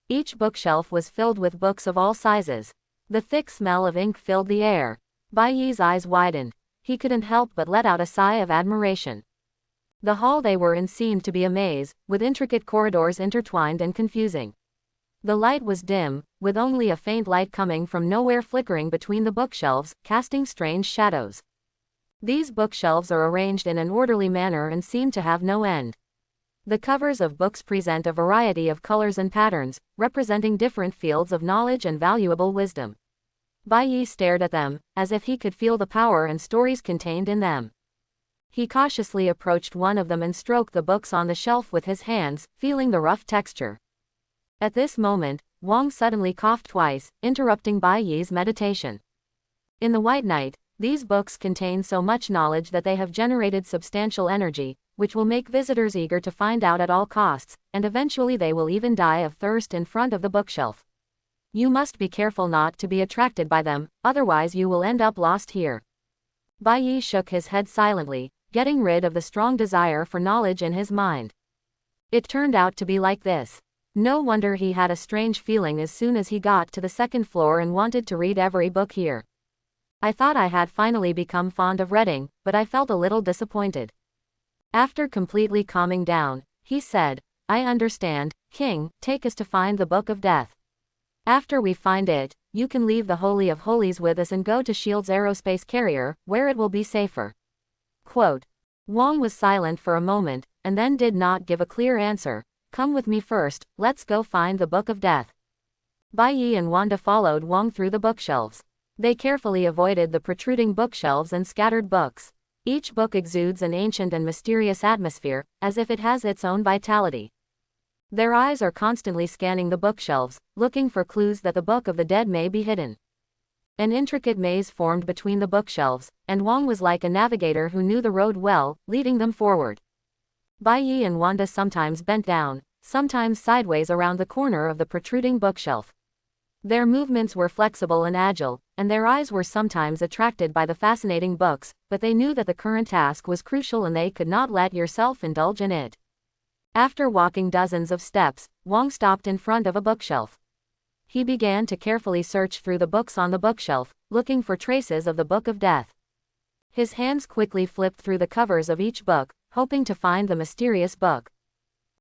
Each bookshelf was filled with books of all sizes. The thick smell of ink filled the air. Bai Yi's eyes widened. He couldn't help but let out a sigh of admiration. The hall they were in seemed to be a maze, with intricate corridors intertwined and confusing. The light was dim, with only a faint light coming from nowhere flickering between the bookshelves, casting strange shadows. These bookshelves are arranged in an orderly manner and seem to have no end. The covers of books present a variety of colors and patterns, representing different fields of knowledge and valuable wisdom. Bai Yi stared at them, as if he could feel the power and stories contained in them. He cautiously approached one of them and stroked the books on the shelf with his hands, feeling the rough texture. At this moment, Wong suddenly coughed twice, interrupting Bai Yi's meditation. In the White Night, these books contain so much knowledge that they have generated substantial energy, which will make visitors eager to find out at all costs, and eventually they will even die of thirst in front of the bookshelf. You must be careful not to be attracted by them, otherwise you will end up lost here. Bai Yi shook his head silently, getting rid of the strong desire for knowledge in his mind. It turned out to be like this. No wonder he had a strange feeling as soon as he got to the second floor and wanted to read every book here. I thought I had finally become fond of reading, but I felt a little disappointed. After completely calming down, he said, I understand, King, take us to find the Book of Death. After we find it, you can leave the Holy of Holies with us and go to S.H.I.E.L.D.'s aerospace carrier, where it will be safer. Quote. Wong was silent for a moment, and then did not give a clear answer. Come with me first, let's go find the Book of Death. Bai Yi and Wanda followed Wong through the bookshelves. They carefully avoided the protruding bookshelves and scattered books. Each book exudes an ancient and mysterious atmosphere, as if it has its own vitality. Their eyes are constantly scanning the bookshelves, looking for clues that the Book of the Dead may be hidden. An intricate maze formed between the bookshelves, and Wong was like a navigator who knew the road well, leading them forward. Bai Yi and Wanda sometimes bent down, sometimes sideways around the corner of the protruding bookshelf. Their movements were flexible and agile, and their eyes were sometimes attracted by the fascinating books, but they knew that the current task was crucial and they could not let yourself indulge in it. After walking dozens of steps, Wong stopped in front of a bookshelf. He began to carefully search through the books on the bookshelf, looking for traces of the Book of Death. His hands quickly flipped through the covers of each book, hoping to find the mysterious book.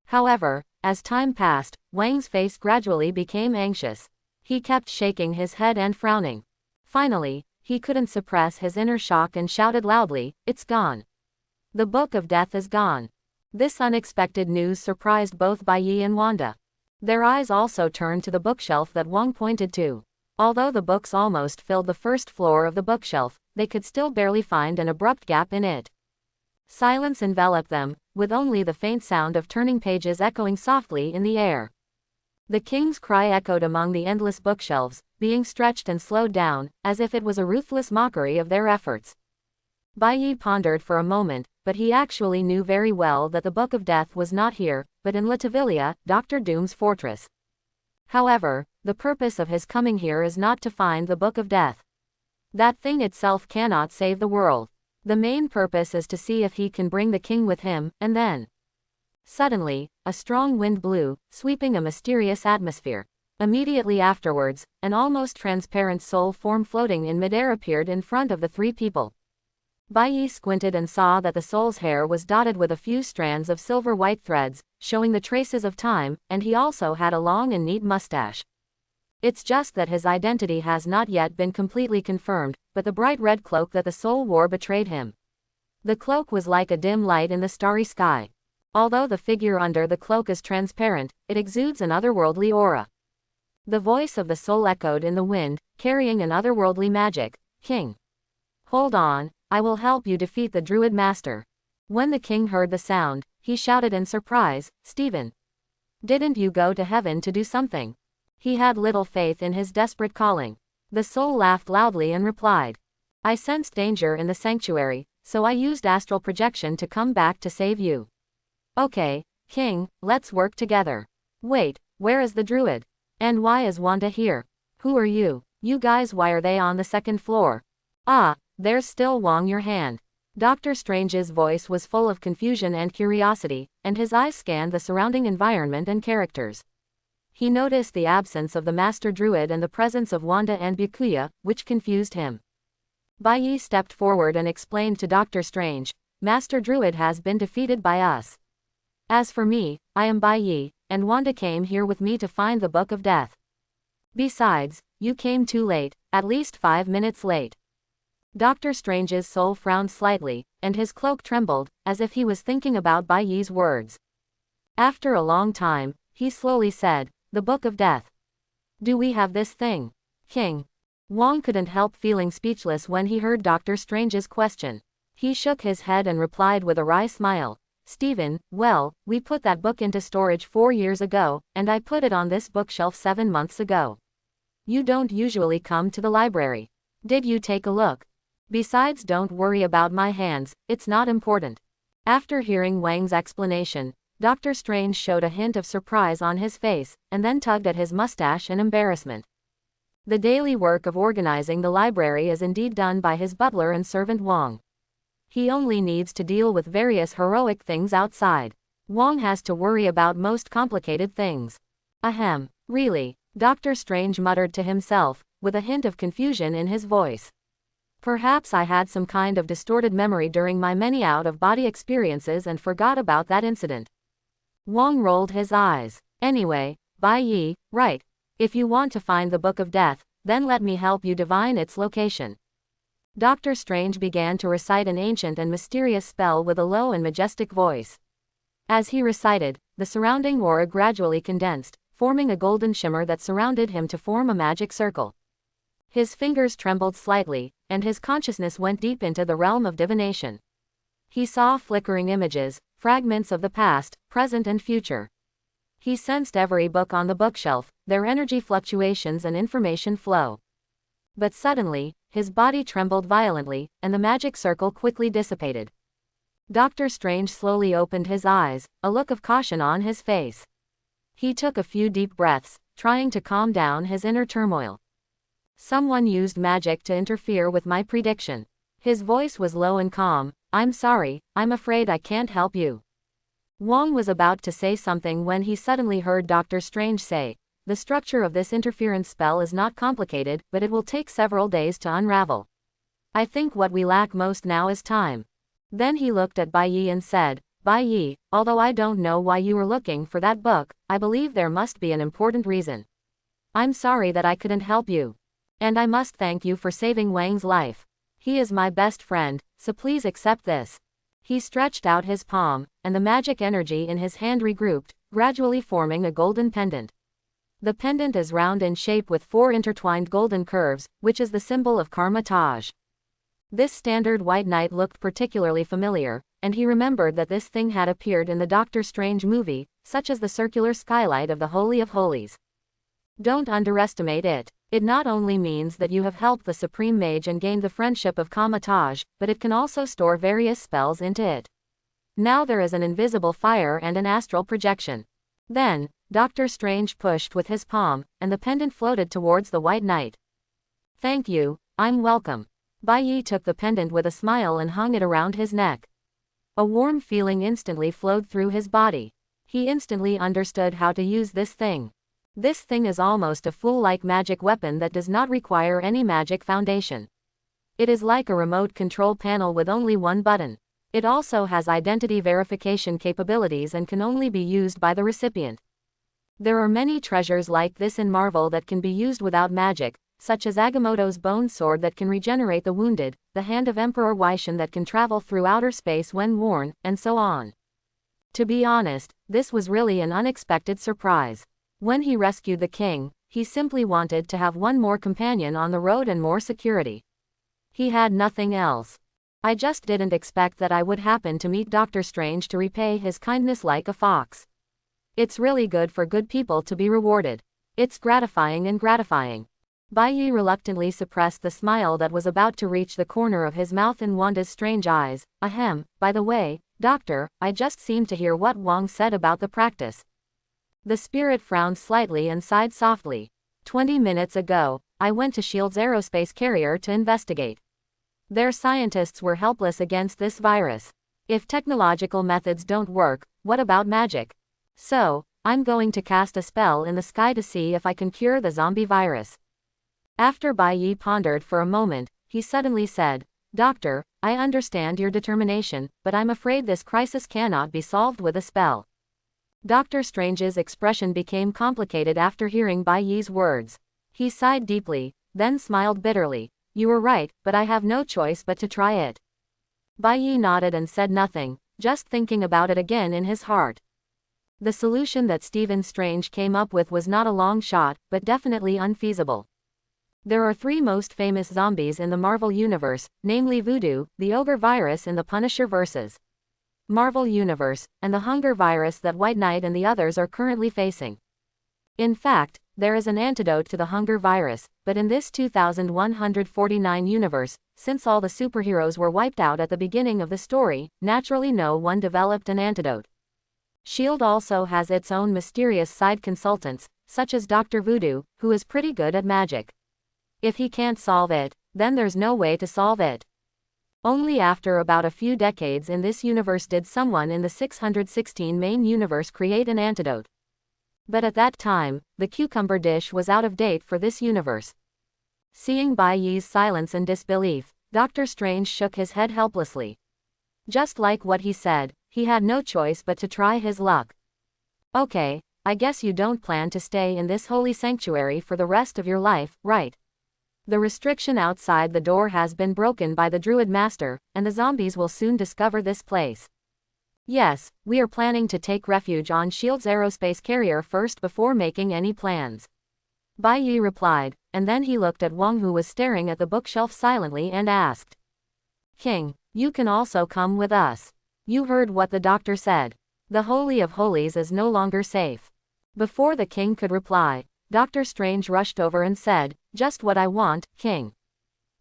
However, as time passed, Wang's face gradually became anxious. He kept shaking his head and frowning. Finally, he couldn't suppress his inner shock and shouted loudly, It's gone. The Book of Death is gone. This unexpected news surprised both Bai Yi and Wanda. Their eyes also turned to the bookshelf that Wong pointed to. Although the books almost filled the first floor of the bookshelf, they could still barely find an abrupt gap in it. Silence enveloped them, with only the faint sound of turning pages echoing softly in the air. The king's cry echoed among the endless bookshelves, being stretched and slowed down, as if it was a ruthless mockery of their efforts. Bai Yi pondered for a moment, but he actually knew very well that the Book of Death was not here, but in Latvelia, Dr. Doom's fortress. However, the purpose of his coming here is not to find the Book of Death. That thing itself cannot save the world. The main purpose is to see if he can bring the king with him, and then. Suddenly, a strong wind blew, sweeping a mysterious atmosphere. Immediately afterwards, an almost transparent soul form floating in midair appeared in front of the three people. Bai Yi squinted and saw that the soul's hair was dotted with a few strands of silver-white threads, showing the traces of time, and he also had a long and neat mustache. It's just that his identity has not yet been completely confirmed, but the bright red cloak that the soul wore betrayed him. The cloak was like a dim light in the starry sky. Although the figure under the cloak is transparent, it exudes an otherworldly aura. The voice of the soul echoed in the wind, carrying an otherworldly magic. King. Hold on, I will help you defeat the Druid Master. When the king heard the sound, he shouted in surprise, Stephen. Didn't you go to heaven to do something? He had little faith in his desperate calling. The soul laughed loudly and replied. I sensed danger in the sanctuary, so I used astral projection to come back to save you. Okay, King, let's work together. Wait, where is the Druid? And why is Wanda here? Who are you? You guys, why are they on the second floor? Ah, there's still Wong, your hand. Doctor Strange's voice was full of confusion and curiosity, and his eyes scanned the surrounding environment and characters. He noticed the absence of the Master Druid and the presence of Wanda and Byakuya, which confused him. Bai Yi stepped forward and explained to Doctor Strange, Master Druid has been defeated by us. As for me, I am Bai Yi, and Wanda came here with me to find the Book of Death. Besides, you came too late, at least 5 minutes late. Doctor Strange's soul frowned slightly, and his cloak trembled, as if he was thinking about Bai Yi's words. After a long time, he slowly said, the Book of Death. Do we have this thing? King. Wong couldn't help feeling speechless when he heard Doctor Strange's question. He shook his head and replied with a wry smile. Stephen, well, we put that book into storage 4 years ago, and I put it on this bookshelf 7 months ago. You don't usually come to the library. Did you take a look? Besides, don't worry about my hands, it's not important. After hearing Wang's explanation, Doctor Strange showed a hint of surprise on his face, and then tugged at his mustache in embarrassment. The daily work of organizing the library is indeed done by his butler and servant Wong. He only needs to deal with various heroic things outside. Wong has to worry about most complicated things. Ahem, really, Doctor Strange muttered to himself, with a hint of confusion in his voice. Perhaps I had some kind of distorted memory during my many out-of-body experiences and forgot about that incident. Wong rolled his eyes. Anyway, Bai Yi, right. If you want to find the Book of Death, then let me help you divine its location. Doctor Strange began to recite an ancient and mysterious spell with a low and majestic voice. As he recited, the surrounding aura gradually condensed, forming a golden shimmer that surrounded him to form a magic circle. His fingers trembled slightly, and his consciousness went deep into the realm of divination. He saw flickering images, fragments of the past, present and future. He sensed every book on the bookshelf, their energy fluctuations and information flow. But suddenly, his body trembled violently, and the magic circle quickly dissipated. Doctor Strange slowly opened his eyes, a look of caution on his face. He took a few deep breaths, trying to calm down his inner turmoil. Someone used magic to interfere with my prediction. His voice was low and calm. I'm sorry, I'm afraid I can't help you. Wong was about to say something when he suddenly heard Doctor Strange say, the structure of this interference spell is not complicated, but it will take several days to unravel. I think what we lack most now is time. Then he looked at Bai Yi and said, Bai Yi, although I don't know why you were looking for that book, I believe there must be an important reason. I'm sorry that I couldn't help you. And I must thank you for saving Wang's life. He is my best friend, so please accept this. He stretched out his palm, and the magic energy in his hand regrouped, gradually forming a golden pendant. The pendant is round in shape with 4 intertwined golden curves, which is the symbol of Karma Taj. This standard white knight looked particularly familiar, and he remembered that this thing had appeared in the Doctor Strange movie, such as the circular skylight of the Holy of Holies. Don't underestimate it. It not only means that you have helped the Supreme Mage and gained the friendship of Karma Taj, but it can also store various spells into it. Now there is an invisible fire and an astral projection. Then, Doctor Strange pushed with his palm, and the pendant floated towards the White Knight. Thank you, I'm welcome. Bai Yi took the pendant with a smile and hung it around his neck. A warm feeling instantly flowed through his body. He instantly understood how to use this thing. This thing is almost a full-like magic weapon that does not require any magic foundation. It is like a remote control panel with only one button. It also has identity verification capabilities and can only be used by the recipient. There are many treasures like this in Marvel that can be used without magic, such as Agamotto's bone sword that can regenerate the wounded, the hand of Emperor Wyshan that can travel through outer space when worn, and so on. To be honest, this was really an unexpected surprise. When he rescued the king, he simply wanted to have one more companion on the road and more security. He had nothing else. I just didn't expect that I would happen to meet Doctor Strange to repay his kindness like a fox. It's really good for good people to be rewarded. It's gratifying and gratifying. Bai Yi reluctantly suppressed the smile that was about to reach the corner of his mouth in Wanda's strange eyes. Ahem, by the way, Doctor, I just seemed to hear what Wong said about the practice. The spirit frowned slightly and sighed softly. 20 minutes ago, I went to S.H.I.E.L.D.'s aerospace carrier to investigate. Their scientists were helpless against this virus. If technological methods don't work, what about magic? So, I'm going to cast a spell in the sky to see if I can cure the zombie virus. After Bai Yi pondered for a moment, he suddenly said, Doctor, I understand your determination, but I'm afraid this crisis cannot be solved with a spell. Doctor Strange's expression became complicated after hearing Bai Yi's words. He sighed deeply, then smiled bitterly. You were right, but I have no choice but to try it. Bai Yi nodded and said nothing, just thinking about it again in his heart. The solution that Stephen Strange came up with was not a long shot, but definitely unfeasible. There are three most famous zombies in the Marvel Universe, namely Voodoo, the Ogre virus in the Punisher versus Marvel Universe, and the Hunger virus that White Knight and the others are currently facing. In fact, there is an antidote to the Hunger virus, but in this 2149 universe, since all the superheroes were wiped out at the beginning of the story, naturally no one developed an antidote. S.H.I.E.L.D. also has its own mysterious side consultants, such as Dr. Voodoo, who is pretty good at magic. If he can't solve it, then there's no way to solve it. Only after about a few decades in this universe did someone in the 616 main universe create an antidote. But at that time, the cucumber dish was out of date for this universe. Seeing Bai Yi's silence and disbelief, Doctor Strange shook his head helplessly. Just like what he said, he had no choice but to try his luck. Okay, I guess you don't plan to stay in this holy sanctuary for the rest of your life, right? The restriction outside the door has been broken by the Druid Master, and the zombies will soon discover this place. Yes, we are planning to take refuge on S.H.I.E.L.D.'s aerospace carrier first before making any plans. Bai Yi replied, and then he looked at Wong, who was staring at the bookshelf silently, and asked, King, you can also come with us. You heard what the doctor said. The Holy of Holies is no longer safe. Before the king could reply, Doctor Strange rushed over and said, Just what I want, King.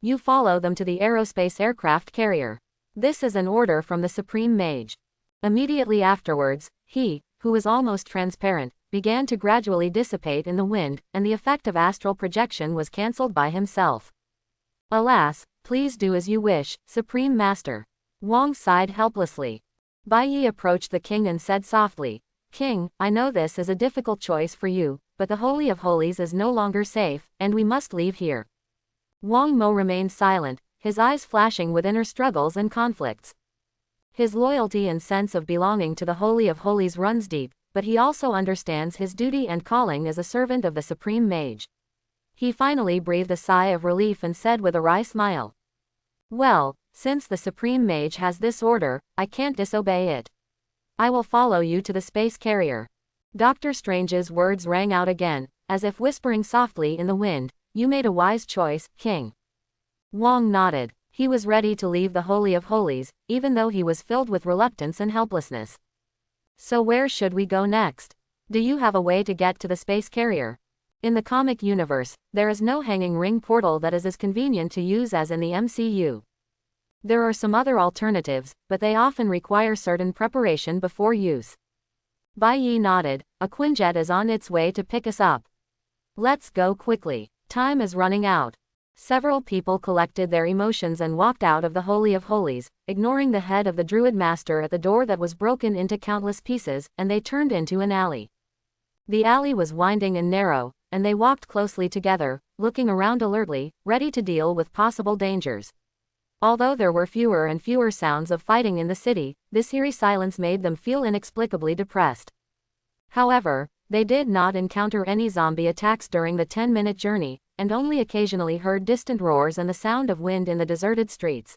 You follow them to the aerospace aircraft carrier. This is an order from the Supreme Mage. Immediately afterwards, he, who was almost transparent, began to gradually dissipate in the wind, and the effect of astral projection was cancelled by himself. Alas, please do as you wish, Supreme Master. Wong sighed helplessly. Bai Yi approached the king and said softly, King, I know this is a difficult choice for you, but the Holy of Holies is no longer safe, and we must leave here. Wong Mo remained silent, his eyes flashing with inner struggles and conflicts. His loyalty and sense of belonging to the Holy of Holies runs deep, but he also understands his duty and calling as a servant of the Supreme Mage. He finally breathed a sigh of relief and said with a wry smile, Well, since the Supreme Mage has this order, I can't disobey it. I will follow you to the space carrier. Doctor Strange's words rang out again, as if whispering softly in the wind, You made a wise choice, King. Wong nodded. He was ready to leave the Holy of Holies, even though he was filled with reluctance and helplessness. So where should we go next? Do you have a way to get to the space carrier? In the comic universe, there is no hanging ring portal that is as convenient to use as in the MCU. There are some other alternatives, but they often require certain preparation before use. Bai Yi nodded. A quinjet is on its way to pick us up. Let's go quickly. Time is running out. Several people collected their emotions and walked out of the Holy of Holies, ignoring the head of the Druid Master at the door that was broken into countless pieces, and they turned into an alley. The alley was winding and narrow, and they walked closely together, looking around alertly, ready to deal with possible dangers. Although there were fewer and fewer sounds of fighting in the city, this eerie silence made them feel inexplicably depressed. However, they did not encounter any zombie attacks during the 10-minute journey, and only occasionally heard distant roars and the sound of wind in the deserted streets.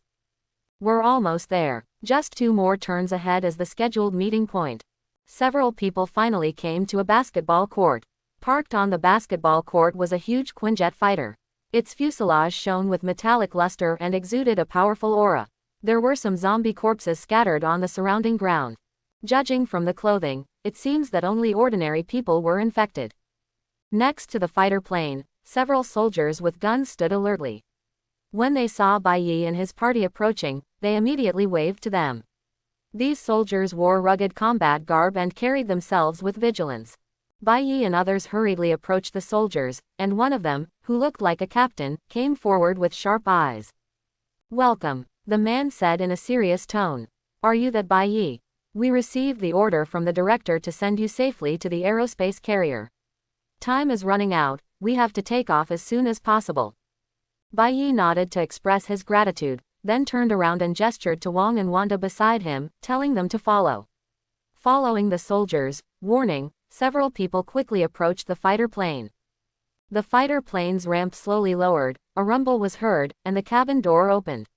We're almost there. Just 2 more turns ahead as the scheduled meeting point. Several people finally came to a basketball court. Parked on the basketball court was a huge quinjet fighter. Its fuselage shone with metallic luster and exuded a powerful aura. There were some zombie corpses scattered on the surrounding ground. Judging from the clothing, it seems that only ordinary people were infected. Next to the fighter plane, several soldiers with guns stood alertly. When they saw Bai Yi and his party approaching, they immediately waved to them. These soldiers wore rugged combat garb and carried themselves with vigilance. Bai Yi and others hurriedly approached the soldiers, and one of them, who looked like a captain, came forward with sharp eyes. "Welcome," the man said in a serious tone. "Are you that Bai Yi? We received the order from the director to send you safely to the aerospace carrier. Time is running out, we have to take off as soon as possible." Bai Yi nodded to express his gratitude, then turned around and gestured to Wong and Wanda beside him, telling them to follow. Following the soldiers' warning, several people quickly approached the fighter plane. The fighter plane's ramp slowly lowered, a rumble was heard, and the cabin door opened.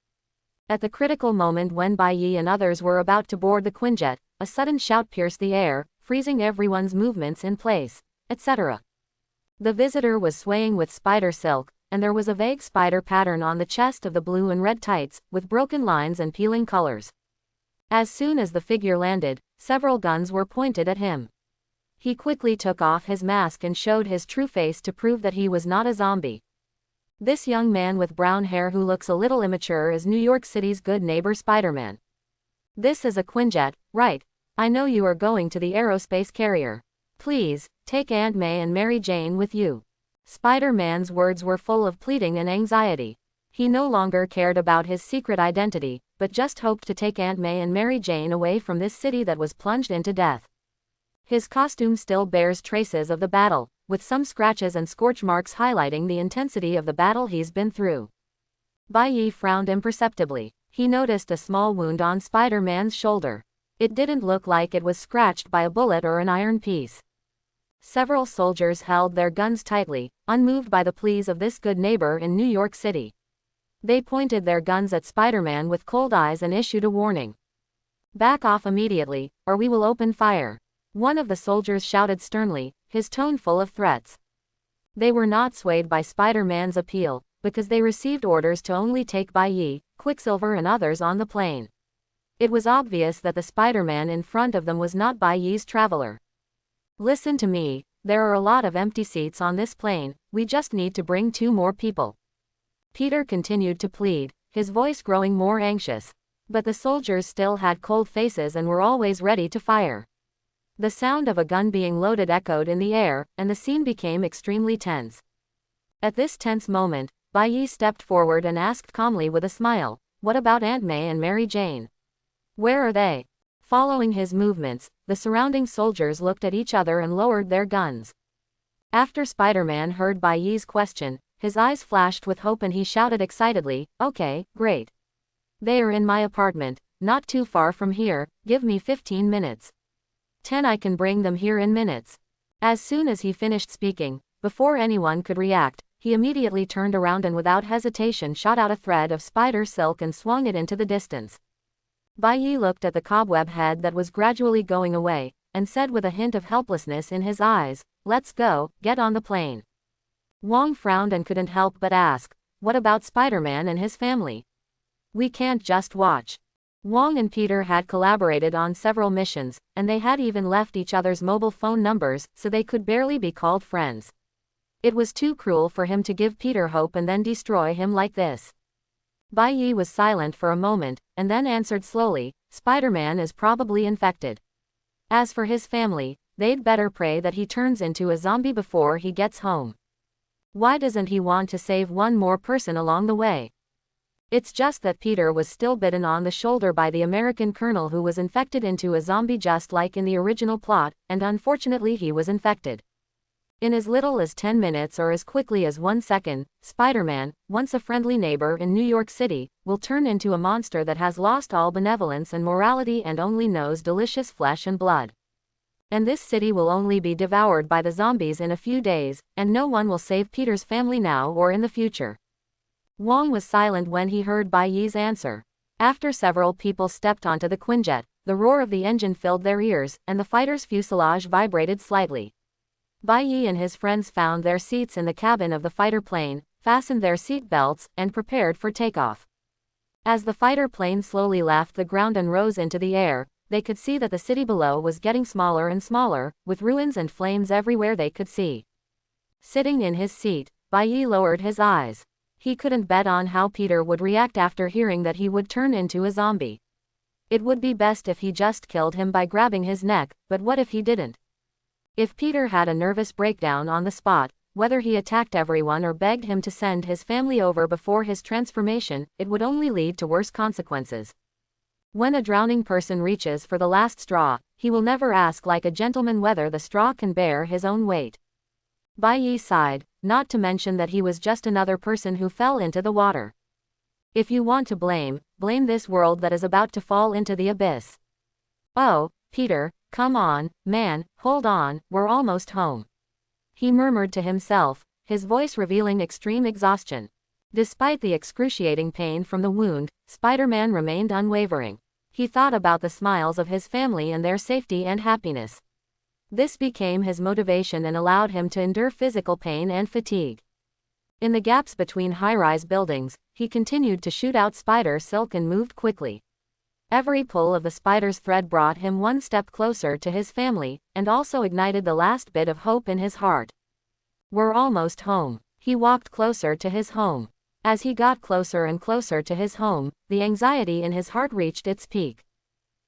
At the critical moment when Bai Yi and others were about to board the quinjet, a sudden shout pierced the air, freezing everyone's movements in place, etc. The visitor was swaying with spider silk, and there was a vague spider pattern on the chest of the blue and red tights, with broken lines and peeling colors. As soon as the figure landed, several guns were pointed at him. He quickly took off his mask and showed his true face to prove that he was not a zombie. This young man with brown hair who looks a little immature is New York City's good neighbor Spider-Man. "This is a quinjet, right? I know you are going to the aerospace carrier. Please, take Aunt May and Mary Jane with you." Spider-Man's words were full of pleading and anxiety. He no longer cared about his secret identity, but just hoped to take Aunt May and Mary Jane away from this city that was plunged into death. His costume still bears traces of the battle, with some scratches and scorch marks highlighting the intensity of the battle he's been through. Bai Yi frowned imperceptibly. He noticed a small wound on Spider-Man's shoulder. It didn't look like it was scratched by a bullet or an iron piece. Several soldiers held their guns tightly, unmoved by the pleas of this good neighbor in New York City. They pointed their guns at Spider-Man with cold eyes and issued a warning. "Back off immediately, or we will open fire," one of the soldiers shouted sternly, his tone full of threats. They were not swayed by Spider-Man's appeal, because they received orders to only take Bai Yi, Quicksilver and others on the plane. It was obvious that the Spider-Man in front of them was not Bai Yi's traveler. "Listen to me, there are a lot of empty seats on this plane, we just need to bring 2 more people." Peter continued to plead, his voice growing more anxious. But the soldiers still had cold faces and were always ready to fire. The sound of a gun being loaded echoed in the air, and the scene became extremely tense. At this tense moment, Bai Yi stepped forward and asked calmly with a smile, "What about Aunt May and Mary Jane? Where are they?" Following his movements, the surrounding soldiers looked at each other and lowered their guns. After Spider-Man heard Bai Yi's question, his eyes flashed with hope and he shouted excitedly, "Okay, great. They are in my apartment, not too far from here, give me 15 minutes. 10 I can bring them here in minutes." As soon as he finished speaking, before anyone could react, he immediately turned around and without hesitation shot out a thread of spider silk and swung it into the distance. Bai Yi looked at the cobweb head that was gradually going away, and said with a hint of helplessness in his eyes, "Let's go, get on the plane." Wong frowned and couldn't help but ask, "What about Spider-Man and his family? We can't just watch." Wong and Peter had collaborated on several missions, and they had even left each other's mobile phone numbers, so they could barely be called friends. It was too cruel for him to give Peter hope and then destroy him like this. Bai Yi was silent for a moment, and then answered slowly, "Spider-Man is probably infected. As for his family, they'd better pray that he turns into a zombie before he gets home. Why doesn't he want to save one more person along the way? It's just that Peter was still bitten on the shoulder by the American colonel who was infected into a zombie just like in the original plot, and unfortunately he was infected. In as little as 10 minutes or as quickly as 1 second, Spider-Man, once a friendly neighbor in New York City, will turn into a monster that has lost all benevolence and morality and only knows delicious flesh and blood. And this city will only be devoured by the zombies in a few days, and no one will save Peter's family now or in the future. Wong was silent when he heard Bai Yi's answer. After several people stepped onto the quinjet, the roar of the engine filled their ears, and the fighter's fuselage vibrated slightly. Bai Yi and his friends found their seats in the cabin of the fighter plane, fastened their seat belts, and prepared for takeoff. As the fighter plane slowly left the ground and rose into the air, they could see that the city below was getting smaller and smaller, with ruins and flames everywhere they could see. Sitting in his seat, Bai Yi lowered his eyes. He couldn't bet on how Peter would react after hearing that he would turn into a zombie. It would be best if he just killed him by grabbing his neck, but what if he didn't? If Peter had a nervous breakdown on the spot, whether he attacked everyone or begged him to send his family over before his transformation, it would only lead to worse consequences. When a drowning person reaches for the last straw, he will never ask like a gentleman whether the straw can bear his own weight. Bai Yi sighed, not to mention that he was just another person who fell into the water. If you want to blame this world that is about to fall into the abyss. Oh, Peter, come on, man, hold on, we're almost home. He murmured to himself, his voice revealing extreme exhaustion. Despite the excruciating pain from the wound, Spider-Man remained unwavering. He thought about the smiles of his family and their safety and happiness. This became his motivation and allowed him to endure physical pain and fatigue. In the gaps between high-rise buildings, he continued to shoot out spider silk and moved quickly. Every pull of the spider's thread brought him one step closer to his family, and also ignited the last bit of hope in his heart. We're almost home. He walked closer to his home. As he got closer and closer to his home, the anxiety in his heart reached its peak.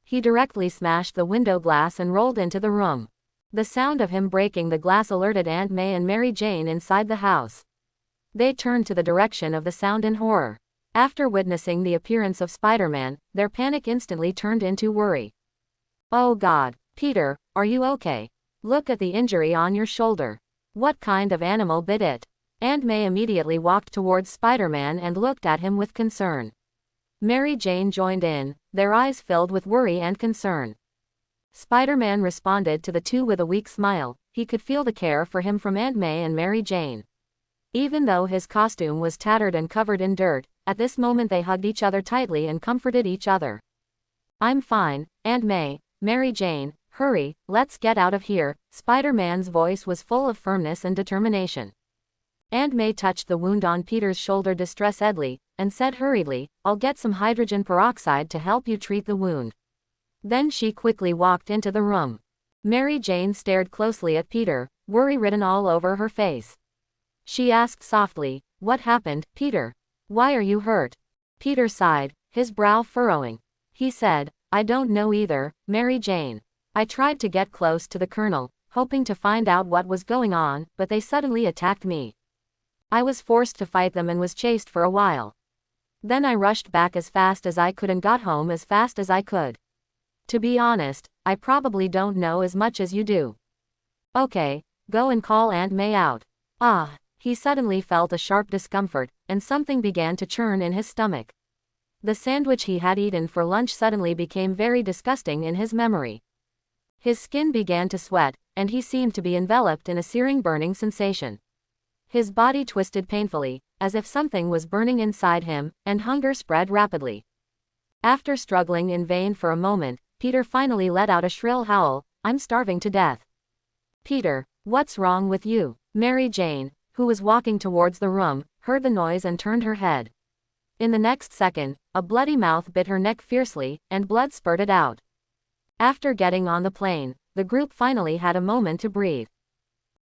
He directly smashed the window glass and rolled into the room. The sound of him breaking the glass alerted Aunt May and Mary Jane inside the house. They turned to the direction of the sound in horror. After witnessing the appearance of Spider-Man, their panic instantly turned into worry. Oh God, Peter, are you okay? Look at the injury on your shoulder. What kind of animal bit it? Aunt May immediately walked towards Spider-Man and looked at him with concern. Mary Jane joined in, their eyes filled with worry and concern. Spider-Man responded to the two with a weak smile. He could feel the care for him from Aunt May and Mary Jane. Even though his costume was tattered and covered in dirt, at this moment they hugged each other tightly and comforted each other. I'm fine, Aunt May, Mary Jane, hurry, let's get out of here. Spider-Man's voice was full of firmness and determination. Aunt May touched the wound on Peter's shoulder distressingly, and said hurriedly, I'll get some hydrogen peroxide to help you treat the wound. Then she quickly walked into the room. Mary Jane stared closely at Peter, worry written all over her face. She asked softly, what happened, Peter? Why are you hurt? Peter sighed, his brow furrowing. He said, I don't know either, Mary Jane. I tried to get close to the colonel, hoping to find out what was going on, but they suddenly attacked me. I was forced to fight them and was chased for a while. Then I rushed back as fast as I could and got home as fast as I could. To be honest, I probably don't know as much as you do. Okay, go and call Aunt May out. Ah. He suddenly felt a sharp discomfort, and something began to churn in his stomach. The sandwich he had eaten for lunch suddenly became very disgusting in his memory. His skin began to sweat, and he seemed to be enveloped in a searing burning sensation. His body twisted painfully, as if something was burning inside him, and hunger spread rapidly. After struggling in vain for a moment, Peter finally let out a shrill howl, I'm starving to death. Peter, what's wrong with you? Mary Jane, who was walking towards the room, heard the noise and turned her head. In the next second, a bloody mouth bit her neck fiercely, and blood spurted out. After getting on the plane, the group finally had a moment to breathe.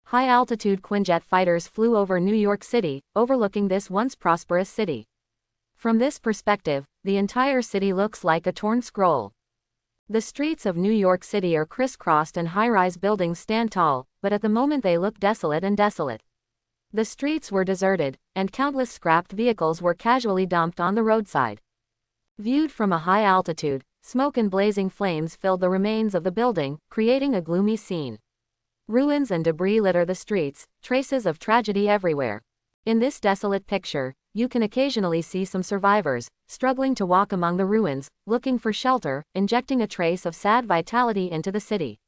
High-altitude quinjet fighters flew over New York City, overlooking this once prosperous city. From this perspective, the entire city looks like a torn scroll. The streets of New York City are crisscrossed and high-rise buildings stand tall, but at the moment they look desolate and desolate. The streets were deserted, and countless scrapped vehicles were casually dumped on the roadside. Viewed from a high altitude, smoke and blazing flames filled the remains of the building, creating a gloomy scene. Ruins and debris litter the streets, traces of tragedy everywhere. In this desolate picture, you can occasionally see some survivors, struggling to walk among the ruins, looking for shelter, injecting a trace of sad vitality into the city.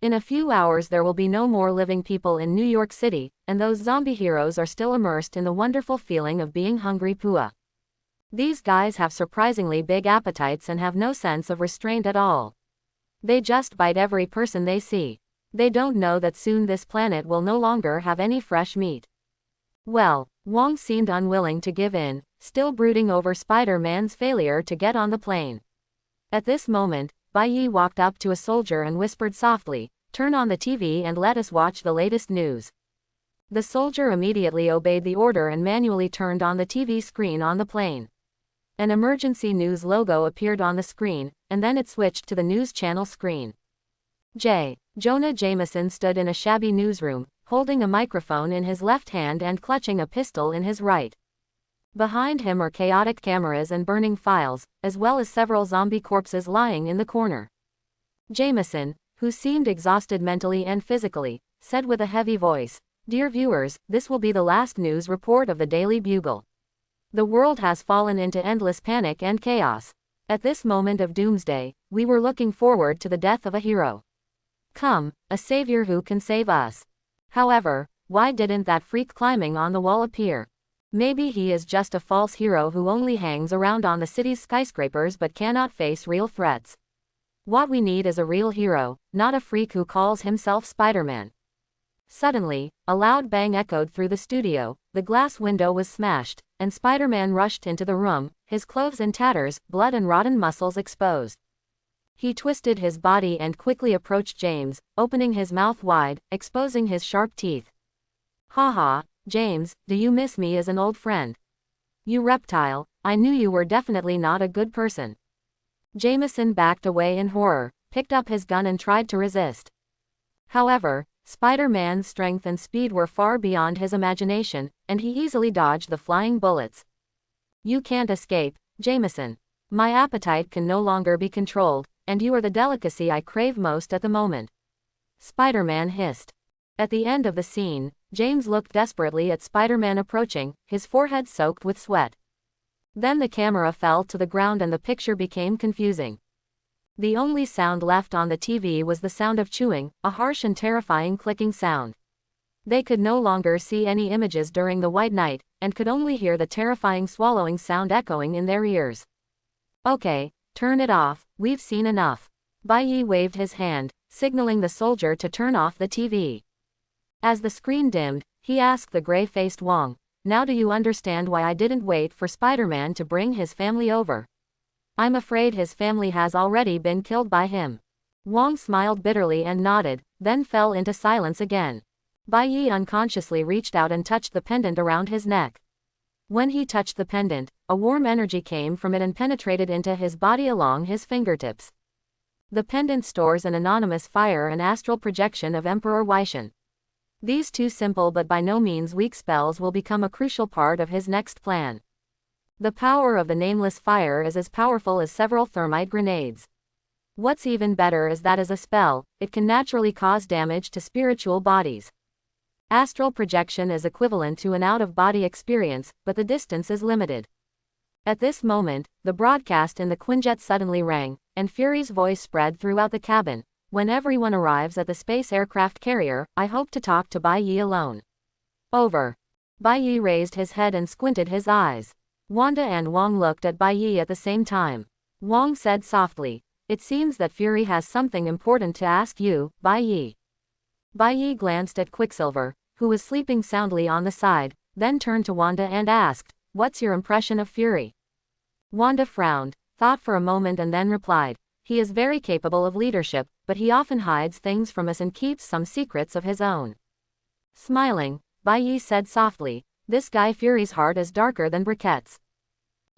In a few hours there will be no more living people in New York City, and those zombie heroes are still immersed in the wonderful feeling of being hungry. Pua. These guys have surprisingly big appetites and have no sense of restraint at all. They just bite every person they see. They don't know that soon this planet will no longer have any fresh meat. Well, Wong seemed unwilling to give in, still brooding over Spider-Man's failure to get on the plane. At this moment, Bai Yi walked up to a soldier and whispered softly, "Turn on the TV and let us watch the latest news." The soldier immediately obeyed the order and manually turned on the TV screen on the plane. An emergency news logo appeared on the screen, and then it switched to the news channel screen. Jonah Jameson stood in a shabby newsroom, holding a microphone in his left hand and clutching a pistol in his right. Behind him are chaotic cameras and burning files, as well as several zombie corpses lying in the corner. Jameson, who seemed exhausted mentally and physically, said with a heavy voice, "Dear viewers, this will be the last news report of the Daily Bugle. The world has fallen into endless panic and chaos. At this moment of doomsday, we were looking forward to the death of a hero. Come, a savior who can save us. However, why didn't that freak climbing on the wall appear? Maybe he is just a false hero who only hangs around on the city's skyscrapers but cannot face real threats. What we need is a real hero, not a freak who calls himself Spider-Man." Suddenly, a loud bang echoed through the studio, the glass window was smashed, and Spider-Man rushed into the room, his clothes in tatters, blood and rotten muscles exposed. He twisted his body and quickly approached James, opening his mouth wide, exposing his sharp teeth. "Haha, James, do you miss me as an old friend? You reptile, I knew you were definitely not a good person." Jameson backed away in horror, picked up his gun and tried to resist. However, Spider-Man's strength and speed were far beyond his imagination, and he easily dodged the flying bullets. "You can't escape, Jameson. My appetite can no longer be controlled, and you are the delicacy I crave most at the moment," Spider-Man hissed. At the end of the scene, James looked desperately at Spider-Man approaching, his forehead soaked with sweat. Then the camera fell to the ground and the picture became confusing. The only sound left on the TV was the sound of chewing, a harsh and terrifying clicking sound. They could no longer see any images during the white night, and could only hear the terrifying swallowing sound echoing in their ears. "Okay, turn it off, we've seen enough." Bai Yi waved his hand, signaling the soldier to turn off the TV. As the screen dimmed, he asked the gray-faced Wong, "Now do you understand why I didn't wait for Spider-Man to bring his family over? I'm afraid his family has already been killed by him." Wong smiled bitterly and nodded, then fell into silence again. Bai Yi unconsciously reached out and touched the pendant around his neck. When he touched the pendant, a warm energy came from it and penetrated into his body along his fingertips. The pendant stores an anonymous fire and astral projection of Emperor Weixin. These two simple but by no means weak spells will become a crucial part of his next plan. The power of the nameless fire is as powerful as several thermite grenades. What's even better is that as a spell, it can naturally cause damage to spiritual bodies. Astral projection is equivalent to an out-of-body experience, but the distance is limited. At this moment, the broadcast in the quinjet suddenly rang, and Fury's voice spread throughout the cabin. "When everyone arrives at the space aircraft carrier, I hope to talk to Bai Yi alone. Over." Bai Yi raised his head and squinted his eyes. Wanda and Wong looked at Bai Yi at the same time. Wong said softly, "It seems that Fury has something important to ask you, Bai Yi." Bai Yi glanced at Quicksilver, who was sleeping soundly on the side, then turned to Wanda and asked, "What's your impression of Fury?" Wanda frowned, thought for a moment and then replied, "He is very capable of leadership, but he often hides things from us and keeps some secrets of his own." Smiling, Bai Yi said softly, "This guy Fury's heart is darker than briquettes."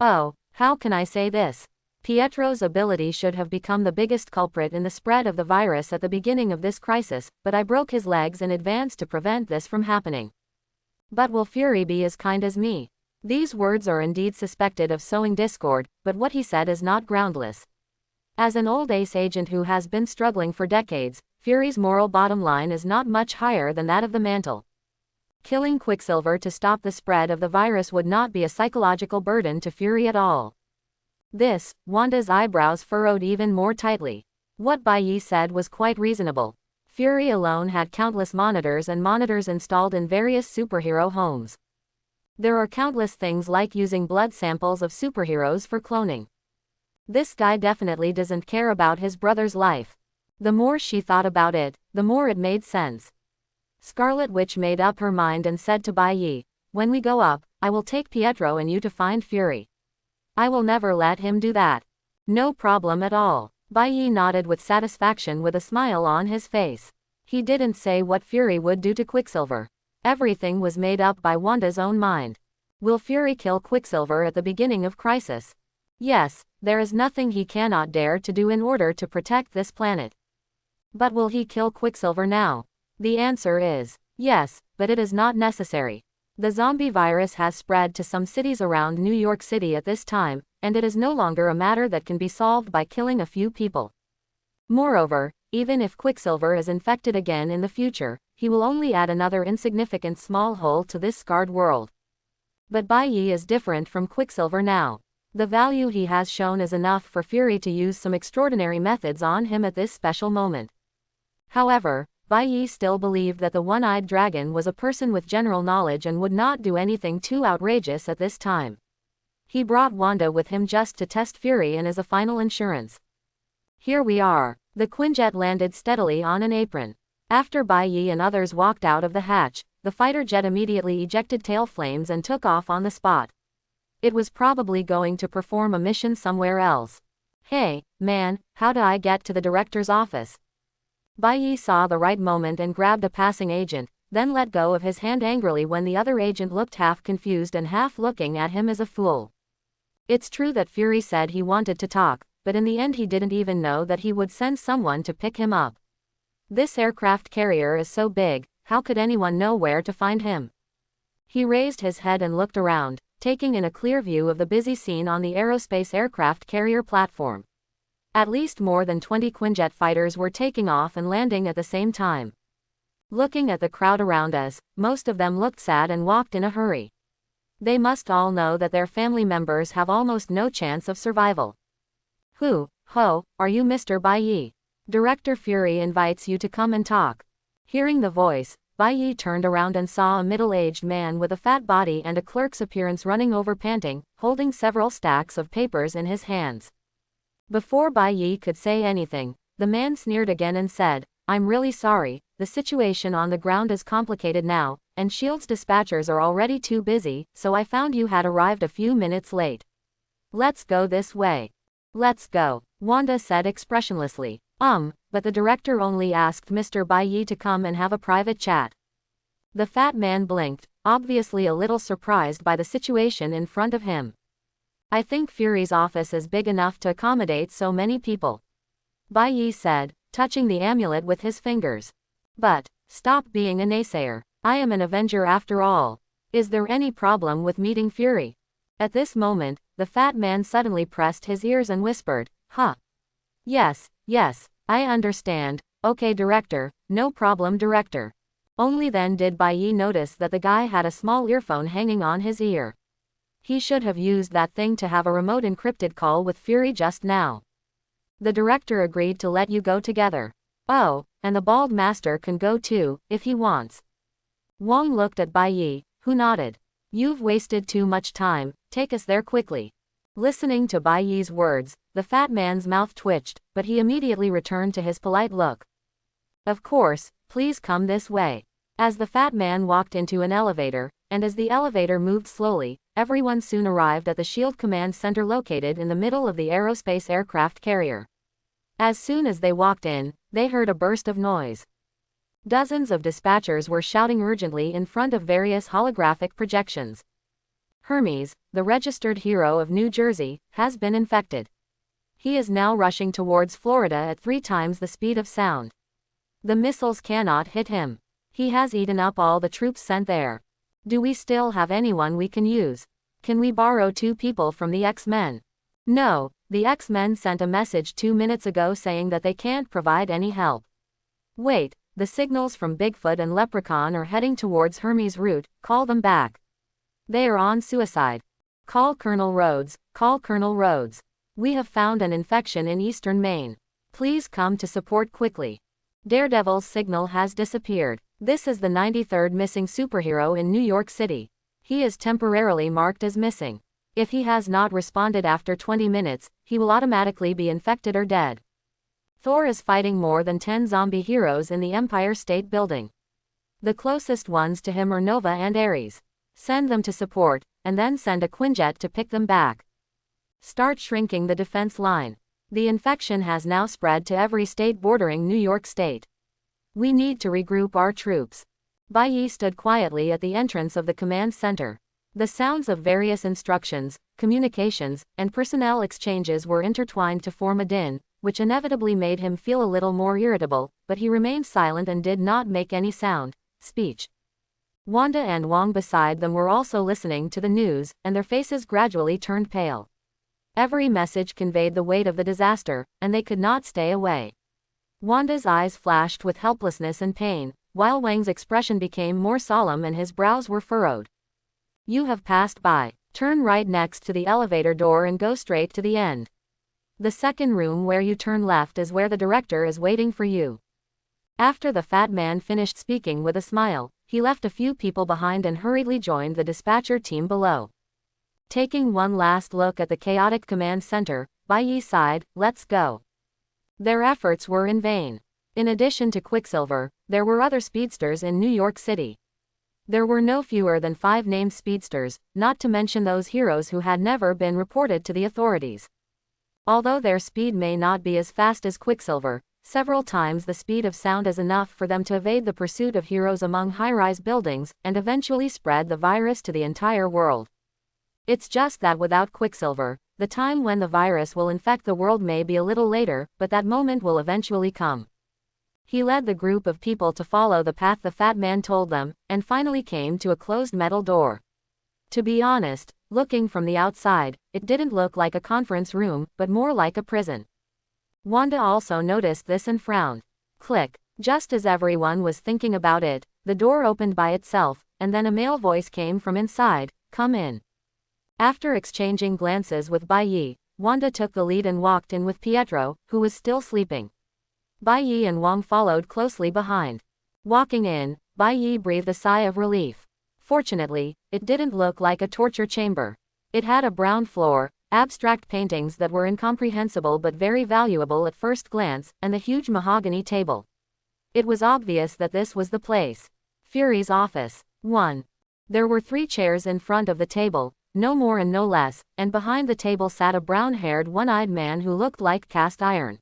"Oh, how can I say this? Pietro's ability should have become the biggest culprit in the spread of the virus at the beginning of this crisis, but I broke his legs in advance to prevent this from happening. But will Fury be as kind as me?" These words are indeed suspected of sowing discord, but what he said is not groundless. As an old ace agent who has been struggling for decades, Fury's moral bottom line is not much higher than that of the Mantle. Killing Quicksilver to stop the spread of the virus would not be a psychological burden to Fury at all. This, Wanda's eyebrows furrowed even more tightly. What Bai Yi said was quite reasonable. Fury alone had countless monitors and monitors installed in various superhero homes. There are countless things like using blood samples of superheroes for cloning. This guy definitely doesn't care about his brother's life. The more she thought about it, the more it made sense. Scarlet Witch made up her mind and said to Bai Yi, "When we go up, I will take Pietro and you to find Fury. I will never let him do that." "No problem at all." Bai Yi nodded with satisfaction with a smile on his face. He didn't say what Fury would do to Quicksilver. Everything was made up by Wanda's own mind. Will Fury kill Quicksilver at the beginning of Crisis? Yes, there is nothing he cannot dare to do in order to protect this planet. But will he kill Quicksilver now? The answer is yes, but it is not necessary. The zombie virus has spread to some cities around New York City at this time, and it is no longer a matter that can be solved by killing a few people. Moreover, even if Quicksilver is infected again in the future, he will only add another insignificant small hole to this scarred world. But Bai Yi is different from Quicksilver now. The value he has shown is enough for Fury to use some extraordinary methods on him at this special moment. However, Bai Yi still believed that the one-eyed dragon was a person with general knowledge and would not do anything too outrageous at this time. He brought Wanda with him just to test Fury and as a final insurance. Here we are. The quinjet landed steadily on an apron. After Bai Yi and others walked out of the hatch, the fighter jet immediately ejected tail flames and took off on the spot. It was probably going to perform a mission somewhere else. "Hey, man, how do I get to the director's office?" Bai Yi saw the right moment and grabbed a passing agent, then let go of his hand angrily when the other agent looked half confused and half looking at him as a fool. It's true that Fury said he wanted to talk, but in the end he didn't even know that he would send someone to pick him up. This aircraft carrier is so big, how could anyone know where to find him? He raised his head and looked around, taking in a clear view of the busy scene on the aerospace aircraft carrier platform. At least more than 20 quinjet fighters were taking off and landing at the same time. Looking at the crowd around us, most of them looked sad and walked in a hurry. They must all know that their family members have almost no chance of survival. Ho, are you Mr. Bai Yi? Director Fury invites you to come and talk." Hearing the voice, Bai Yi turned around and saw a middle-aged man with a fat body and a clerk's appearance running over panting, holding several stacks of papers in his hands. Before Bai Yi could say anything, the man sneered again and said, "I'm really sorry, the situation on the ground is complicated now, and S.H.I.E.L.D.'s dispatchers are already too busy, so I found you had arrived a few minutes late. Let's go this way." "Let's go," Wanda said expressionlessly. But the director only asked Mr. Bai Yi to come and have a private chat." The fat man blinked, obviously a little surprised by the situation in front of him. "I think Fury's office is big enough to accommodate so many people," Bai Yi said, touching the amulet with his fingers. "But, stop being a naysayer. I am an Avenger after all. Is there any problem with meeting Fury?" At this moment, the fat man suddenly pressed his ears and whispered, "Huh. Yes, I understand. Okay director, no problem director." Only then did Bai Yi notice that the guy had a small earphone hanging on his ear. He should have used that thing to have a remote encrypted call with Fury just now. "The director agreed to let you go together. Oh, and the bald master can go too, if he wants." Wong looked at Bai Yi, who nodded. "You've wasted too much time, take us there quickly." Listening to Bai Yi's words, the fat man's mouth twitched, but he immediately returned to his polite look. "Of course, please come this way." As the fat man walked into an elevator, and as the elevator moved slowly, everyone soon arrived at the S.H.I.E.L.D. command center located in the middle of the aerospace aircraft carrier. As soon as they walked in, they heard a burst of noise. Dozens of dispatchers were shouting urgently in front of various holographic projections. "Hermes, the registered hero of New Jersey, has been infected. He is now rushing towards Florida at 3 times the speed of sound. The missiles cannot hit him. He has eaten up all the troops sent there. Do we still have anyone we can use? Can we borrow 2 people from the X-Men?" "No, the X-Men sent a message 2 minutes ago saying that they can't provide any help." Wait, the signals from Bigfoot and Leprechaun are heading towards Hermes' route, call them back. They are on suicide. Call Colonel Rhodes, call Colonel Rhodes. We have found an infection in eastern Maine. Please come to support quickly. Daredevil's signal has disappeared. This is the 93rd missing superhero in New York City. He is temporarily marked as missing. If he has not responded after 20 minutes, he will automatically be infected or dead. Thor is fighting more than 10 zombie heroes in the Empire State Building. The closest ones to him are Nova and Ares. Send them to support, and then send a quinjet to pick them back. Start shrinking the defense line. The infection has now spread to every state bordering New York State. We need to regroup our troops. Bai Yi stood quietly at the entrance of the command center. The sounds of various instructions, communications, and personnel exchanges were intertwined to form a din, which inevitably made him feel a little more irritable, but he remained silent and did not make any sound, speech. Wanda and Wong beside them were also listening to the news, and their faces gradually turned pale. Every message conveyed the weight of the disaster, and they could not stay away. Wanda's eyes flashed with helplessness and pain, while Wang's expression became more solemn and his brows were furrowed. You have passed by. Turn right next to the elevator door and go straight to the end. The second room where you turn left is where the director is waiting for you. After the fat man finished speaking with a smile, he left a few people behind and hurriedly joined the dispatcher team below. Taking one last look at the chaotic command center, Bai Yi sighed, let's go. Their efforts were in vain. In addition to Quicksilver, there were other speedsters in New York City. There were no fewer than 5 named speedsters, not to mention those heroes who had never been reported to the authorities. Although their speed may not be as fast as Quicksilver, several times the speed of sound is enough for them to evade the pursuit of heroes among high-rise buildings, and eventually spread the virus to the entire world. It's just that without Quicksilver, the time when the virus will infect the world may be a little later, but that moment will eventually come. He led the group of people to follow the path the fat man told them, and finally came to a closed metal door. To be honest, looking from the outside, it didn't look like a conference room, but more like a prison. Wanda also noticed this and frowned. Click. Just as everyone was thinking about it, the door opened by itself, and then a male voice came from inside, come in. After exchanging glances with Bai Yi, Wanda took the lead and walked in with Pietro, who was still sleeping. Bai Yi and Wong followed closely behind. Walking in, Bai Yi breathed a sigh of relief. Fortunately, it didn't look like a torture chamber. It had a brown floor, abstract paintings that were incomprehensible but very valuable at first glance, and the huge mahogany table. It was obvious that this was the place. Fury's office. 1. There were 3 chairs in front of the table, no more and no less, and behind the table sat a brown-haired one-eyed man who looked like cast iron.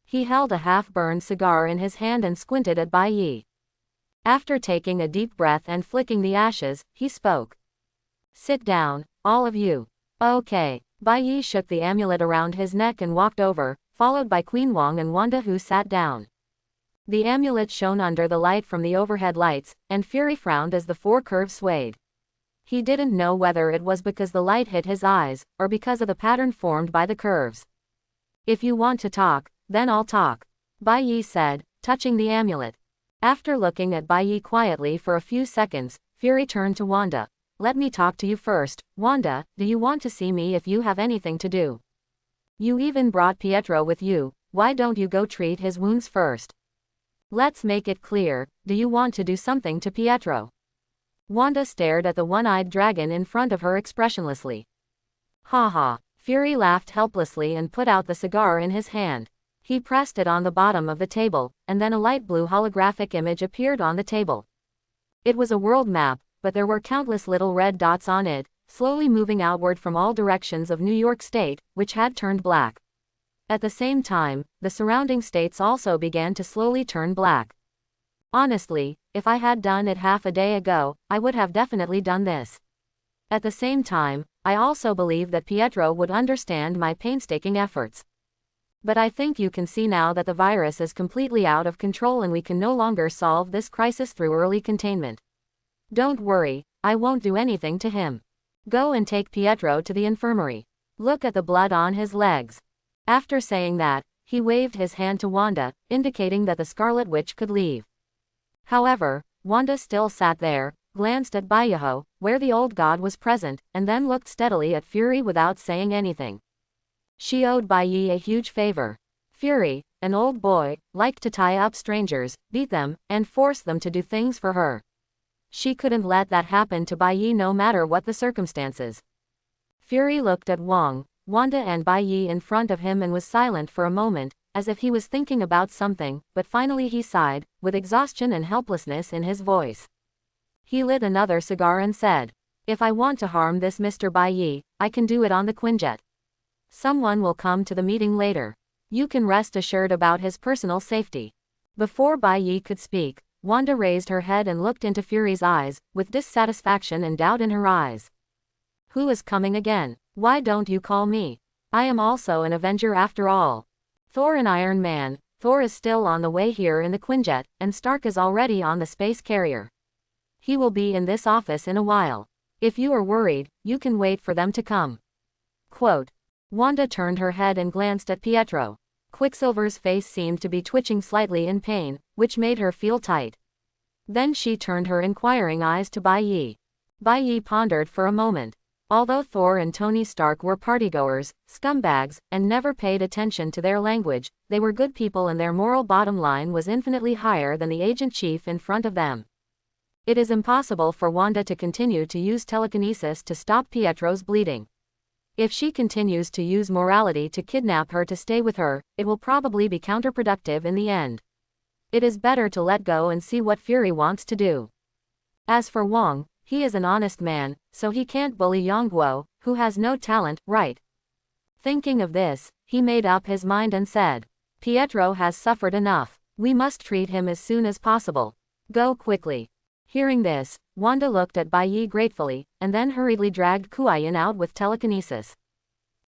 He held a half-burned cigar in his hand and squinted at Bai Yi. After taking a deep breath and flicking the ashes, he spoke. Sit down, all of you. Okay. Bai Yi shook the amulet around his neck and walked over, followed by Queen Wong and Wanda, who sat down. The amulet shone under the light from the overhead lights, and Fury frowned as the 4 curves swayed. He didn't know whether it was because the light hit his eyes, or because of the pattern formed by the curves. If you want to talk, then I'll talk, Bai Yi said, touching the amulet. After looking at Bai Yi quietly for a few seconds, Fury turned to Wanda. Let me talk to you first. Wanda, do you want to see me if you have anything to do? You even brought Pietro with you, why don't you go treat his wounds first? Let's make it clear, do you want to do something to Pietro? Wanda stared at the one-eyed dragon in front of her expressionlessly. Ha ha. Fury laughed helplessly and put out the cigar in his hand. He pressed it on the bottom of the table, and then a light blue holographic image appeared on the table. It was a world map, but there were countless little red dots on it, slowly moving outward from all directions of New York State, which had turned black. At the same time, the surrounding states also began to slowly turn black. Honestly, if I had done it half a day ago, I would have definitely done this. At the same time, I also believe that Pietro would understand my painstaking efforts. But I think you can see now that the virus is completely out of control and we can no longer solve this crisis through early containment. Don't worry, I won't do anything to him. Go and take Pietro to the infirmary. Look at the blood on his legs. After saying that, He waved his hand to Wanda, indicating that the Scarlet Witch could leave. However, Wanda still sat there, glanced at Baiyeho, where the old god was present, and then looked steadily at Fury without saying anything. She owed Baiyi a huge favor. Fury, an old boy, liked to tie up strangers, beat them, and force them to do things for her. She couldn't let that happen to Baiyi no matter what the circumstances. Fury looked at Wanda and Baiyi in front of him and was silent for a moment, as if he was thinking about something, but finally he sighed, with exhaustion and helplessness in his voice. He lit another cigar and said, "If I want to harm this Mr. Baiyi, I can do it on the quinjet. Someone will come to the meeting later. You can rest assured about his personal safety." Before Baiyi could speak, Wanda raised her head and looked into Fury's eyes, with dissatisfaction and doubt in her eyes. "Who is coming again? Why don't you call me? I am also an Avenger after all. Thor and Iron Man. Thor is still on the way here in the quinjet, and Stark is already on the space carrier. He will be in this office in a while. If you are worried, you can wait for them to come." Quote. Wanda turned her head and glanced at Pietro. Quicksilver's face seemed to be twitching slightly in pain, which made her feel tight. Then she turned her inquiring eyes to Baiyi. Baiyi pondered for a moment. Although Thor and Tony Stark were partygoers, scumbags, and never paid attention to their language, they were good people and their moral bottom line was infinitely higher than the agent chief in front of them. It is impossible for Wanda to continue to use telekinesis to stop Pietro's bleeding. If she continues to use morality to kidnap her to stay with her, it will probably be counterproductive in the end. It is better to let go and see what Fury wants to do. As for Wong, he is an honest man, so he can't bully Yongguo, who has no talent, right? Thinking of this, he made up his mind and said, "Pietro has suffered enough. We must treat him as soon as possible. Go quickly." Hearing this, Wanda looked at Baiyi gratefully, and then hurriedly dragged Kuayin out with telekinesis.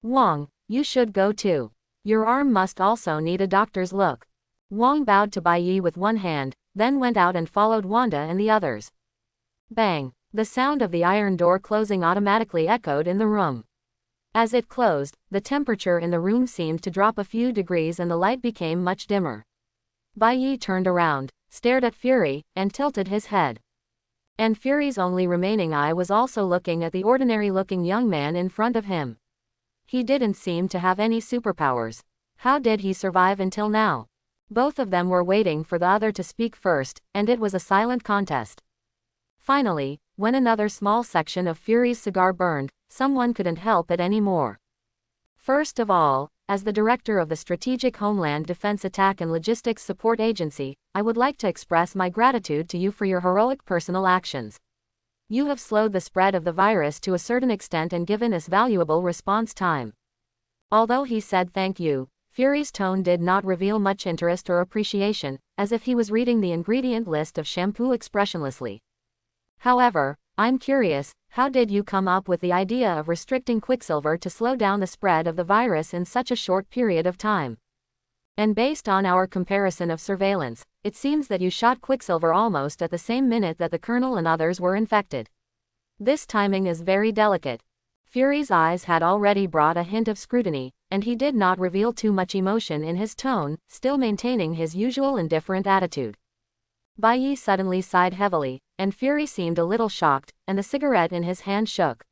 "Wong, you should go too. Your arm must also need a doctor's look." Wong bowed to Baiyi with one hand, then went out and followed Wanda and the others. Bang! The sound of the iron door closing automatically echoed in the room. As it closed, the temperature in the room seemed to drop a few degrees and the light became much dimmer. Baiyi turned around, stared at Fury, and tilted his head. And Fury's only remaining eye was also looking at the ordinary-looking young man in front of him. He didn't seem to have any superpowers. How did he survive until now? Both of them were waiting for the other to speak first, and it was a silent contest. Finally, when another small section of Fury's cigar burned, someone couldn't help it anymore. "First of all, as the director of the Strategic Homeland Defense Attack and Logistics Support Agency, I would like to express my gratitude to you for your heroic personal actions. You have slowed the spread of the virus to a certain extent and given us valuable response time." Although he said thank you, Fury's tone did not reveal much interest or appreciation, as if he was reading the ingredient list of shampoo expressionlessly. "However, I'm curious, how did you come up with the idea of restricting Quicksilver to slow down the spread of the virus in such a short period of time? And based on our comparison of surveillance, it seems that you shot Quicksilver almost at the same minute that the Colonel and others were infected. This timing is very delicate." Fury's eyes had already brought a hint of scrutiny, and he did not reveal too much emotion in his tone, still maintaining his usual indifferent attitude. Baiyi suddenly sighed heavily, and Fury seemed a little shocked, and the cigarette in his hand shook.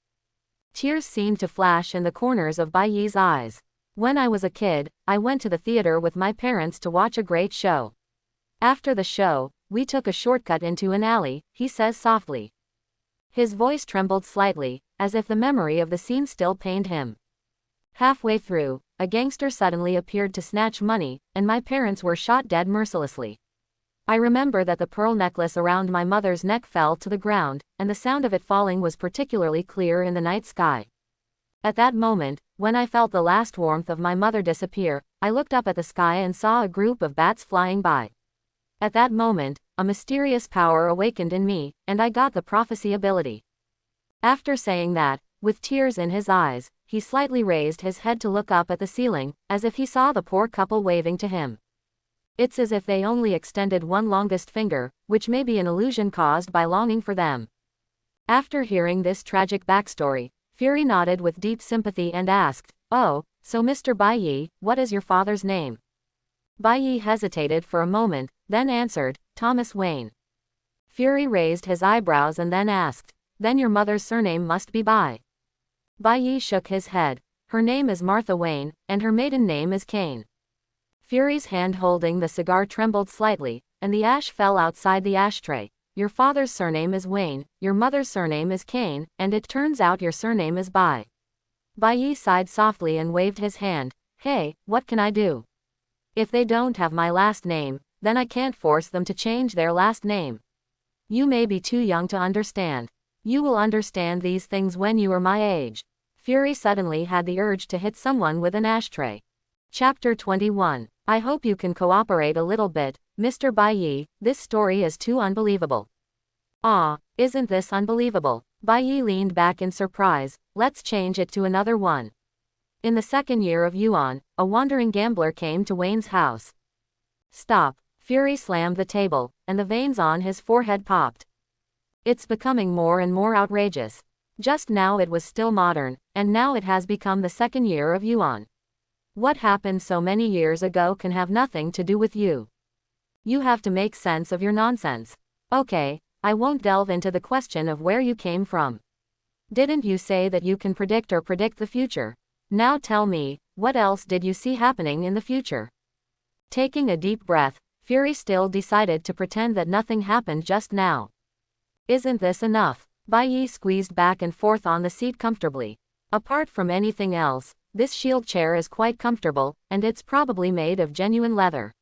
Tears seemed to flash in the corners of Baiyi's eyes. "When I was a kid, I went to the theater with my parents to watch a great show. After the show, we took a shortcut into an alley," he says softly. His voice trembled slightly, as if the memory of the scene still pained him. "Halfway through, a gangster suddenly appeared to snatch money, and my parents were shot dead mercilessly. I remember that the pearl necklace around my mother's neck fell to the ground, and the sound of it falling was particularly clear in the night sky. At that moment, when I felt the last warmth of my mother disappear, I looked up at the sky and saw a group of bats flying by. At that moment, a mysterious power awakened in me, and I got the prophecy ability." After saying that, with tears in his eyes, he slightly raised his head to look up at the ceiling, as if he saw the poor couple waving to him. It's as if they only extended one longest finger, which may be an illusion caused by longing for them. After hearing this tragic backstory, Fury nodded with deep sympathy and asked, "Oh, so Mr. Baiyi, what is your father's name?" Bai hesitated for a moment, then answered, Thomas Wayne. Fury raised his eyebrows and then asked, then your mother's surname must be Bai. Bai shook his head. Her name is Martha Wayne, and her maiden name is Kane. Fury's hand holding the cigar trembled slightly, and the ash fell outside the ashtray. Your father's surname is Wayne, your mother's surname is Kane, and it turns out your surname is Bai. Bai sighed softly and waved his hand. Hey, what can I do? If they don't have my last name, then I can't force them to change their last name. You may be too young to understand. You will understand these things when you are my age. Fury suddenly had the urge to hit someone with an ashtray. Chapter 21. I hope you can cooperate a little bit, Mr. Bai. This story is too unbelievable. Ah, isn't this unbelievable? Bai leaned back in surprise. Let's change it to another one. In the second year of Yuan, a wandering gambler came to Wayne's house. Stop. Fury slammed the table, and the veins on his forehead popped. It's becoming more and more outrageous. Just now it was still modern, and now it has become the second year of Yuan. What happened so many years ago can have nothing to do with you. You have to make sense of your nonsense. Okay, I won't delve into the question of where you came from. Didn't you say that you can predict the future? Now tell me, what else did you see happening in the future? Taking a deep breath, Fury still decided to pretend that nothing happened just now. Isn't this enough? Bai squeezed back and forth on the seat comfortably. Apart from anything else, this shield chair is quite comfortable, and it's probably made of genuine leather.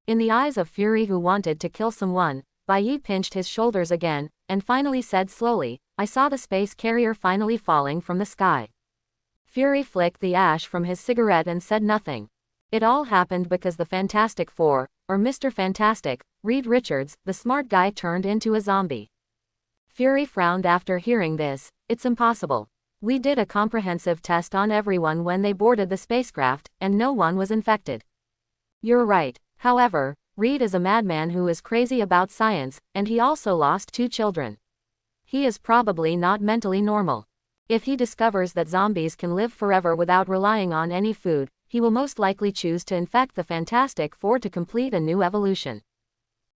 In the eyes of Fury who wanted to kill someone, Bai pinched his shoulders again, and finally said slowly, I saw the space carrier finally falling from the sky. Fury flicked the ash from his cigarette and said nothing. It all happened because the Fantastic Four, or Mr. Fantastic, Reed Richards, the smart guy, turned into a zombie. Fury frowned after hearing this. It's impossible. We did a comprehensive test on everyone when they boarded the spacecraft, and no one was infected. You're right. However, Reed is a madman who is crazy about science, and he also lost 2 children. He is probably not mentally normal. If he discovers that zombies can live forever without relying on any food, he will most likely choose to infect the Fantastic Four to complete a new evolution.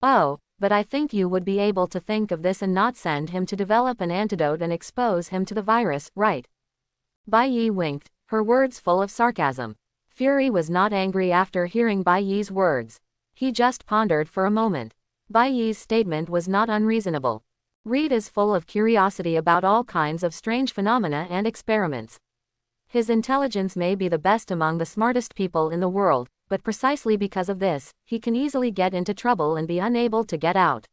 Oh, but I think you would be able to think of this and not send him to develop an antidote and expose him to the virus, right? Bai winked, her words full of sarcasm. Fury was not angry after hearing Bai's words. He just pondered for a moment. Bai's statement was not unreasonable. Reed is full of curiosity about all kinds of strange phenomena and experiments. His intelligence may be the best among the smartest people in the world, but precisely because of this, he can easily get into trouble and be unable to get out.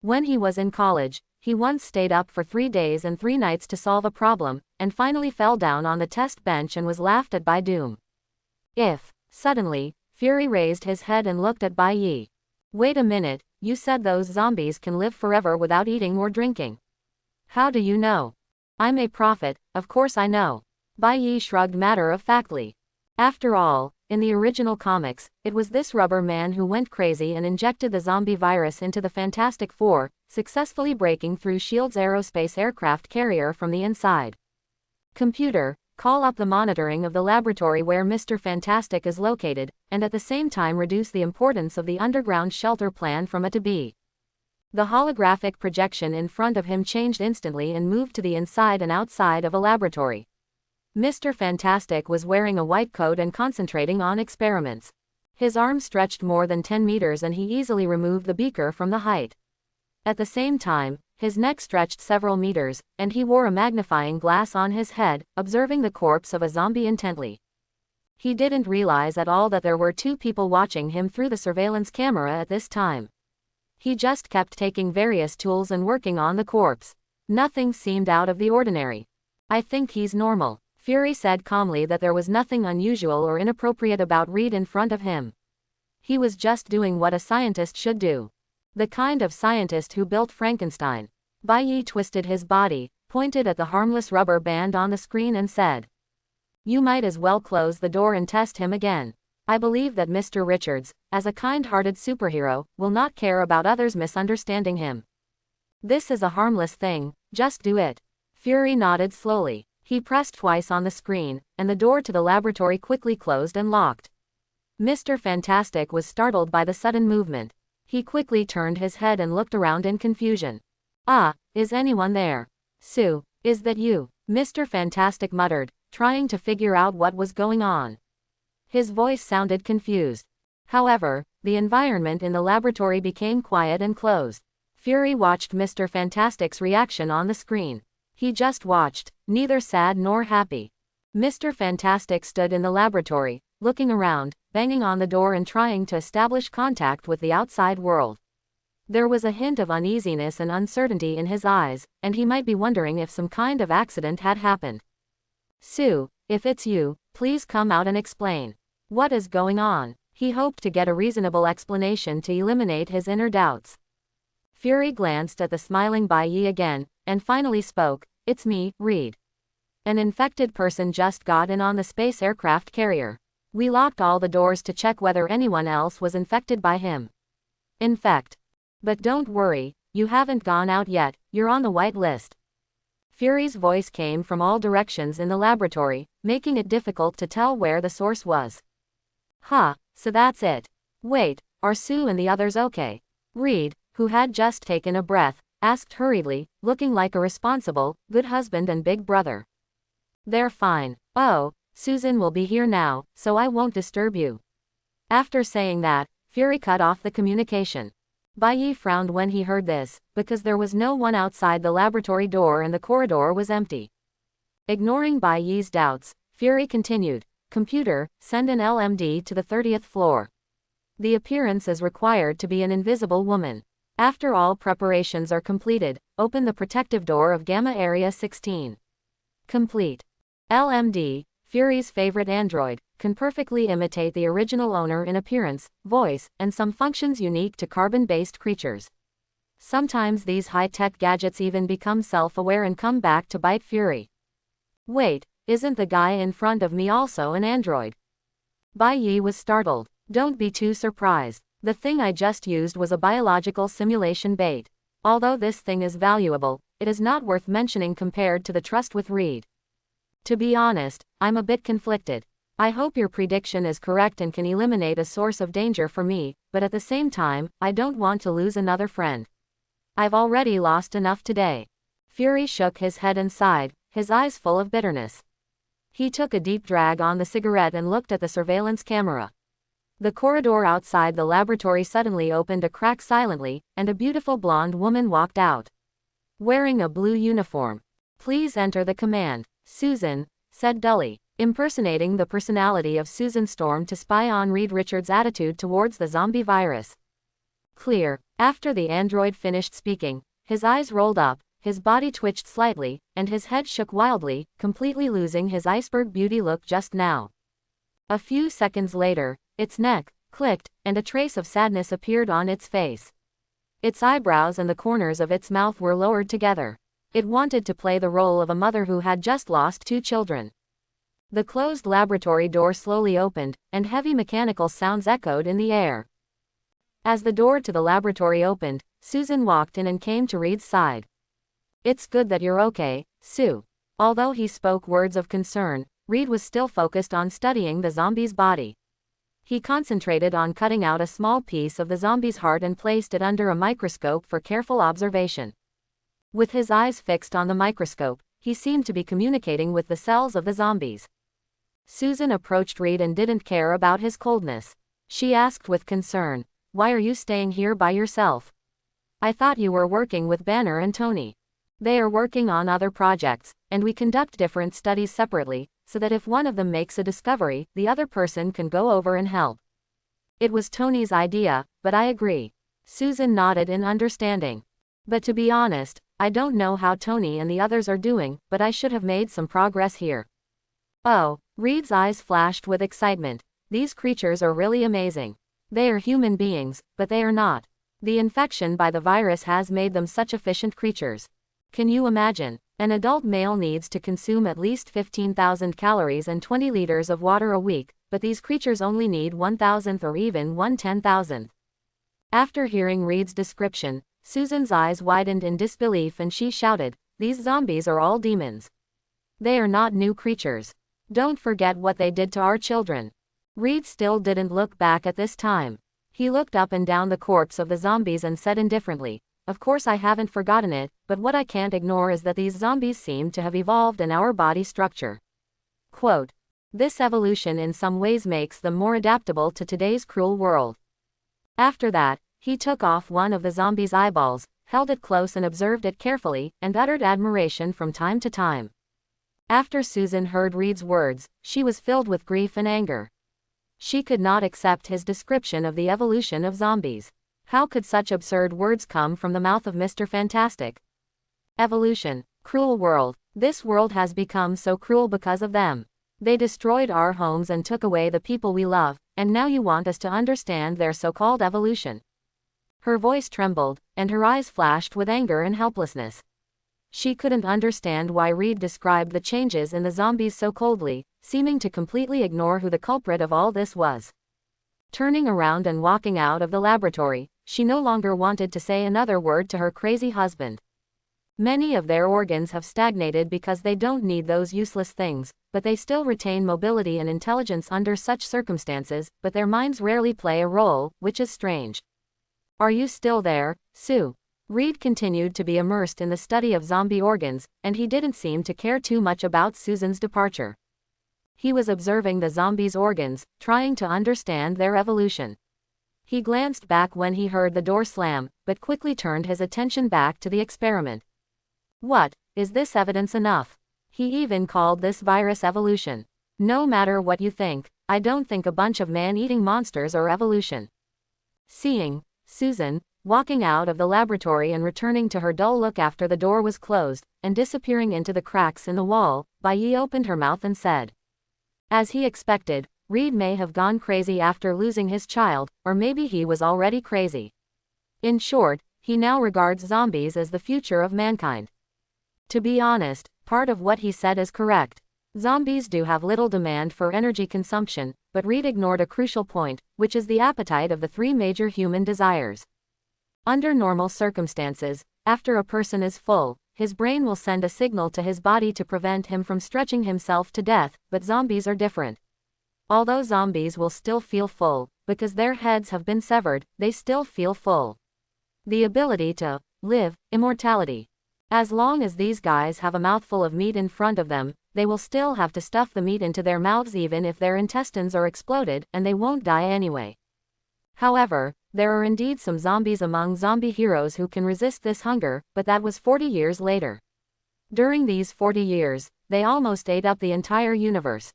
When he was in college, he once stayed up for 3 days and 3 nights to solve a problem, and finally fell down on the test bench and was laughed at by Doom. Suddenly, Fury raised his head and looked at Bai. Wait a minute, you said those zombies can live forever without eating or drinking. How do you know? I'm a prophet, of course I know. Bai shrugged matter-of-factly. After all, in the original comics, it was this rubber man who went crazy and injected the zombie virus into the Fantastic Four, successfully breaking through S.H.I.E.L.D.'s aerospace aircraft carrier from the inside. Computer, call up the monitoring of the laboratory where Mr. Fantastic is located, and at the same time reduce the importance of the underground shelter plan from A to B. The holographic projection in front of him changed instantly and moved to the inside and outside of a laboratory. Mr. Fantastic was wearing a white coat and concentrating on experiments. His arm stretched more than 10 meters and he easily removed the beaker from the height. At the same time, his neck stretched several meters, and he wore a magnifying glass on his head, observing the corpse of a zombie intently. He didn't realize at all that there were 2 people watching him through the surveillance camera at this time. He just kept taking various tools and working on the corpse. Nothing seemed out of the ordinary. I think he's normal. Fury said calmly that there was nothing unusual or inappropriate about Reed in front of him. He was just doing what a scientist should do. The kind of scientist who built Frankenstein. Bai twisted his body, pointed at the harmless rubber band on the screen and said, You might as well close the door and test him again. I believe that Mr. Richards, as a kind-hearted superhero, will not care about others misunderstanding him. This is a harmless thing, just do it. Fury nodded slowly. He pressed twice on the screen, and the door to the laboratory quickly closed and locked. Mr. Fantastic was startled by the sudden movement. He quickly turned his head and looked around in confusion. Ah, is anyone there? Sue, is that you? Mr. Fantastic muttered, trying to figure out what was going on. His voice sounded confused. However, the environment in the laboratory became quiet and closed. Fury watched Mr. Fantastic's reaction on the screen. He just watched, neither sad nor happy. Mr. Fantastic stood in the laboratory, looking around, banging on the door and trying to establish contact with the outside world. There was a hint of uneasiness and uncertainty in his eyes, and he might be wondering if some kind of accident had happened. Sue, if it's you, please come out and explain. What is going on? He hoped to get a reasonable explanation to eliminate his inner doubts. Fury glanced at the smiling Bai Yi again, and finally spoke, "It's me, Reed. An infected person just got in on the space aircraft carrier. We locked all the doors to check whether anyone else was infected by him. Infect. But don't worry, you haven't gone out yet, you're on the white list." Fury's voice came from all directions in the laboratory, making it difficult to tell where the source was. Huh, so that's it. Wait, are Sue and the others okay? Reed, who had just taken a breath, asked hurriedly, looking like a responsible, good husband and big brother. They're fine. Oh, Susan will be here now, so I won't disturb you. After saying that, Fury cut off the communication. Bai Yi frowned when he heard this, because there was no one outside the laboratory door and the corridor was empty. Ignoring Bai Yi's doubts, Fury continued, "Computer, send an LMD to the 30th floor. The appearance is required to be an invisible woman. After all preparations are completed, open the protective door of Gamma Area 16. Complete." LMD, Fury's favorite android, can perfectly imitate the original owner in appearance, voice, and some functions unique to carbon-based creatures. Sometimes these high-tech gadgets even become self-aware and come back to bite Fury. Wait, isn't the guy in front of me also an android? Bai Yi was startled. Don't be too surprised. The thing I just used was a biological simulation bait. Although this thing is valuable, it is not worth mentioning compared to the trust with Reed. To be honest, I'm a bit conflicted. I hope your prediction is correct and can eliminate a source of danger for me, but at the same time, I don't want to lose another friend. I've already lost enough today. Fury shook his head and sighed, his eyes full of bitterness. He took a deep drag on the cigarette and looked at the surveillance camera. The corridor outside the laboratory suddenly opened a crack silently, and a beautiful blonde woman walked out. Wearing a blue uniform. "Please enter the command," Susan said dully, impersonating the personality of Susan Storm to spy on Reed Richards' attitude towards the zombie virus. Clear. After the android finished speaking, his eyes rolled up, his body twitched slightly, and his head shook wildly, completely losing his iceberg beauty look just now. A few seconds later, its neck clicked, and a trace of sadness appeared on its face. Its eyebrows and the corners of its mouth were lowered together. It wanted to play the role of a mother who had just lost 2 children. The closed laboratory door slowly opened, and heavy mechanical sounds echoed in the air. As the door to the laboratory opened, Susan walked in and came to Reed's side. "It's good that you're okay, Sue." Although he spoke words of concern, Reed was still focused on studying the zombie's body. He concentrated on cutting out a small piece of the zombie's heart and placed it under a microscope for careful observation. With his eyes fixed on the microscope, he seemed to be communicating with the cells of the zombies. Susan approached Reed and didn't care about his coldness. She asked with concern, "Why are you staying here by yourself? I thought you were working with Banner and Tony." "They are working on other projects, and we conduct different studies separately, so that if one of them makes a discovery, the other person can go over and help. It was Tony's idea, but I agree." Susan nodded in understanding. "But to be honest, I don't know how Tony and the others are doing, but I should have made some progress here." "Oh," Reed's eyes flashed with excitement. "These creatures are really amazing. They are human beings, but they are not. The infection by the virus has made them such efficient creatures. Can you imagine? An adult male needs to consume at least 15,000 calories and 20 liters of water a week, but these creatures only need 1,000th or even 1/10,000th. After hearing Reed's description, Susan's eyes widened in disbelief and she shouted, "These zombies are all demons. They are not new creatures. Don't forget what they did to our children." Reed still didn't look back at this time. He looked up and down the corpse of the zombies and said indifferently, "Of course I haven't forgotten it, but what I can't ignore is that these zombies seem to have evolved in our body structure." Quote, "This evolution in some ways makes them more adaptable to today's cruel world." After that, he took off one of the zombie's eyeballs, held it close and observed it carefully, and uttered admiration from time to time. After Susan heard Reed's words, she was filled with grief and anger. She could not accept his description of the evolution of zombies. How could such absurd words come from the mouth of Mr. Fantastic? Evolution. Cruel world. This world has become so cruel because of them. They destroyed our homes and took away the people we love, and now you want us to understand their so-called evolution. Her voice trembled, and her eyes flashed with anger and helplessness. She couldn't understand why Reed described the changes in the zombies so coldly, seeming to completely ignore who the culprit of all this was. Turning around and walking out of the laboratory, she no longer wanted to say another word to her crazy husband. Many of their organs have stagnated because they don't need those useless things, but they still retain mobility and intelligence under such circumstances, but their minds rarely play a role, which is strange. "Are you still there, Sue?" Reed continued to be immersed in the study of zombie organs, and he didn't seem to care too much about Susan's departure. He was observing the zombies' organs, trying to understand their evolution. He glanced back when he heard the door slam, but quickly turned his attention back to the experiment. "What, is this evidence enough?" He even called this virus evolution. "No matter what you think, I don't think a bunch of man-eating monsters are evolution." Seeing Susan walking out of the laboratory and returning to her dull look after the door was closed, and disappearing into the cracks in the wall, Bai opened her mouth and said. As he expected, Reed may have gone crazy after losing his child, or maybe he was already crazy. In short, he now regards zombies as the future of mankind. To be honest, part of what he said is correct. Zombies do have little demand for energy consumption, but Reed ignored a crucial point, which is the appetite of the three major human desires. Under normal circumstances, after a person is full, his brain will send a signal to his body to prevent him from stretching himself to death, but zombies are different. Although zombies will still feel full, because their heads have been severed, they still feel full. The ability to live, immortality. As long as these guys have a mouthful of meat in front of them, they will still have to stuff the meat into their mouths even if their intestines are exploded, and they won't die anyway. However, there are indeed some zombies among zombie heroes who can resist this hunger, but that was 40 years later. During these 40 years, they almost ate up the entire universe.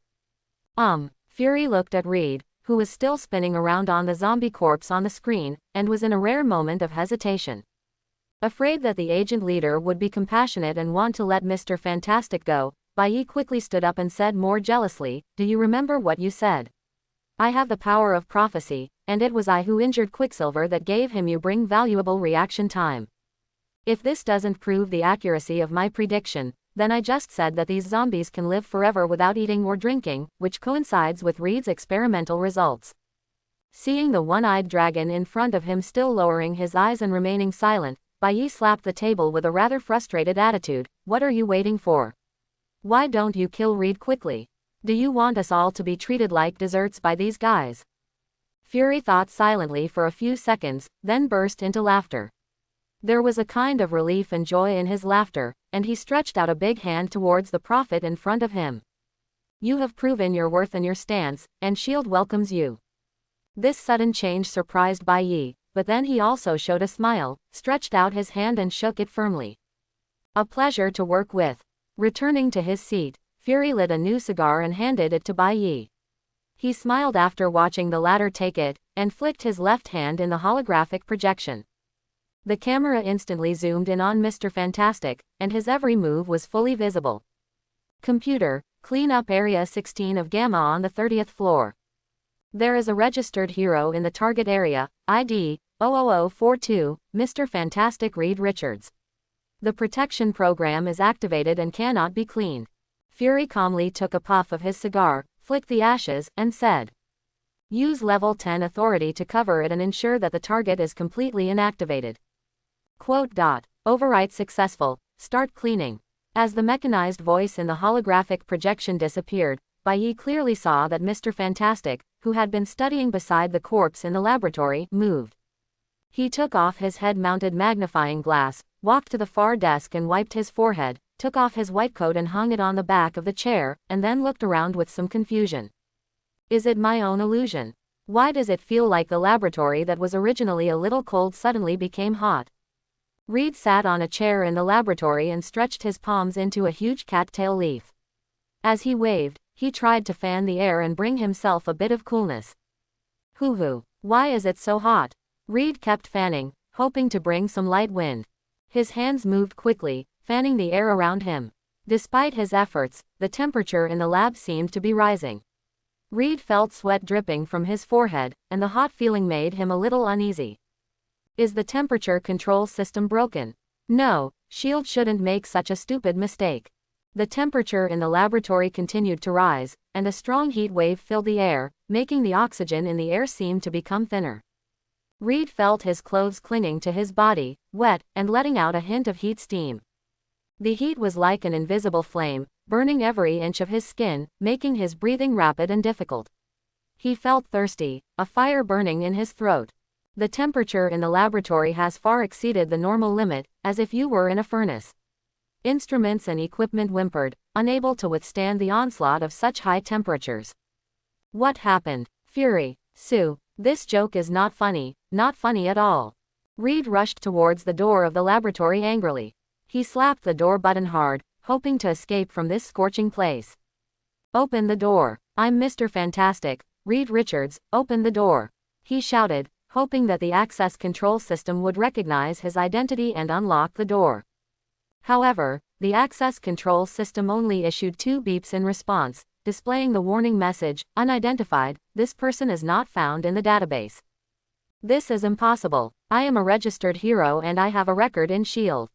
Fury looked at Reed, who was still spinning around on the zombie corpse on the screen, and was in a rare moment of hesitation. Afraid that the agent leader would be compassionate and want to let Mr. Fantastic go, Bai quickly stood up and said more jealously, "Do you remember what you said? I have the power of prophecy, and it was I who injured Quicksilver that gave him you bring valuable reaction time. If this doesn't prove the accuracy of my prediction, then I just said that these zombies can live forever without eating or drinking, which coincides with Reed's experimental results." Seeing the one-eyed dragon in front of him still lowering his eyes and remaining silent, Bai slapped the table with a rather frustrated attitude. "What are you waiting for? Why don't you kill Reed quickly? Do you want us all to be treated like desserts by these guys?" Fury thought silently for a few seconds, then burst into laughter. There was a kind of relief and joy in his laughter, and he stretched out a big hand towards the prophet in front of him. "You have proven your worth and your stance, and S.H.I.E.L.D. welcomes you." This sudden change surprised Bai, but then he also showed a smile, stretched out his hand and shook it firmly. "A pleasure to work with." Returning to his seat, Fury lit a new cigar and handed it to Bai. He smiled after watching the latter take it, and flicked his left hand in the holographic projection. The camera instantly zoomed in on Mr. Fantastic, and his every move was fully visible. "Computer, clean up Area 16 of Gamma on the 30th floor. There is a registered hero in the target area, ID 00042, Mr. Fantastic Reed Richards. The protection program is activated and cannot be cleaned." Fury calmly took a puff of his cigar, flicked the ashes, and said, "Use level 10 authority to cover it and ensure that the target is completely inactivated." Quote. Overwrite successful. Start cleaning. As the mechanized voice in the holographic projection disappeared, Bai clearly saw that Mr. Fantastic, who had been studying beside the corpse in the laboratory, moved. He took off his head-mounted magnifying glass, walked to the far desk and wiped his forehead, took off his white coat and hung it on the back of the chair, and then looked around with some confusion. Is it my own illusion? Why does it feel like the laboratory that was originally a little cold suddenly became hot? Reed sat on a chair in the laboratory and stretched his palms into a huge cattail leaf. As he waved, he tried to fan the air and bring himself a bit of coolness. Hoo-hoo, why is it so hot? Reed kept fanning, hoping to bring some light wind. His hands moved quickly, fanning the air around him. Despite his efforts, the temperature in the lab seemed to be rising. Reed felt sweat dripping from his forehead, and the hot feeling made him a little uneasy. Is the temperature control system broken? No, S.H.I.E.L.D. shouldn't make such a stupid mistake. The temperature in the laboratory continued to rise, and a strong heat wave filled the air, making the oxygen in the air seem to become thinner. Reed felt his clothes clinging to his body, wet, and letting out a hint of heat steam. The heat was like an invisible flame, burning every inch of his skin, making his breathing rapid and difficult. He felt thirsty, a fire burning in his throat. The temperature in the laboratory has far exceeded the normal limit, as if you were in a furnace. Instruments and equipment whimpered, unable to withstand the onslaught of such high temperatures. What happened? Fury. Sue, this joke is not funny at all. Reed rushed towards the door of the laboratory angrily. He slapped the door button hard, hoping to escape from this scorching place. Open the door. I'm Mr. Fantastic, Reed Richards, open the door. He shouted, hoping that the access control system would recognize his identity and unlock the door. However, the access control system only issued 2 beeps in response, displaying the warning message, unidentified, this person is not found in the database. This is impossible. I am a registered hero and I have a record in S.H.I.E.L.D.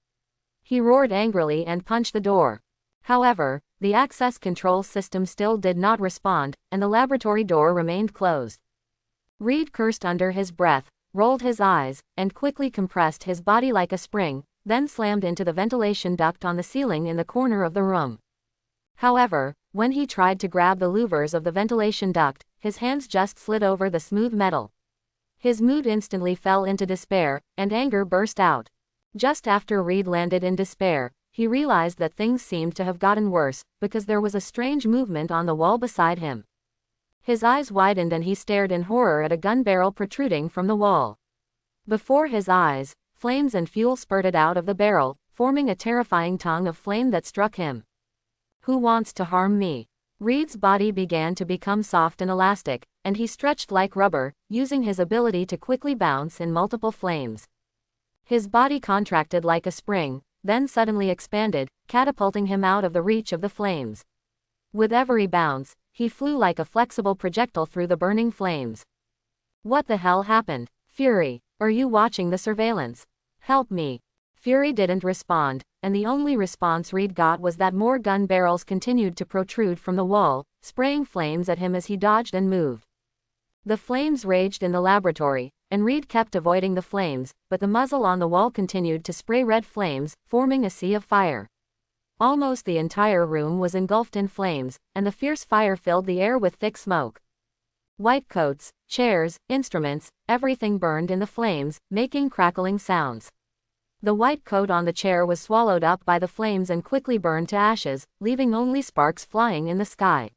He roared angrily and punched the door. However, the access control system still did not respond, and the laboratory door remained closed. Reed cursed under his breath, rolled his eyes, and quickly compressed his body like a spring, then slammed into the ventilation duct on the ceiling in the corner of the room. However, when he tried to grab the louvers of the ventilation duct, his hands just slid over the smooth metal. His mood instantly fell into despair, and anger burst out. Just after Reed landed in despair, he realized that things seemed to have gotten worse, because there was a strange movement on the wall beside him. His eyes widened and he stared in horror at a gun barrel protruding from the wall. Before his eyes, flames and fuel spurted out of the barrel, forming a terrifying tongue of flame that struck him. Who wants to harm me? Reed's body began to become soft and elastic, and he stretched like rubber, using his ability to quickly bounce in multiple flames. His body contracted like a spring, then suddenly expanded, catapulting him out of the reach of the flames. With every bounce, he flew like a flexible projectile through the burning flames. What the hell happened? Fury, are you watching the surveillance? Help me. Fury didn't respond, and the only response Reed got was that more gun barrels continued to protrude from the wall, spraying flames at him as he dodged and moved. The flames raged in the laboratory, and Reed kept avoiding the flames, but the muzzle on the wall continued to spray red flames, forming a sea of fire. Almost the entire room was engulfed in flames, and the fierce fire filled the air with thick smoke. White coats, chairs, instruments, everything burned in the flames, making crackling sounds. The white coat on the chair was swallowed up by the flames and quickly burned to ashes, leaving only sparks flying in the sky.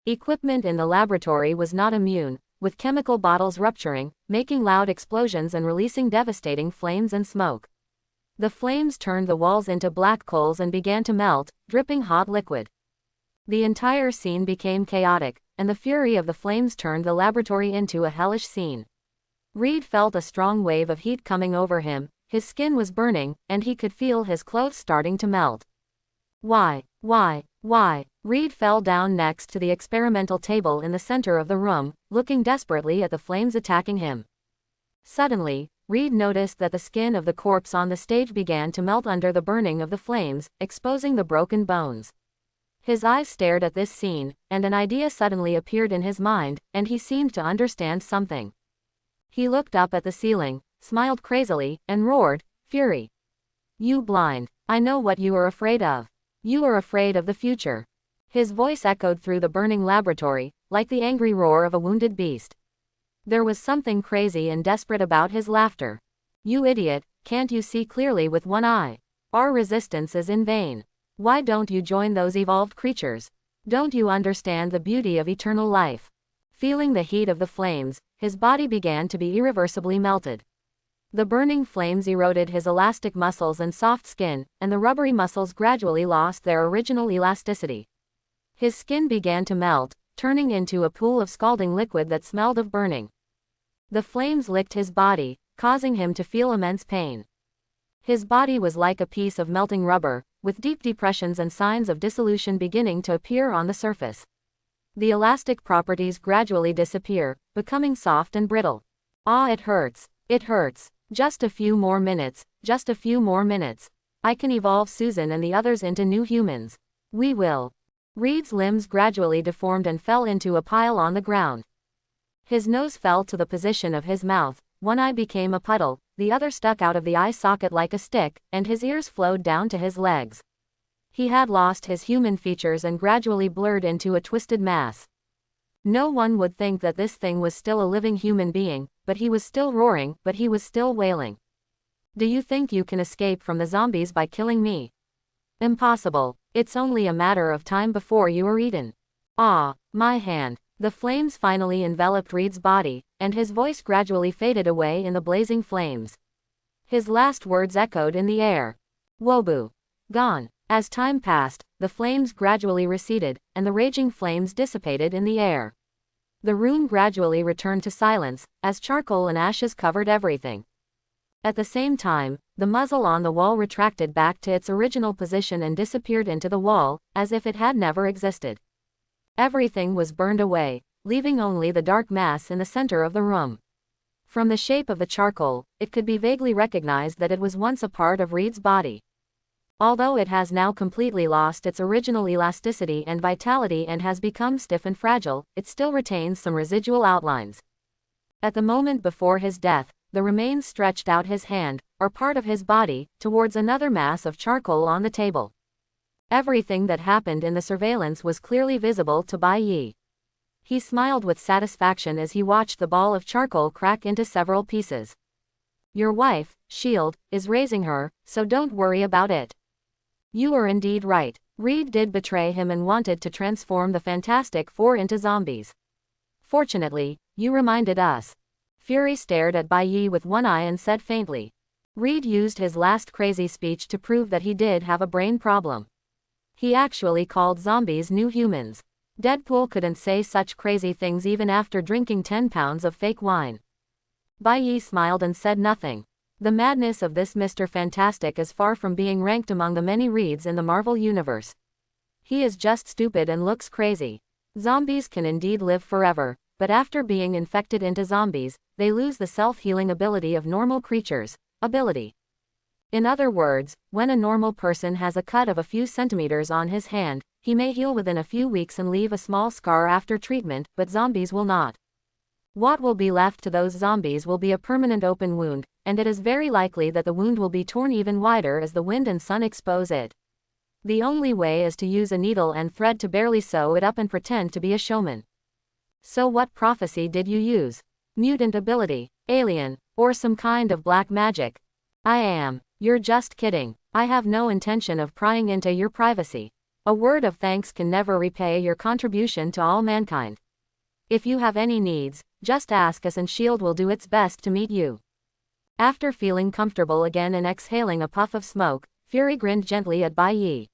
Equipment in the laboratory was not immune, with chemical bottles rupturing, making loud explosions and releasing devastating flames and smoke. The flames turned the walls into black coals and began to melt, dripping hot liquid. The entire scene became chaotic, and the fury of the flames turned the laboratory into a hellish scene. Reed felt a strong wave of heat coming over him, his skin was burning, and he could feel his clothes starting to melt. Why? Reed fell down next to the experimental table in the center of the room, looking desperately at the flames attacking him. Suddenly, Reed noticed that the skin of the corpse on the stage began to melt under the burning of the flames, exposing the broken bones. His eyes stared at this scene, and an idea suddenly appeared in his mind, and he seemed to understand something. He looked up at the ceiling, smiled crazily, and roared, "Fury! You blind! I know what you are afraid of. You are afraid of the future." His voice echoed through the burning laboratory, like the angry roar of a wounded beast. There was something crazy and desperate about his laughter. You idiot, can't you see clearly with one eye? Our resistance is in vain. Why don't you join those evolved creatures? Don't you understand the beauty of eternal life? Feeling the heat of the flames, his body began to be irreversibly melted. The burning flames eroded his elastic muscles and soft skin, and the rubbery muscles gradually lost their original elasticity. His skin began to melt, turning into a pool of scalding liquid that smelled of burning. The flames licked his body, causing him to feel immense pain. His body was like a piece of melting rubber, with deep depressions and signs of dissolution beginning to appear on the surface. The elastic properties gradually disappear, becoming soft and brittle. Ah, it hurts. It hurts. Just a few more minutes, just a few more minutes. I can evolve Susan and the others into new humans. We will. Reed's limbs gradually deformed and fell into a pile on the ground. His nose fell to the position of his mouth, one eye became a puddle, the other stuck out of the eye socket like a stick, and his ears flowed down to his legs. He had lost his human features and gradually blurred into a twisted mass. No one would think that this thing was still a living human being, but he was still roaring, but he was still wailing. Do you think you can escape from the zombies by killing me? Impossible. It's only a matter of time before you are eaten. Ah, my hand. The flames finally enveloped Reed's body, and his voice gradually faded away in the blazing flames. His last words echoed in the air. Wobu. Gone. As time passed, the flames gradually receded, and the raging flames dissipated in the air. The room gradually returned to silence, as charcoal and ashes covered everything. At the same time, the muzzle on the wall retracted back to its original position and disappeared into the wall, as if it had never existed. Everything was burned away, leaving only the dark mass in the center of the room. From the shape of the charcoal, it could be vaguely recognized that it was once a part of Reed's body. Although it has now completely lost its original elasticity and vitality and has become stiff and fragile, it still retains some residual outlines. At the moment before his death, the remains stretched out his hand, or part of his body, towards another mass of charcoal on the table. Everything that happened in the surveillance was clearly visible to Bai Yi. He smiled with satisfaction as he watched the ball of charcoal crack into several pieces. Your wife, Shield, is raising her, so don't worry about it. You are indeed right. Reed did betray him and wanted to transform the Fantastic Four into zombies. Fortunately, you reminded us. Fury stared at Bai Yi with one eye and said faintly. Reed used his last crazy speech to prove that he did have a brain problem. He actually called zombies new humans. Deadpool couldn't say such crazy things even after drinking 10 pounds of fake wine. Bai Yi smiled and said nothing. The madness of this Mr. Fantastic is far from being ranked among the many Reeds in the Marvel Universe. He is just stupid and looks crazy. Zombies can indeed live forever, but after being infected into zombies, they lose the self-healing ability of normal creatures. In other words, when a normal person has a cut of a few centimeters on his hand, he may heal within a few weeks and leave a small scar after treatment, but zombies will not. What will be left to those zombies will be a permanent open wound, and it is very likely that the wound will be torn even wider as the wind and sun expose it. The only way is to use a needle and thread to barely sew it up and pretend to be a showman. So what prophecy did you use? Mutant ability, alien, or some kind of black magic? I am. You're just kidding. I have no intention of prying into your privacy. A word of thanks can never repay your contribution to all mankind. If you have any needs, just ask us and S.H.I.E.L.D. will do its best to meet you. After feeling comfortable again and exhaling a puff of smoke, Fury grinned gently at Bai Yi.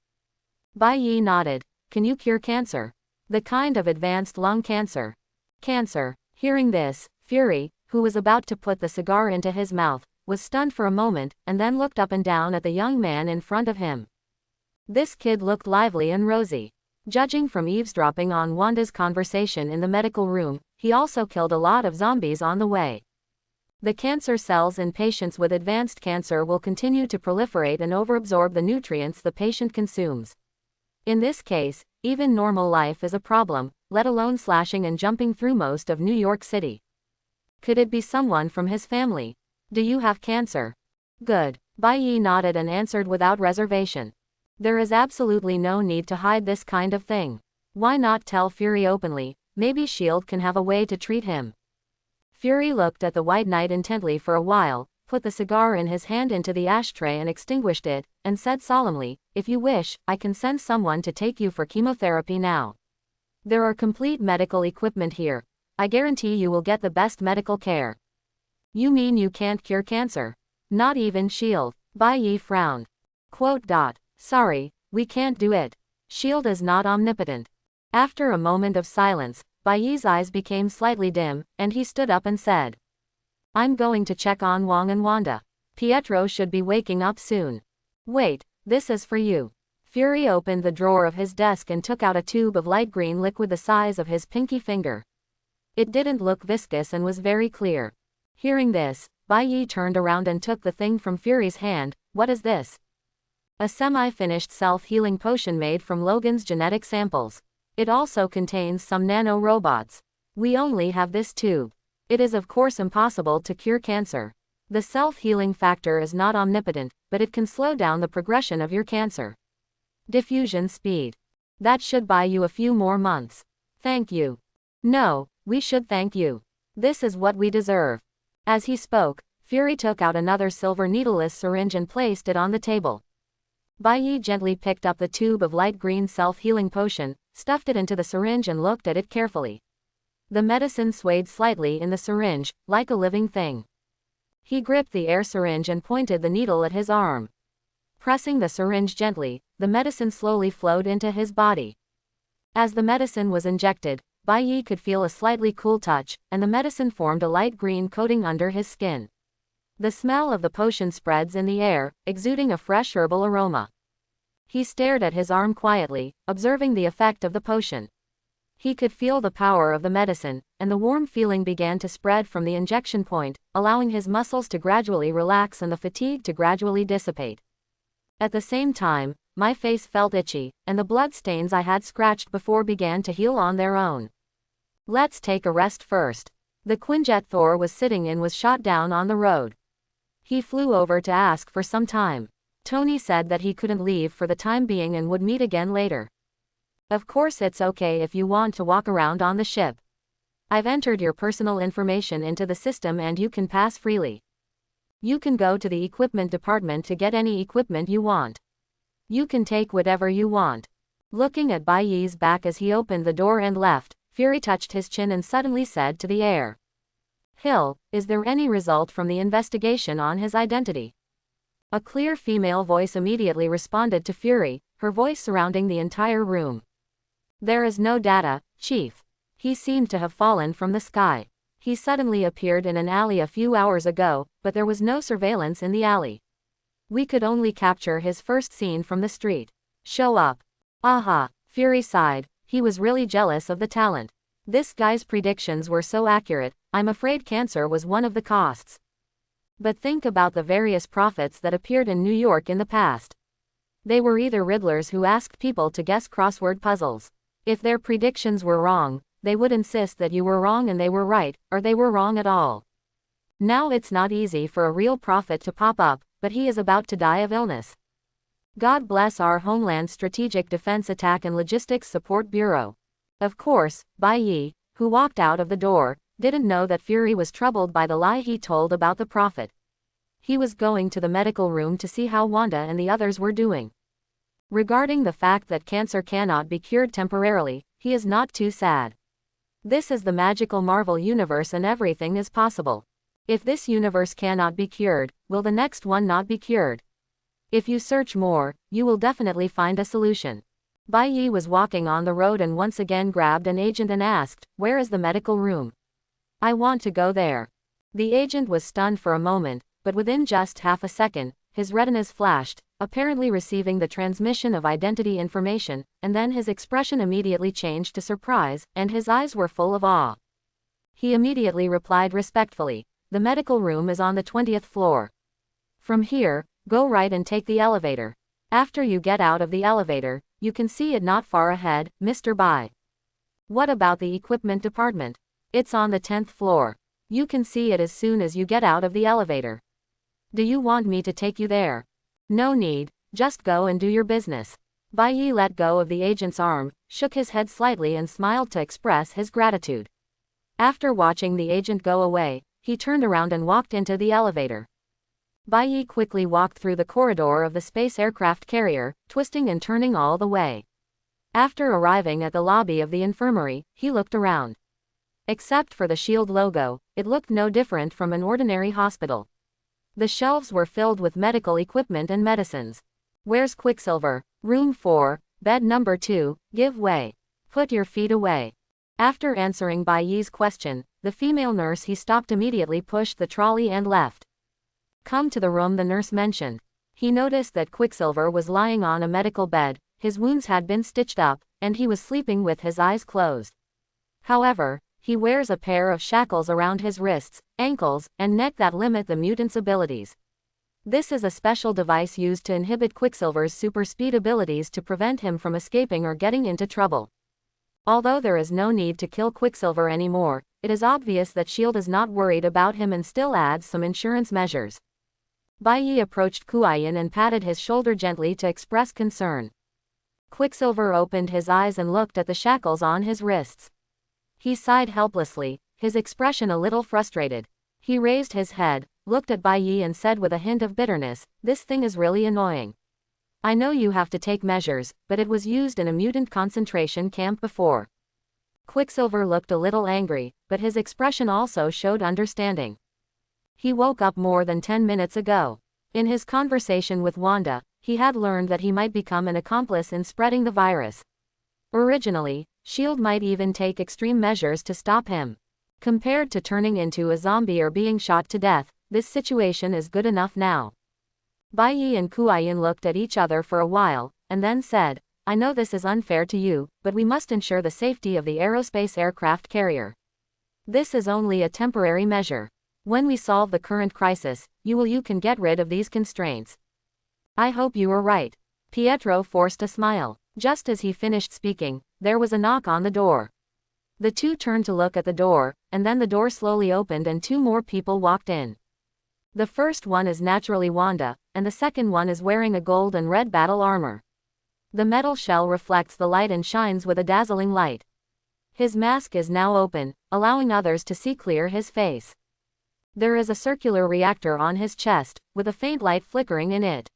Bai Yi nodded. Can you cure cancer? The kind of advanced lung cancer. Cancer. Hearing this, Fury, who was about to put the cigar into his mouth, was stunned for a moment, and then looked up and down at the young man in front of him. This kid looked lively and rosy. Judging from eavesdropping on Wanda's conversation in the medical room, he also killed a lot of zombies on the way. The cancer cells in patients with advanced cancer will continue to proliferate and overabsorb the nutrients the patient consumes. In this case, even normal life is a problem, let alone slashing and jumping through most of New York City. Could it be someone from his family? Do you have cancer? Good. Bai Yi nodded and answered without reservation. There is absolutely no need to hide this kind of thing. Why not tell Fury openly? Maybe S.H.I.E.L.D. can have a way to treat him. Fury looked at the White Knight intently for a while, put the cigar in his hand into the ashtray and extinguished it, and said solemnly, "If you wish, I can send someone to take you for chemotherapy now. There are complete medical equipment here. I guarantee you will get the best medical care." "You mean you can't cure cancer? Not even S.H.I.E.L.D.? Bai Yi frowned. Sorry, we can't do it. S.H.I.E.L.D. is not omnipotent." After a moment of silence, Bai Yi's eyes became slightly dim, and he stood up and said, "I'm going to check on Wong and Wanda. Pietro should be waking up soon. Wait, this is for you." Fury opened the drawer of his desk and took out a tube of light green liquid the size of his pinky finger. It didn't look viscous and was very clear. Hearing this, Bai Yi turned around and took the thing from Fury's hand. "What is this?" "A semi-finished self-healing potion made from Logan's genetic samples. It also contains some nano-robots. We only have this tube. It is of course impossible to cure cancer. The self-healing factor is not omnipotent, but it can slow down the progression of your cancer. Diffusion speed. That should buy you a few more months. Thank you." "No, we should thank you. This is what we deserve." As he spoke, Fury took out another silver needleless syringe and placed it on the table. Bai Yi gently picked up the tube of light green self-healing potion, stuffed it into the syringe and looked at it carefully. The medicine swayed slightly in the syringe, like a living thing. He gripped the air syringe and pointed the needle at his arm. Pressing the syringe gently, the medicine slowly flowed into his body. As the medicine was injected, Bai Yi could feel a slightly cool touch, and the medicine formed a light green coating under his skin. The smell of the potion spreads in the air, exuding a fresh herbal aroma. He stared at his arm quietly, observing the effect of the potion. He could feel the power of the medicine, and the warm feeling began to spread from the injection point, allowing his muscles to gradually relax and the fatigue to gradually dissipate. At the same time, my face felt itchy, and the blood stains I had scratched before began to heal on their own. "Let's take a rest first." The quinjet Thor was sitting in was shot down on the road. He flew over to ask for some time. Tony said that he couldn't leave for the time being and would meet again later. "Of course it's okay if you want to walk around on the ship. I've entered your personal information into the system and you can pass freely. You can go to the equipment department to get any equipment you want. You can take whatever you want." Looking at Bai Yi's back as he opened the door and left, Fury touched his chin and suddenly said to the air, "Hill, is there any result from the investigation on his identity?" A clear female voice immediately responded to Fury, her voice surrounding the entire room. "There is no data, Chief. He seemed to have fallen from the sky. He suddenly appeared in an alley a few hours ago, but there was no surveillance in the alley. We could only capture his first scene from the street. Show up." "Aha," Fury sighed. He was really jealous of the talent. This guy's predictions were so accurate. I'm afraid cancer was one of the costs. But think about the various prophets that appeared in New York in the past. They were either riddlers who asked people to guess crossword puzzles. If their predictions were wrong, they would insist that you were wrong and they were right, or they were wrong at all. Now it's not easy for a real prophet to pop up, but he is about to die of illness. God bless our Homeland Strategic Defense Attack and Logistics Support Bureau." Of course, Bai Yi, who walked out of the door, didn't know that Fury was troubled by the lie he told about the prophet. He was going to the medical room to see how Wanda and the others were doing. Regarding the fact that cancer cannot be cured temporarily, he is not too sad. This is the magical Marvel universe and everything is possible. If this universe cannot be cured, will the next one not be cured? If you search more, you will definitely find a solution. Bai Yi was walking on the road and once again grabbed an agent and asked, "Where is the medical room? I want to go there." The agent was stunned for a moment, but within just half a second, his retinas flashed, apparently receiving the transmission of identity information, and then his expression immediately changed to surprise, and his eyes were full of awe. He immediately replied respectfully, "The medical room is on the 20th floor. From here, go right and take the elevator. After you get out of the elevator, you can see it not far ahead, Mr. Bai." "What about the equipment department?" "It's on the 10th floor. You can see it as soon as you get out of the elevator." "Do you want me to take you there?" "No need, just go and do your business." Bai Yi let go of the agent's arm, shook his head slightly and smiled to express his gratitude. After watching the agent go away, he turned around and walked into the elevator. Bai Yi quickly walked through the corridor of the space aircraft carrier, twisting and turning all the way. After arriving at the lobby of the infirmary, he looked around. Except for the SHIELD logo, it looked no different from an ordinary hospital. The shelves were filled with medical equipment and medicines. Where's Quicksilver? Room 4, bed number 2, give way. Put your feet away. After answering Bai Yi's question, the female nurse he stopped immediately pushed the trolley and left. Come to the room the nurse mentioned. He noticed that Quicksilver was lying on a medical bed, his wounds had been stitched up, and he was sleeping with his eyes closed. However, he wears a pair of shackles around his wrists, ankles, and neck that limit the mutant's abilities. This is a special device used to inhibit Quicksilver's super speed abilities to prevent him from escaping or getting into trouble. Although there is no need to kill Quicksilver anymore, it is obvious that SHIELD is not worried about him and still adds some insurance measures. Bai Yi approached Kuayin and patted his shoulder gently to express concern. Quicksilver opened his eyes and looked at the shackles on his wrists. He sighed helplessly, his expression a little frustrated. He raised his head, looked at Bai Yi and said with a hint of bitterness, "This thing is really annoying. I know you have to take measures, but it was used in a mutant concentration camp before." Quicksilver looked a little angry, but his expression also showed understanding. He woke up more than 10 minutes ago. In his conversation with Wanda, he had learned that he might become an accomplice in spreading the virus. Originally, SHIELD might even take extreme measures to stop him. Compared to turning into a zombie or being shot to death, this situation is good enough now. Bai Yi and Kuayin looked at each other for a while, and then said, "I know this is unfair to you, but we must ensure the safety of the aerospace aircraft carrier. This is only a temporary measure. When we solve the current crisis, you can get rid of these constraints." "I hope you are right." Pietro forced a smile. Just as he finished speaking, there was a knock on the door. The two turned to look at the door, and then the door slowly opened and 2 more people walked in. The first one is naturally Wanda, and the second one is wearing a gold and red battle armor. The metal shell reflects the light and shines with a dazzling light. His mask is now open, allowing others to see clear his face. There is a circular reactor on his chest, with a faint light flickering in it.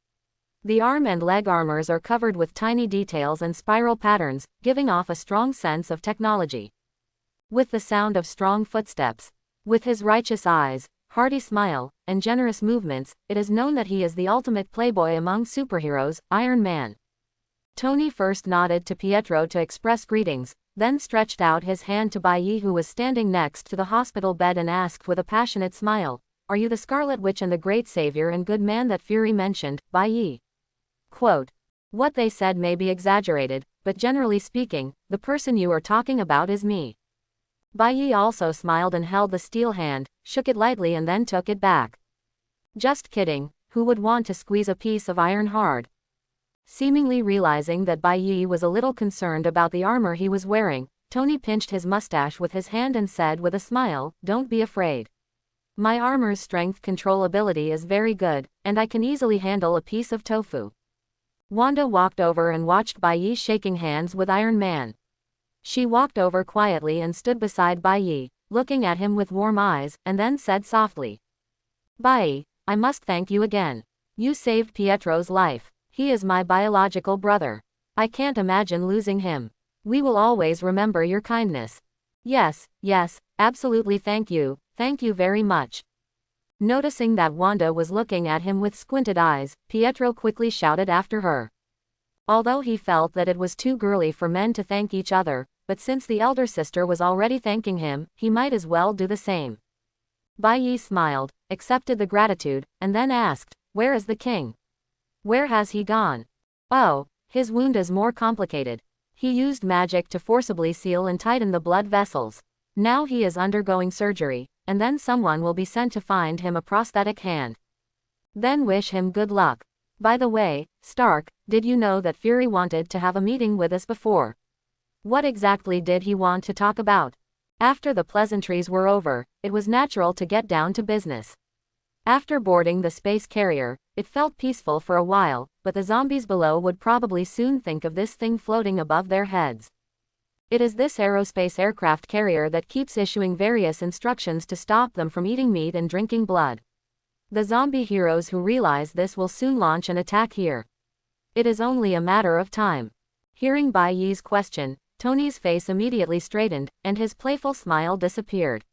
The arm and leg armors are covered with tiny details and spiral patterns, giving off a strong sense of technology. With the sound of strong footsteps, with his righteous eyes, hearty smile, and generous movements, it is known that he is the ultimate playboy among superheroes, Iron Man. Tony first nodded to Pietro to express greetings, then stretched out his hand to Bai Yi, who was standing next to the hospital bed, and asked with a passionate smile, "Are you the Scarlet Witch and the great savior and good man that Fury mentioned, Bai Yi?" Quote, "What they said may be exaggerated, but generally speaking, the person you are talking about is me." Bai Yi also smiled and held the steel hand, shook it lightly and then took it back. "Just kidding, who would want to squeeze a piece of iron hard?" Seemingly realizing that Bai Yi was a little concerned about the armor he was wearing, Tony pinched his mustache with his hand and said with a smile, "Don't be afraid. My armor's strength control ability is very good, and I can easily handle a piece of tofu." Wanda walked over and watched Bai Yi shaking hands with Iron Man. She walked over quietly and stood beside Bai Yi, looking at him with warm eyes, and then said softly, "Bai Yi, I must thank you again. You saved Pietro's life. He is my biological brother. I can't imagine losing him. We will always remember your kindness." Yes, absolutely, thank you very much." Noticing that Wanda was looking at him with squinted eyes, Pietro quickly shouted after her. Although he felt that it was too girly for men to thank each other, but since the elder sister was already thanking him, he might as well do the same. Bai Yi smiled, accepted the gratitude, and then asked, "Where is the king? Where has he gone?" "Oh, his wound is more complicated. He used magic to forcibly seal and tighten the blood vessels. Now he is undergoing surgery, and then someone will be sent to find him a prosthetic hand. Then wish him good luck. By the way, Stark, did you know that Fury wanted to have a meeting with us before? What exactly did he want to talk about?" After the pleasantries were over, it was natural to get down to business. After boarding the space carrier, it felt peaceful for a while, but the zombies below would probably soon think of this thing floating above their heads. It is this aerospace aircraft carrier that keeps issuing various instructions to stop them from eating meat and drinking blood. The zombie heroes who realize this will soon launch an attack here. It is only a matter of time. Hearing Bai Yi's question, Tony's face immediately straightened, and his playful smile disappeared.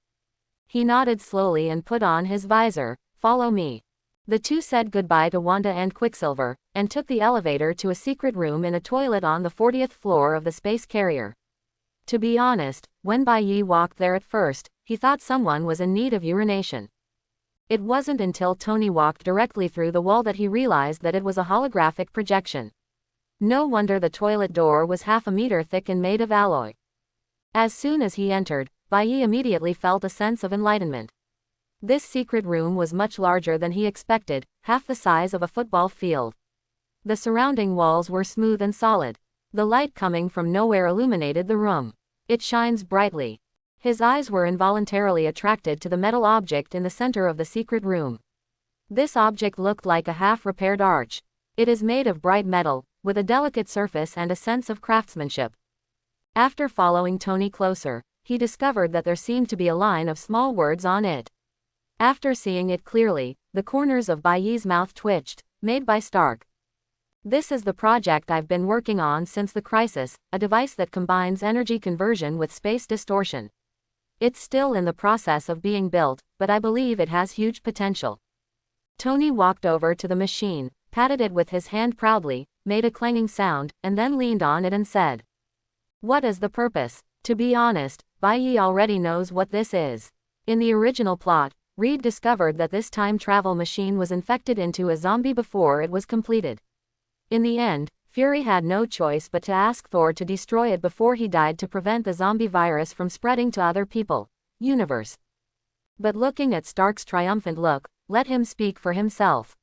He nodded slowly and put on his visor. Follow me. The two said goodbye to Wanda and Quicksilver, and took the elevator to a secret room in a toilet on the 40th floor of the space carrier. To be honest, when Bai Yi walked there at first, he thought someone was in need of urination. It wasn't until Tony walked directly through the wall that he realized that it was a holographic projection. No wonder the toilet door was half a meter thick and made of alloy. As soon as he entered, Bai Yi immediately felt a sense of enlightenment. This secret room was much larger than he expected, half the size of a football field. The surrounding walls were smooth and solid. The light coming from nowhere illuminated the room. It shines brightly. His eyes were involuntarily attracted to the metal object in the center of the secret room. This object looked like a half-repaired arch. It is made of bright metal, with a delicate surface and a sense of craftsmanship. After following Tony closer, he discovered that there seemed to be a line of small words on it. After seeing it clearly, the corners of Bai Yi's mouth twitched. Made by Stark. This is the project I've been working on since the crisis, a device that combines energy conversion with space distortion. It's still in the process of being built, but I believe it has huge potential. Tony walked over to the machine, patted it with his hand proudly, made a clanging sound, and then leaned on it and said, "What is the purpose?" To be honest, Bai Yi already knows what this is. In the original plot, Reed discovered that this time travel machine was infected into a zombie before it was completed. In the end, Fury had no choice but to ask Thor to destroy it before he died to prevent the zombie virus from spreading to other people, universe. But looking at Stark's triumphant look, let him speak for himself.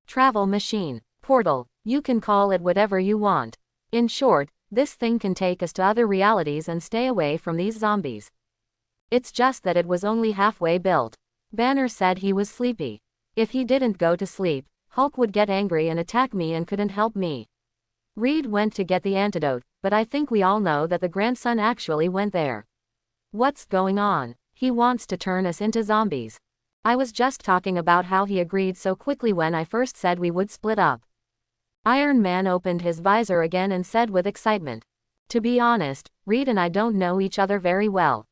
Travel machine, portal, you can call it whatever you want. In short, this thing can take us to other realities and stay away from these zombies. It's just that it was only halfway built. Banner said he was sleepy. If he didn't go to sleep, Hulk would get angry and attack me and couldn't help me. Reed went to get the antidote, but I think we all know that the grandson actually went there. What's going on? He wants to turn us into zombies. I was just talking about how he agreed so quickly when I first said we would split up. Iron Man opened his visor again and said with excitement. To be honest, Reed and I don't know each other very well.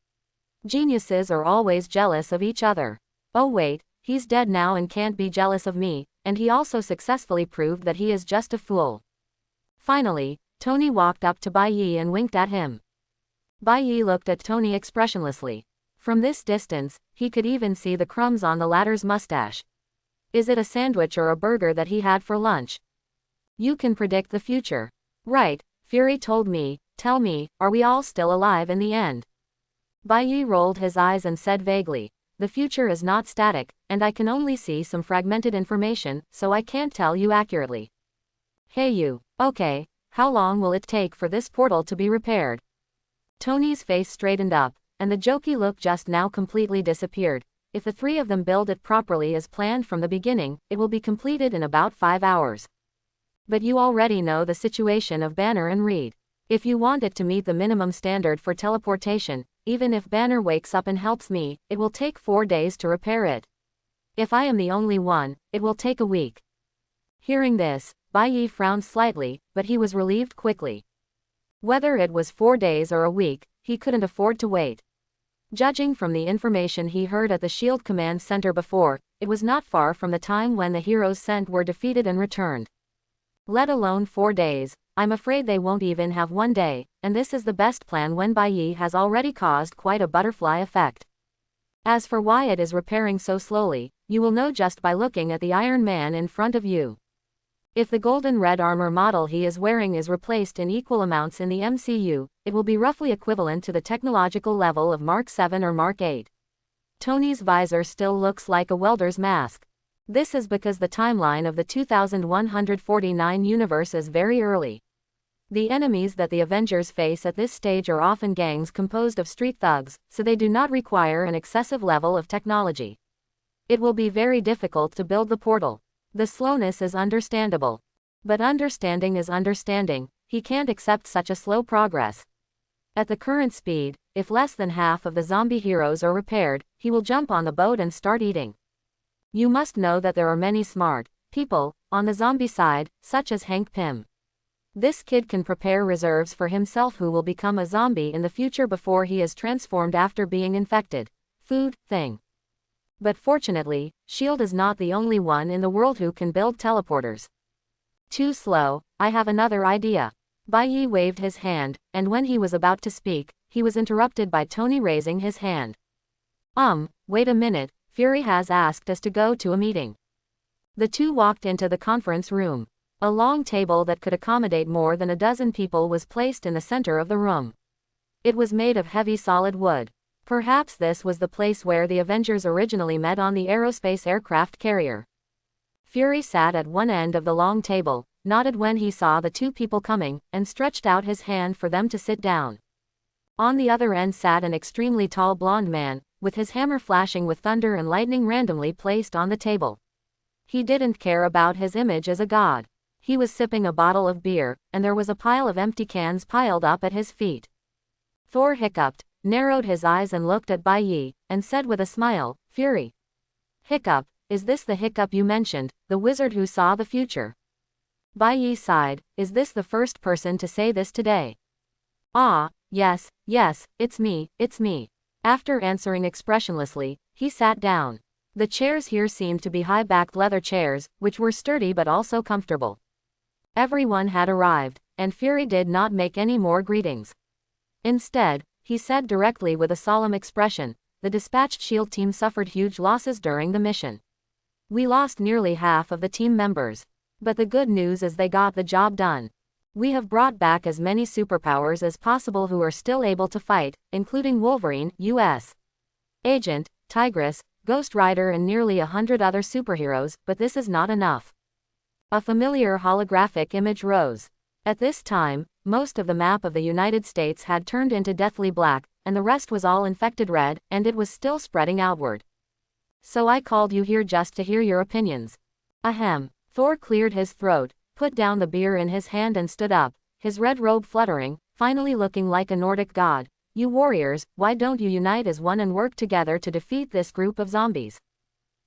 Geniuses are always jealous of each other. Oh wait, he's dead now and can't be jealous of me, and he also successfully proved that he is just a fool. Finally, Tony walked up to Bai Yi and winked at him. Bai Yi looked at Tony expressionlessly. From this distance, he could even see the crumbs on the latter's mustache. Is it a sandwich or a burger that he had for lunch? You can predict the future. Right, Fury told me. Tell me, are we all still alive in the end? Bai Yi rolled his eyes and said vaguely, the future is not static, and I can only see some fragmented information, so I can't tell you accurately. Hey you, okay, how long will it take for this portal to be repaired? Tony's face straightened up, and the jokey look just now completely disappeared. If the three of them build it properly as planned from the beginning, it will be completed in about 5 hours. But you already know the situation of Banner and Reed. If you want it to meet the minimum standard for teleportation, even if Banner wakes up and helps me, it will take 4 days to repair it. If I am the only one, it will take a week. Hearing this, Bai Yi frowned slightly, but he was relieved quickly. Whether it was 4 days or a week, he couldn't afford to wait. Judging from the information he heard at the SHIELD Command Center before, it was not far from the time when the heroes sent were defeated and returned. Let alone 4 days, I'm afraid they won't even have 1 day, and this is the best plan when Bai Yi has already caused quite a butterfly effect. As for why it is repairing so slowly, you will know just by looking at the Iron Man in front of you. If the golden red armor model he is wearing is replaced in equal amounts in the MCU, it will be roughly equivalent to the technological level of Mark 7 or Mark 8. Tony's visor still looks like a welder's mask. This is because the timeline of the 2149 universe is very early. The enemies that the Avengers face at this stage are often gangs composed of street thugs, so they do not require an excessive level of technology. It will be very difficult to build the portal. The slowness is understandable. But understanding is understanding, he can't accept such a slow progress. At the current speed, if less than half of the zombie heroes are repaired, he will jump on the boat and start eating. You must know that there are many smart people on the zombie side, such as Hank Pym. This kid can prepare reserves for himself who will become a zombie in the future before he is transformed after being infected. Food thing. But fortunately, S.H.I.E.L.D. is not the only one in the world who can build teleporters. Too slow, I have another idea. Bai Yi waved his hand, and when he was about to speak, he was interrupted by Tony raising his hand. Wait a minute, Fury has asked us to go to a meeting. The two walked into the conference room. A long table that could accommodate more than a dozen people was placed in the center of the room. It was made of heavy solid wood. Perhaps this was the place where the Avengers originally met on the aerospace aircraft carrier. Fury sat at one end of the long table, nodded when he saw the two people coming, and stretched out his hand for them to sit down. On the other end sat an extremely tall blonde man, with his hammer flashing with thunder and lightning randomly placed on the table. He didn't care about his image as a god. He was sipping a bottle of beer, and there was a pile of empty cans piled up at his feet. Thor hiccuped, narrowed his eyes and looked at Bai Yi, and said with a smile, "Fury. Hiccup, is this the Hiccup you mentioned, the wizard who saw the future?" Bai Yi sighed, "Is this the first person to say this today?" "Ah, yes, it's me. After answering expressionlessly, he sat down. The chairs here seemed to be high-backed leather chairs, which were sturdy but also comfortable. Everyone had arrived, and Fury did not make any more greetings. Instead, he said directly with a solemn expression, "The dispatched S.H.I.E.L.D. team suffered huge losses during the mission. We lost nearly half of the team members. But the good news is they got the job done. We have brought back as many superpowers as possible who are still able to fight, including Wolverine, U.S. Agent, Tigress, Ghost Rider and nearly 100 other superheroes, but this is not enough." A familiar holographic image rose. At this time, most of the map of the United States had turned into deathly black, and the rest was all infected red, and it was still spreading outward. "So I called you here just to hear your opinions." Ahem. Thor cleared his throat, put down the beer in his hand and stood up, his red robe fluttering, finally looking like a Nordic god. "You warriors, why don't you unite as one and work together to defeat this group of zombies?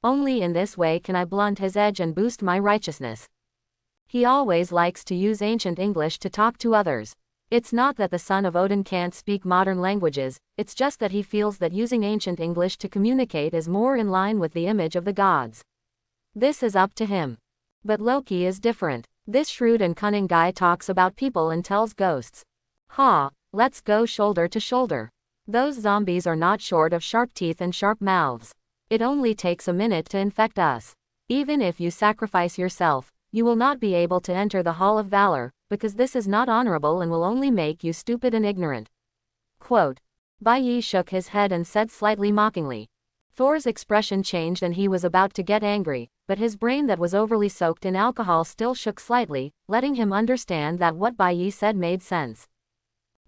Only in this way can I blunt his edge and boost my righteousness." He always likes to use ancient English to talk to others. It's not that the son of Odin can't speak modern languages, it's just that he feels that using ancient English to communicate is more in line with the image of the gods. This is up to him. But Loki is different. This shrewd and cunning guy talks about people and tells ghosts. "Ha, let's go shoulder to shoulder. Those zombies are not short of sharp teeth and sharp mouths. It only takes a minute to infect us. Even if you sacrifice yourself, you will not be able to enter the Hall of Valor, because this is not honorable and will only make you stupid and ignorant." Quote. Bai Yi shook his head and said slightly mockingly. Thor's expression changed and he was about to get angry, but his brain that was overly soaked in alcohol still shook slightly, letting him understand that what Bai Yi said made sense.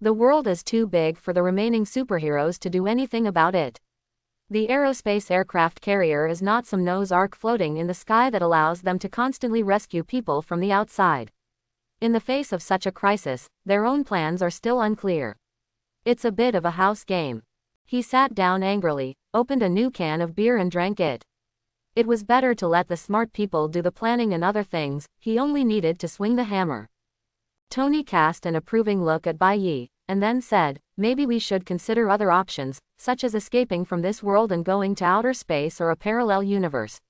The world is too big for the remaining superheroes to do anything about it. The aerospace aircraft carrier is not some Noah's Ark floating in the sky that allows them to constantly rescue people from the outside. In the face of such a crisis, their own plans are still unclear. It's a bit of a house game. He sat down angrily, opened a new can of beer and drank it. It was better to let the smart people do the planning and other things, he only needed to swing the hammer. Tony cast an approving look at Bai Yi, and then said, "Maybe we should consider other options, such as escaping from this world and going to outer space or a parallel universe."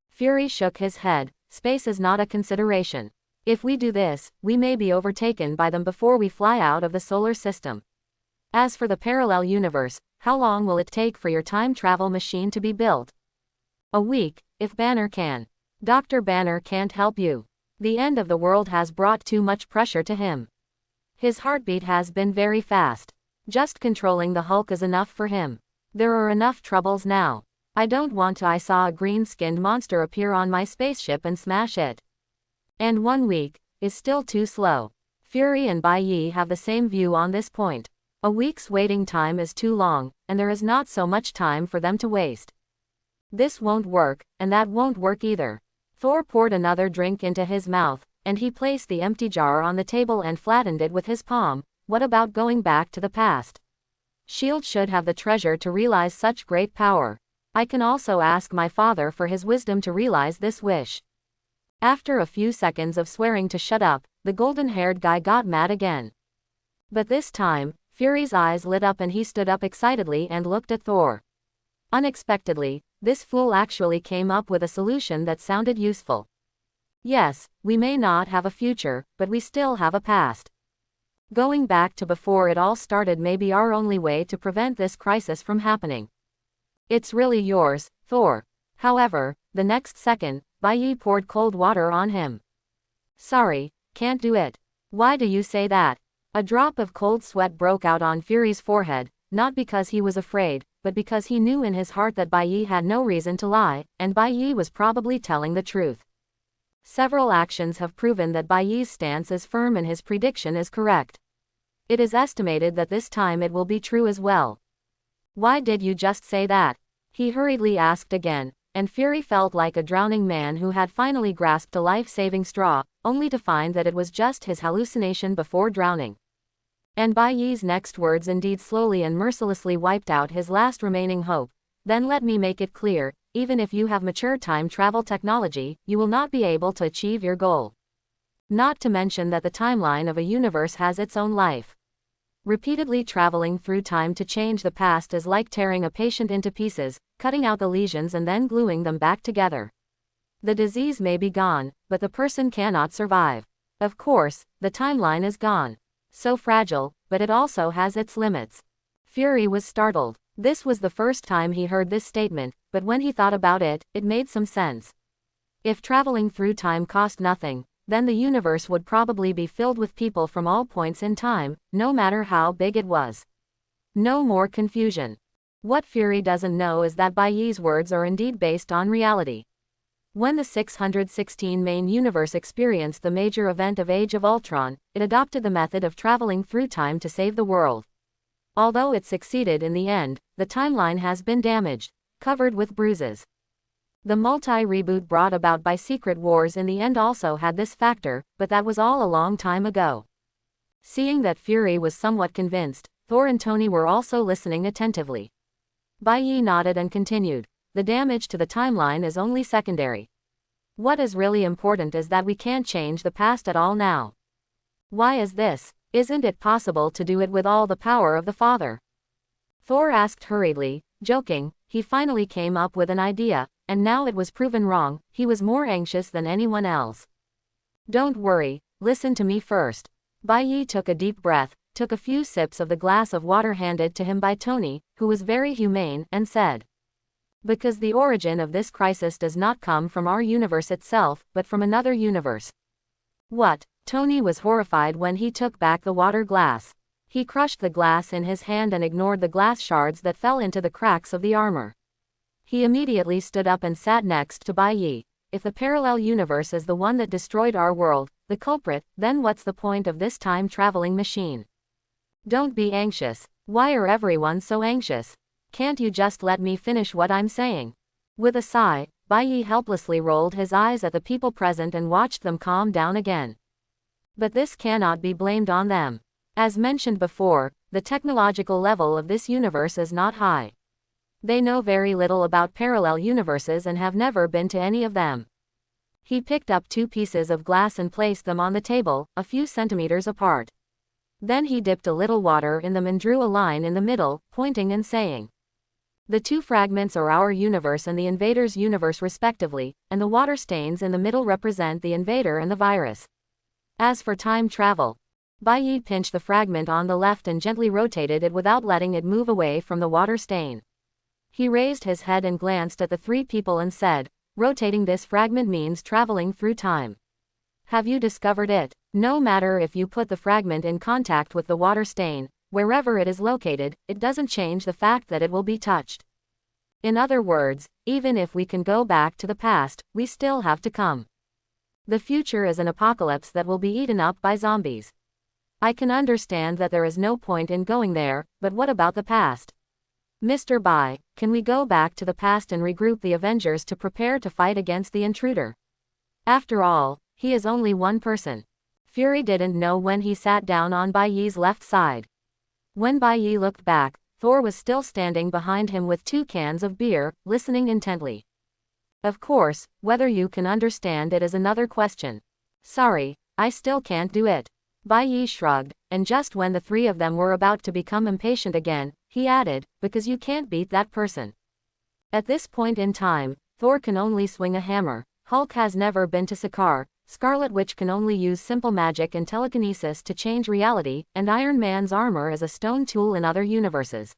Fury shook his head. "Space is not a consideration. If we do this, we may be overtaken by them before we fly out of the solar system. As for the parallel universe, how long will it take for your time travel machine to be built?" "A week, if Banner can." "Dr. Banner can't help you. The end of the world has brought too much pressure to him. His heartbeat has been very fast. Just controlling the Hulk is enough for him. There are enough troubles now. I don't want to. I saw a green-skinned monster appear on my spaceship and smash it. And 1 week is still too slow." Fury and Bai Yi have the same view on this point. A week's waiting time is too long, and there is not so much time for them to waste. This won't work, and that won't work either. Thor poured another drink into his mouth, and he placed the empty jar on the table and flattened it with his palm. What about going back to the past? S.H.I.E.L.D. should have the treasure to realize such great power. I can also ask my father for his wisdom to realize this wish. After a few seconds of swearing to shut up, the golden-haired guy got mad again. But this time, Fury's eyes lit up and he stood up excitedly and looked at Thor. Unexpectedly, this fool actually came up with a solution that sounded useful. Yes, we may not have a future, but we still have a past. Going back to before it all started may be our only way to prevent this crisis from happening. It's really yours, Thor. However, the next second, Bai poured cold water on him. Sorry, can't do it. Why do you say that? A drop of cold sweat broke out on Fury's forehead, not because he was afraid, but because he knew in his heart that Bai had no reason to lie, and Bai was probably telling the truth. Several actions have proven that Bai's stance is firm and his prediction is correct. It is estimated that this time it will be true as well. Why did you just say that? He hurriedly asked again, and Fury felt like a drowning man who had finally grasped a life-saving straw, only to find that it was just his hallucination before drowning. And Bai's next words indeed slowly and mercilessly wiped out his last remaining hope. Then let me make it clear, even if you have mature time travel technology, you will not be able to achieve your goal. Not to mention that the timeline of a universe has its own life. Repeatedly traveling through time to change the past is like tearing a patient into pieces, cutting out the lesions and then gluing them back together. The disease may be gone, but the person cannot survive. Of course, the timeline is gone. So fragile, but it also has its limits. Fury was startled. This was the first time he heard this statement, but when he thought about it, it made some sense. If traveling through time cost nothing, then the universe would probably be filled with people from all points in time, no matter how big it was. No more confusion. What Fury doesn't know is that Bai's words are indeed based on reality. When the 616 main universe experienced the major event of Age of Ultron, it adopted the method of traveling through time to save the world. Although it succeeded in the end, the timeline has been damaged, covered with bruises. The multi-reboot brought about by Secret Wars in the end also had this factor, but that was all a long time ago. Seeing that Fury was somewhat convinced, Thor and Tony were also listening attentively. Bai nodded and continued. The damage to the timeline is only secondary. What is really important is that we can't change the past at all now. Why is this? Isn't it possible to do it with all the power of the Father? Thor asked hurriedly, joking. He finally came up with an idea, and now it was proven wrong. He was more anxious than anyone else. Don't worry, listen to me first. Bai took a deep breath, took a few sips of the glass of water handed to him by Tony, who was very humane, and said, because the origin of this crisis does not come from our universe itself, but from another universe. What? Tony was horrified when he took back the water glass. He crushed the glass in his hand and ignored the glass shards that fell into the cracks of the armor. He immediately stood up and sat next to Bai. If the parallel universe is the one that destroyed our world, the culprit, then what's the point of this time-traveling machine? Don't be anxious. Why are everyone so anxious? Can't you just let me finish what I'm saying? With a sigh, Bai helplessly rolled his eyes at the people present and watched them calm down again. But this cannot be blamed on them. As mentioned before, the technological level of this universe is not high. They know very little about parallel universes and have never been to any of them. He picked up 2 pieces of glass and placed them on the table, a few centimeters apart. Then he dipped a little water in them and drew a line in the middle, pointing and saying, the 2 fragments are our universe and the invader's universe respectively, and the water stains in the middle represent the invader and the virus. As for time travel, Bai pinched the fragment on the left and gently rotated it without letting it move away from the water stain. He raised his head and glanced at the 3 people and said, rotating this fragment means traveling through time. Have you discovered it? No matter if you put the fragment in contact with the water stain, wherever it is located, it doesn't change the fact that it will be touched. In other words, even if we can go back to the past, we still have to come. The future is an apocalypse that will be eaten up by zombies. I can understand that there is no point in going there, but what about the past? Mr. Bai, can we go back to the past and regroup the Avengers to prepare to fight against the intruder? After all, he is only one person. Fury didn't know when he sat down on Bai Yi's left side. When Bai Yi looked back, Thor was still standing behind him with 2 cans of beer, listening intently. Of course, whether you can understand it is another question. Sorry, I still can't do it. Bai Yi shrugged, and just when the 3 of them were about to become impatient again, he added, because you can't beat that person. At this point in time, Thor can only swing a hammer, Hulk has never been to Sakaar, Scarlet Witch can only use simple magic and telekinesis to change reality, and Iron Man's armor is a stone tool in other universes.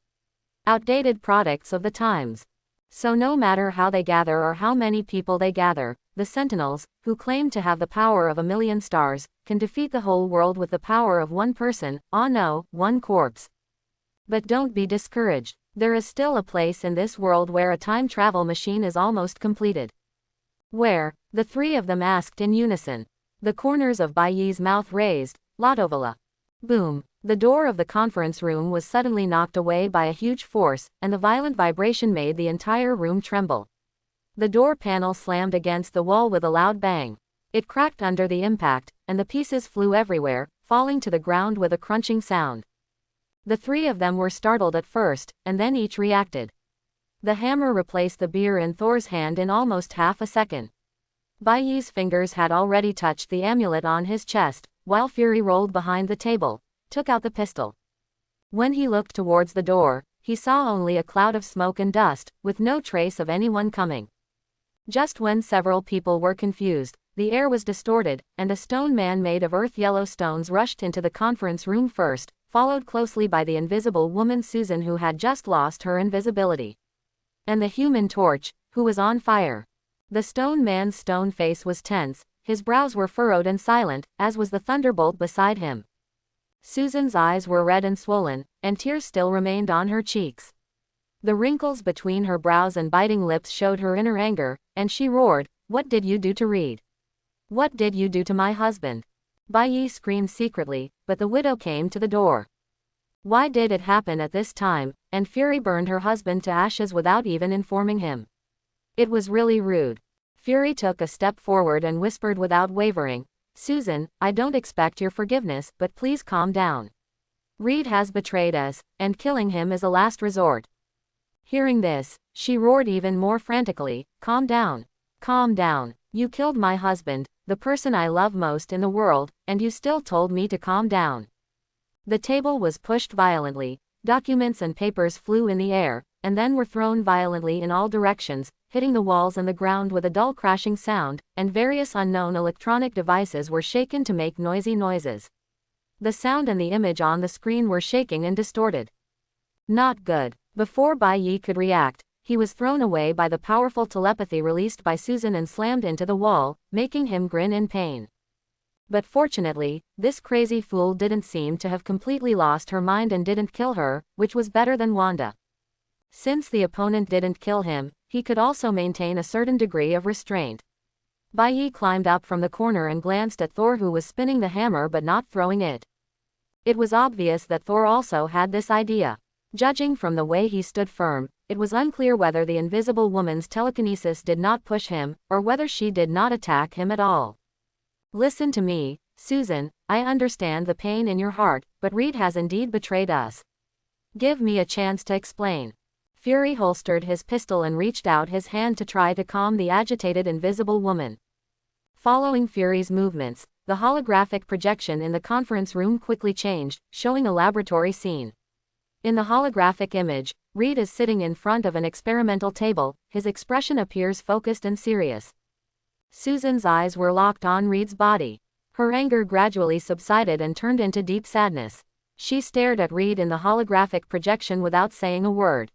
Outdated products of the times. So no matter how they gather or how many people they gather, the Sentinels, who claim to have the power of 1,000,000 stars, can defeat the whole world with the power of 1 person, oh no, 1 corpse. But don't be discouraged. There is still a place in this world where a time travel machine is almost completed. Where? The 3 of them asked in unison. The corners of Bai Yi's mouth raised, Lotovala. Boom. The door of the conference room was suddenly knocked away by a huge force, and the violent vibration made the entire room tremble. The door panel slammed against the wall with a loud bang. It cracked under the impact, and the pieces flew everywhere, falling to the ground with a crunching sound. The 3 of them were startled at first, and then each reacted. The hammer replaced the beer in Thor's hand in almost half a second. Bai Yi's fingers had already touched the amulet on his chest, while Fury rolled behind the table, took out the pistol. When he looked towards the door, he saw only a cloud of smoke and dust, with no trace of anyone coming. Just when several people were confused, the air was distorted, and a stone man made of earth-yellow stones rushed into the conference room first, followed closely by the invisible woman Susan, who had just lost her invisibility. And the Human Torch, who was on fire. The stone man's stone face was tense, his brows were furrowed and silent, as was the thunderbolt beside him. Susan's eyes were red and swollen, and tears still remained on her cheeks. The wrinkles between her brows and biting lips showed her inner anger, and she roared, "What did you do to Reed? What did you do to my husband?" Bai Yi screamed secretly, but the widow came to the door. Why did it happen at this time, and Fury burned her husband to ashes without even informing him? It was really rude. Fury took a step forward and whispered without wavering, "Susan, I don't expect your forgiveness, but please calm down. Reed has betrayed us, and killing him is a last resort." Hearing this, she roared even more frantically, "Calm down. Calm down. You killed my husband, the person I love most in the world, and you still told me to calm down." The table was pushed violently, documents and papers flew in the air, and then were thrown violently in all directions, hitting the walls and the ground with a dull crashing sound, and various unknown electronic devices were shaken to make noisy noises. The sound and the image on the screen were shaking and distorted. Not good. Before Bai Yi could react, he was thrown away by the powerful telepathy released by Susan and slammed into the wall, making him grin in pain. But fortunately, this crazy fool didn't seem to have completely lost her mind and didn't kill her, which was better than Wanda. Since the opponent didn't kill him, he could also maintain a certain degree of restraint. Bai Yi climbed up from the corner and glanced at Thor, who was spinning the hammer but not throwing it. It was obvious that Thor also had this idea. Judging from the way he stood firm, it was unclear whether the invisible woman's telekinesis did not push him, or whether she did not attack him at all. "Listen to me, Susan, I understand the pain in your heart, but Reed has indeed betrayed us. Give me a chance to explain." Fury holstered his pistol and reached out his hand to try to calm the agitated invisible woman. Following Fury's movements, the holographic projection in the conference room quickly changed, showing a laboratory scene. In the holographic image, Reed is sitting in front of an experimental table, his expression appears focused and serious. Susan's eyes were locked on Reed's body. Her anger gradually subsided and turned into deep sadness. She stared at Reed in the holographic projection without saying a word.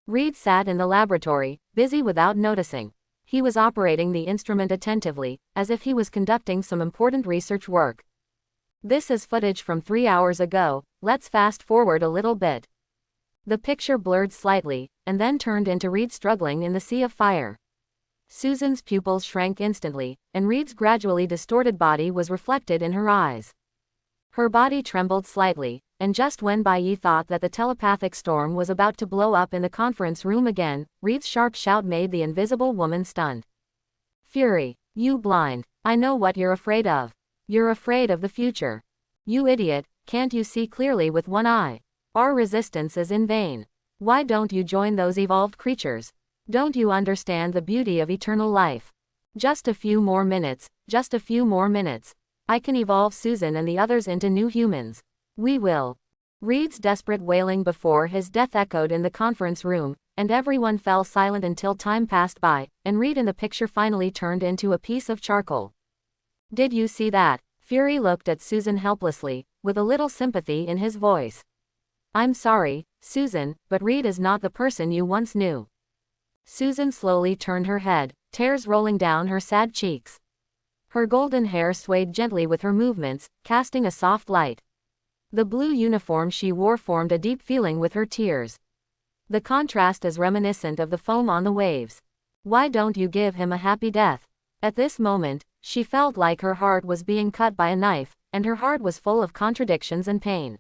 Reed sat in the laboratory, busy without noticing. He was operating the instrument attentively, as if he was conducting some important research work. "This is footage from 3 hours ago, let's fast forward a little bit." The picture blurred slightly, and then turned into Reed struggling in the sea of fire. Susan's pupils shrank instantly, and Reed's gradually distorted body was reflected in her eyes. Her body trembled slightly, and just when Bai Yi thought that the telepathic storm was about to blow up in the conference room again, Reed's sharp shout made the invisible woman stunned. Fury, you blind. I know what you're afraid of. You're afraid of the future. You idiot, can't you see clearly with one eye? Our resistance is in vain. Why don't you join those evolved creatures? Don't you understand the beauty of eternal life? Just a few more minutes, just a few more minutes. I can evolve Susan and the others into new humans. We will. Reed's desperate wailing before his death echoed in the conference room, and everyone fell silent until time passed by, and Reed in the picture finally turned into a piece of charcoal. Did you see that? Fury looked at Susan helplessly, with a little sympathy in his voice. I'm sorry, Susan, but Reed is not the person you once knew. Susan slowly turned her head, tears rolling down her sad cheeks. Her golden hair swayed gently with her movements, casting a soft light. The blue uniform she wore formed a deep feeling with her tears. The contrast is reminiscent of the foam on the waves. Why don't you give him a happy death? At this moment, she felt like her heart was being cut by a knife, and her heart was full of contradictions and pain.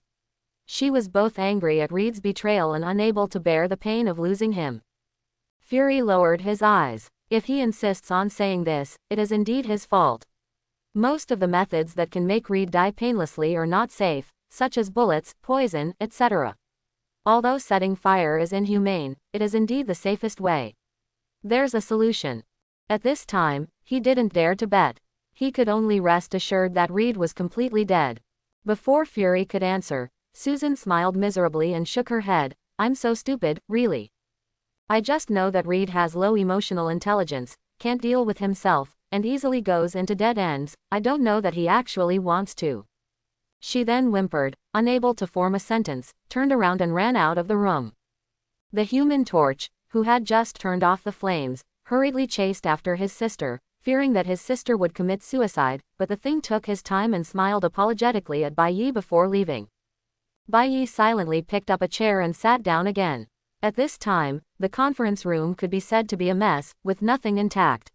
She was both angry at Reed's betrayal and unable to bear the pain of losing him. Fury lowered his eyes. If he insists on saying this, it is indeed his fault. Most of the methods that can make Reed die painlessly are not safe, such as bullets, poison, etc. Although setting fire is inhumane, it is indeed the safest way. There's a solution. At this time, he didn't dare to bet. He could only rest assured that Reed was completely dead. Before Fury could answer, Susan smiled miserably and shook her head. I'm so stupid, really. I just know that Reed has low emotional intelligence, can't deal with himself, and easily goes into dead ends. I don't know that he actually wants to. She then whimpered, unable to form a sentence, turned around and ran out of the room. The Human Torch, who had just turned off the flames, hurriedly chased after his sister, fearing that his sister would commit suicide, but the thing took his time and smiled apologetically at Bai Yi before leaving. Bai Yi silently picked up a chair and sat down again. At this time, the conference room could be said to be a mess, with nothing intact.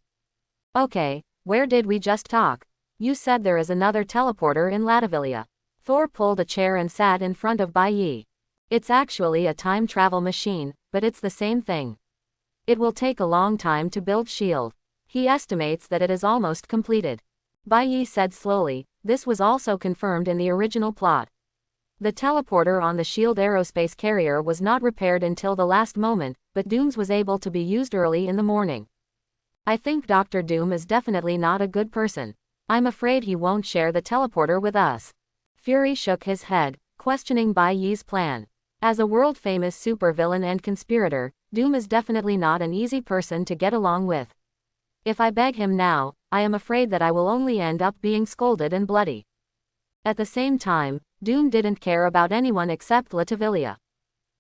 Okay, where did we just talk? You said there is another teleporter in Latveria. Thor pulled a chair and sat in front of Bai Yi. It's actually a time travel machine, but it's the same thing. It will take a long time to build S.H.I.E.L.D. He estimates that it is almost completed. Bai Yi said slowly, this was also confirmed in the original plot. The teleporter on the S.H.I.E.L.D. aerospace carrier was not repaired until the last moment, but Doom's was able to be used early in the morning. I think Dr. Doom is definitely not a good person. I'm afraid he won't share the teleporter with us. Fury shook his head, questioning Bai Yi's plan. As a world-famous supervillain and conspirator, Doom is definitely not an easy person to get along with. If I beg him now, I am afraid that I will only end up being scolded and bloody. At the same time, Doom didn't care about anyone except Latveria.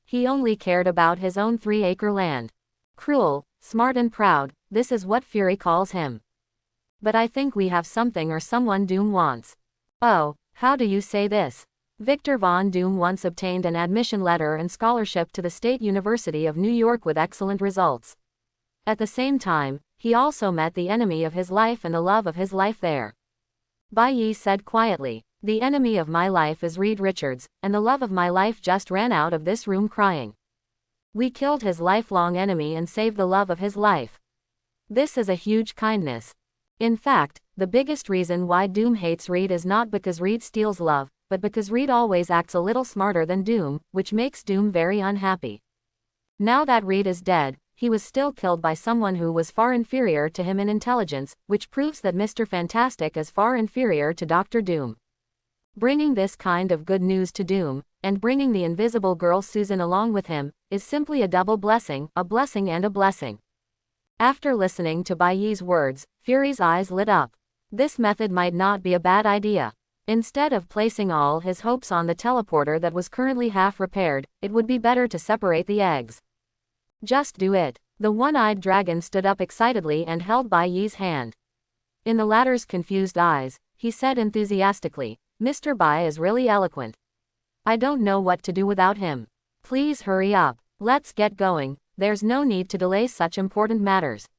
He only cared about his own 3-acre land. Cruel, smart and proud, this is what Fury calls him. But I think we have something or someone Doom wants. Oh, how do you say this? Victor Von Doom once obtained an admission letter and scholarship to the State University of New York with excellent results. At the same time, he also met the enemy of his life and the love of his life there. Bai Yi said quietly, the enemy of my life is Reed Richards, and the love of my life just ran out of this room crying. We killed his lifelong enemy and saved the love of his life. This is a huge kindness. In fact, the biggest reason why Doom hates Reed is not because Reed steals love, but because Reed always acts a little smarter than Doom, which makes Doom very unhappy. Now that Reed is dead, he was still killed by someone who was far inferior to him in intelligence, which proves that Mr. Fantastic is far inferior to Dr. Doom. Bringing this kind of good news to Doom, and bringing the invisible girl Susan along with him, is simply a double blessing, a blessing and a blessing. After listening to Bai Yi's words, Fury's eyes lit up. This method might not be a bad idea. Instead of placing all his hopes on the teleporter that was currently half repaired, it would be better to separate the eggs. Just do it. The one-eyed dragon stood up excitedly and held Bai Yi's hand. In the latter's confused eyes, he said enthusiastically, Mr. Bai is really eloquent. I don't know what to do without him. Please hurry up. Let's get going. There's no need to delay such important matters.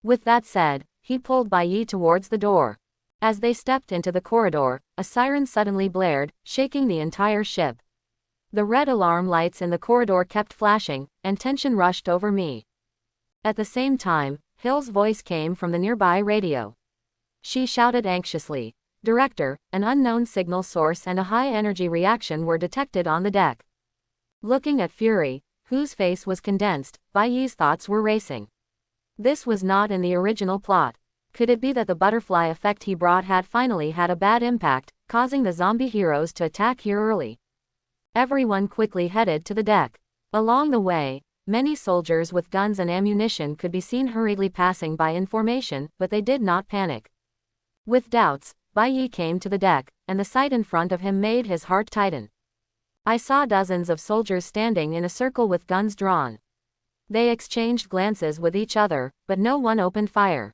With that said, he pulled Bai Yi towards the door. As they stepped into the corridor, a siren suddenly blared, shaking the entire ship. The red alarm lights in the corridor kept flashing, and tension rushed over me. At the same time, Hill's voice came from the nearby radio. She shouted anxiously, "Director, an unknown signal source and a high-energy reaction were detected on the deck." Looking at Fury, whose face was condensed, Bai Yi's thoughts were racing. This was not in the original plot. Could it be that the butterfly effect he brought had finally had a bad impact, causing the zombie heroes to attack here early? Everyone quickly headed to the deck. Along the way, many soldiers with guns and ammunition could be seen hurriedly passing by information, but they did not panic. With doubts, Bai Yi came to the deck, and the sight in front of him made his heart tighten. I saw dozens of soldiers standing in a circle with guns drawn. They exchanged glances with each other, but no one opened fire.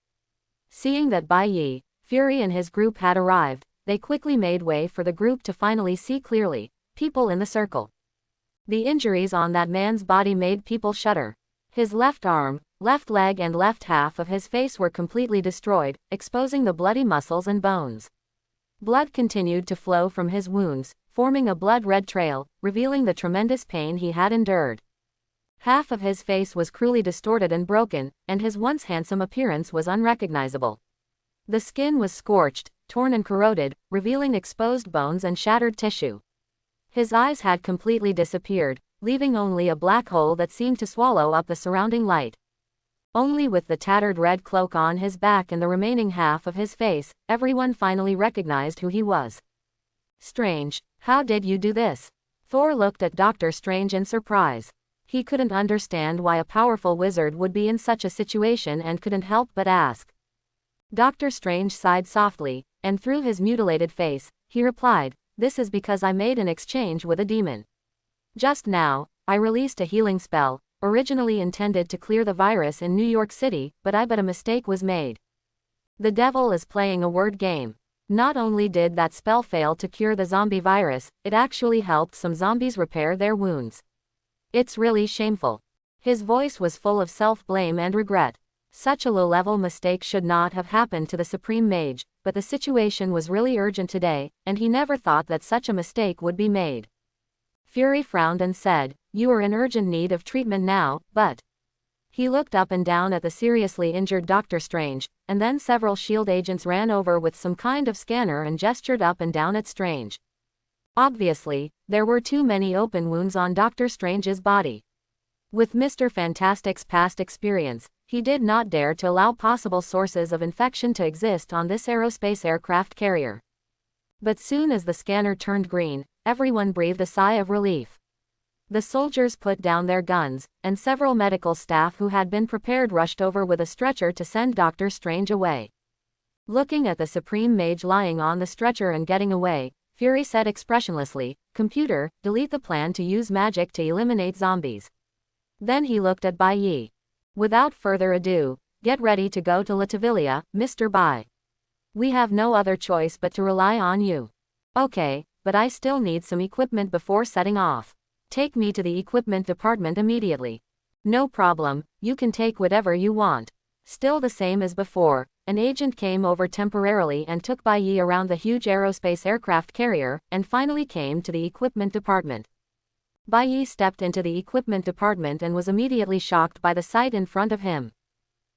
Seeing that Bai Yi, Fury and his group had arrived, they quickly made way for the group to finally see clearly. People in the circle. The injuries on that man's body made people shudder. His left arm, left leg and left half of his face were completely destroyed, exposing the bloody muscles and bones. Blood continued to flow from his wounds, forming a blood-red trail, revealing the tremendous pain he had endured. Half of his face was cruelly distorted and broken, and his once handsome appearance was unrecognizable. The skin was scorched, torn and corroded, revealing exposed bones and shattered tissue. His eyes had completely disappeared, leaving only a black hole that seemed to swallow up the surrounding light. Only with the tattered red cloak on his back and the remaining half of his face, everyone finally recognized who he was. "Strange, how did you do this?" Thor looked at Doctor Strange in surprise. He couldn't understand why a powerful wizard would be in such a situation and couldn't help but ask. Doctor Strange sighed softly, and through his mutilated face, he replied, "This is because I made an exchange with a demon. Just now, I released a healing spell, originally intended to clear the virus in New York City, but a mistake was made. The devil is playing a word game. Not only did that spell fail to cure the zombie virus, it actually helped some zombies repair their wounds. It's really shameful." His voice was full of self-blame and regret. Such a low-level mistake should not have happened to the Supreme Mage, but the situation was really urgent today, and he never thought that such a mistake would be made. Fury frowned and said, "You are in urgent need of treatment now, but..." He looked up and down at the seriously injured Doctor Strange, and then several SHIELD agents ran over with some kind of scanner and gestured up and down at Strange. Obviously, there were too many open wounds on Doctor Strange's body. With Mr. Fantastic's past experience, he did not dare to allow possible sources of infection to exist on this aerospace aircraft carrier. But soon as the scanner turned green, everyone breathed a sigh of relief. The soldiers put down their guns, and several medical staff who had been prepared rushed over with a stretcher to send Doctor Strange away. Looking at the Supreme Mage lying on the stretcher and getting away, Fury said expressionlessly, "Computer, delete the plan to use magic to eliminate zombies." Then he looked at Bai Yi. "Without further ado, get ready to go to Latvelia, Mr. Bai. We have no other choice but to rely on you." "Okay, but I still need some equipment before setting off. Take me to the equipment department immediately." "No problem, you can take whatever you want." Still the same as before, an agent came over temporarily and took Bai Yi around the huge aerospace aircraft carrier, and finally came to the equipment department. Bai Yi stepped into the equipment department and was immediately shocked by the sight in front of him.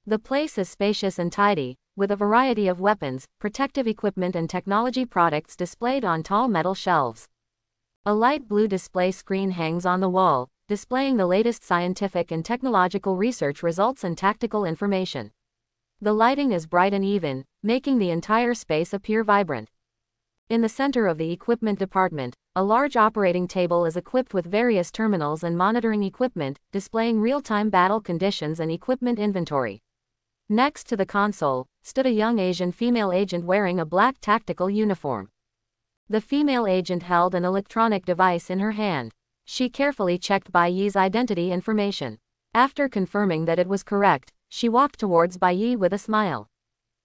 The place is spacious and tidy, with a variety of weapons, protective equipment and technology products displayed on tall metal shelves. A light blue display screen hangs on the wall, displaying the latest scientific and technological research results and tactical information. The lighting is bright and even, making the entire space appear vibrant. In the center of the equipment department, a large operating table is equipped with various terminals and monitoring equipment, displaying real-time battle conditions and equipment inventory. Next to the console, stood a young Asian female agent wearing a black tactical uniform. The female agent held an electronic device in her hand. She carefully checked Bai Yi's identity information. After confirming that it was correct, she walked towards Bai Yi with a smile.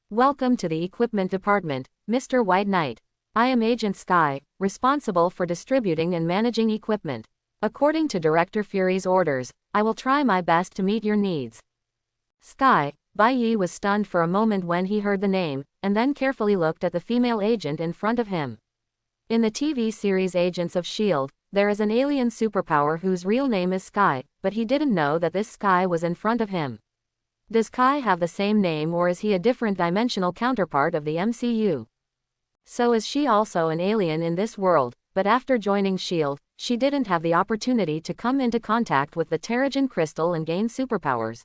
"Welcome to the equipment department, Mr. White Knight. I am Agent Sky, responsible for distributing and managing equipment. According to Director Fury's orders, I will try my best to meet your needs." Sky. Bai Yi was stunned for a moment when he heard the name, and then carefully looked at the female agent in front of him. In the TV series Agents of S.H.I.E.L.D., there is an alien superpower whose real name is Sky, but he didn't know that this Sky was in front of him. Does Kai have the same name, or is he a different dimensional counterpart of the MCU? So is she also an alien in this world, but after joining S.H.I.E.L.D., she didn't have the opportunity to come into contact with the Terrigen crystal and gain superpowers.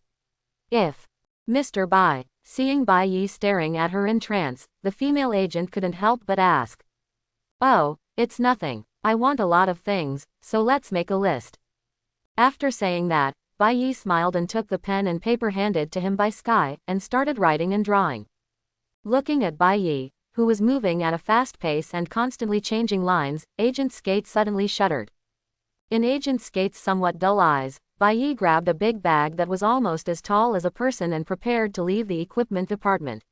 If Mr. Bai, seeing Bai Yi staring at her in trance, the female agent couldn't help but ask. Oh, it's nothing. I want a lot of things, so let's make a list. After saying that, Bai Yi smiled and took the pen and paper handed to him by Sky, and started writing and drawing. Looking at Bai Yi, who was moving at a fast pace and constantly changing lines, Agent Skate suddenly shuddered. In Agent Skate's somewhat dull eyes, Bai Yi grabbed a big bag that was almost as tall as a person and prepared to leave the equipment department.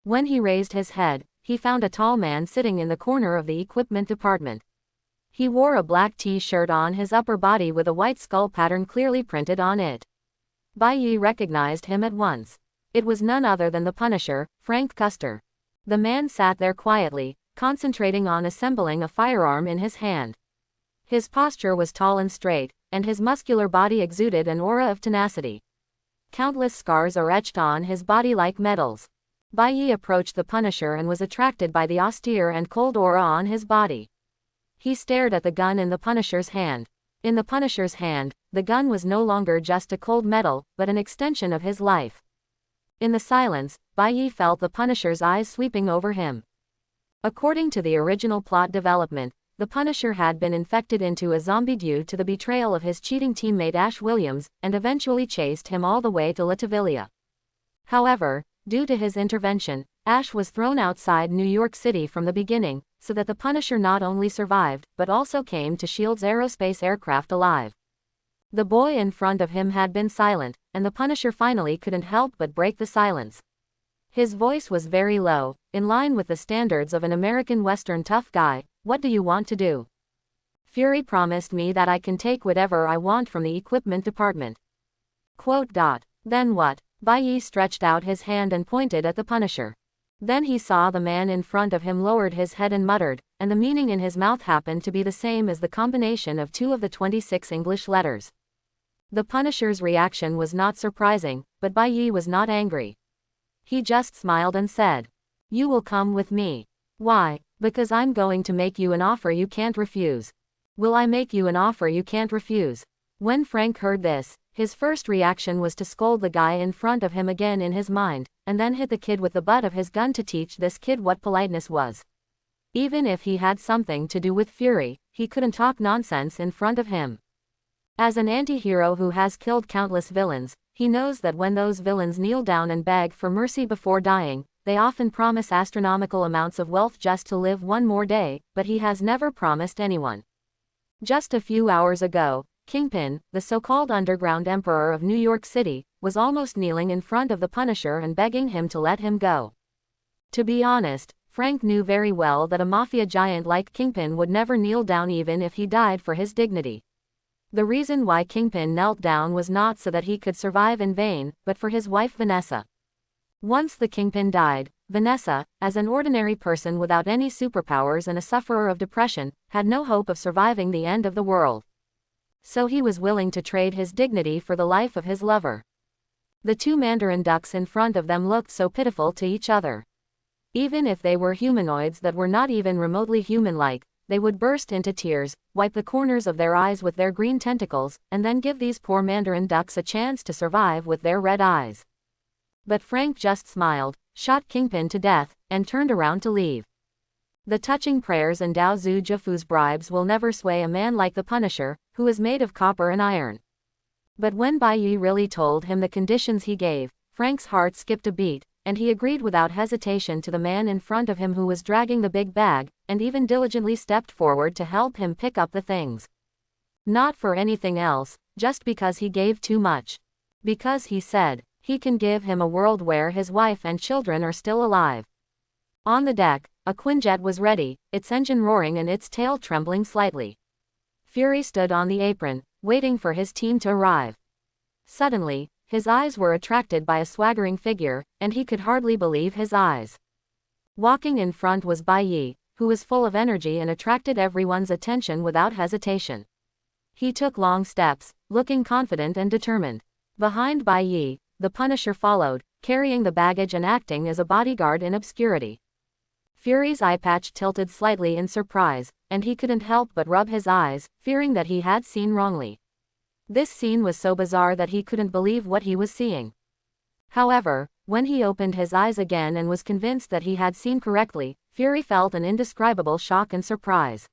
When he raised his head, he found a tall man sitting in the corner of the equipment department. He wore a black t-shirt on his upper body with a white skull pattern clearly printed on it. Bai Yi recognized him at once. It was none other than the Punisher, Frank Custer. The man sat there quietly, concentrating on assembling a firearm in his hand. His posture was tall and straight, and his muscular body exuded an aura of tenacity. Countless scars are etched on his body like medals. Bai Yi approached the Punisher and was attracted by the austere and cold aura on his body. He stared at the gun in the Punisher's hand. In the Punisher's hand, the gun was no longer just a cold metal, but an extension of his life. In the silence, Bai Yi felt the Punisher's eyes sweeping over him. According to the original plot development, the Punisher had been infected into a zombie due to the betrayal of his cheating teammate Ash Williams, and eventually chased him all the way to Latveria. However, due to his intervention, Ash was thrown outside New York City from the beginning, so that the Punisher not only survived, but also came to S.H.I.E.L.D.'s aerospace aircraft alive. The boy in front of him had been silent, and the Punisher finally couldn't help but break the silence. His voice was very low, in line with the standards of an American Western tough guy. What do you want to do? Fury promised me that I can take whatever I want from the equipment department. Quote. Then what? Bai Yi stretched out his hand and pointed at the Punisher. Then he saw the man in front of him lowered his head and muttered, and the meaning in his mouth happened to be the same as the combination of 2 of the 26 English letters. The Punisher's reaction was not surprising, but Bai Yi was not angry. He just smiled and said, "You will come with me." "Why?" "Because I'm going to make you an offer you can't refuse." "Will I make you an offer you can't refuse?" When Frank heard this, his first reaction was to scold the guy in front of him again in his mind, and then hit the kid with the butt of his gun to teach this kid what politeness was. Even if he had something to do with Fury, he couldn't talk nonsense in front of him. As an anti-hero who has killed countless villains, he knows that when those villains kneel down and beg for mercy before dying, they often promise astronomical amounts of wealth just to live one more day, but he has never promised anyone. Just a few hours ago, Kingpin, the so-called underground emperor of New York City, was almost kneeling in front of the Punisher and begging him to let him go. To be honest, Frank knew very well that a mafia giant like Kingpin would never kneel down even if he died for his dignity. The reason why Kingpin knelt down was not so that he could survive in vain, but for his wife Vanessa. Once the Kingpin died, Vanessa, as an ordinary person without any superpowers and a sufferer of depression, had no hope of surviving the end of the world. So he was willing to trade his dignity for the life of his lover. The 2 Mandarin ducks in front of them looked so pitiful to each other. Even if they were humanoids that were not even remotely human-like, they would burst into tears, wipe the corners of their eyes with their green tentacles, and then give these poor Mandarin ducks a chance to survive with their red eyes. But Frank just smiled, shot Kingpin to death, and turned around to leave. The touching prayers and Dao Zhu Jiafu's bribes will never sway a man like the Punisher, who is made of copper and iron. But when Bai Yi really told him the conditions he gave, Frank's heart skipped a beat, and he agreed without hesitation to the man in front of him who was dragging the big bag, and even diligently stepped forward to help him pick up the things. Not for anything else, just because he gave too much. Because he said, he can give him a world where his wife and children are still alive. On the deck, a quinjet was ready, its engine roaring and its tail trembling slightly. Fury stood on the apron, waiting for his team to arrive. Suddenly, his eyes were attracted by a swaggering figure, and he could hardly believe his eyes. Walking in front was Bai Yi, who was full of energy and attracted everyone's attention without hesitation. He took long steps, looking confident and determined. Behind Bai Yi, the Punisher followed, carrying the baggage and acting as a bodyguard in obscurity. Fury's eye patch tilted slightly in surprise, and he couldn't help but rub his eyes, fearing that he had seen wrongly. This scene was so bizarre that he couldn't believe what he was seeing. However, when he opened his eyes again and was convinced that he had seen correctly, Fury felt an indescribable shock and surprise.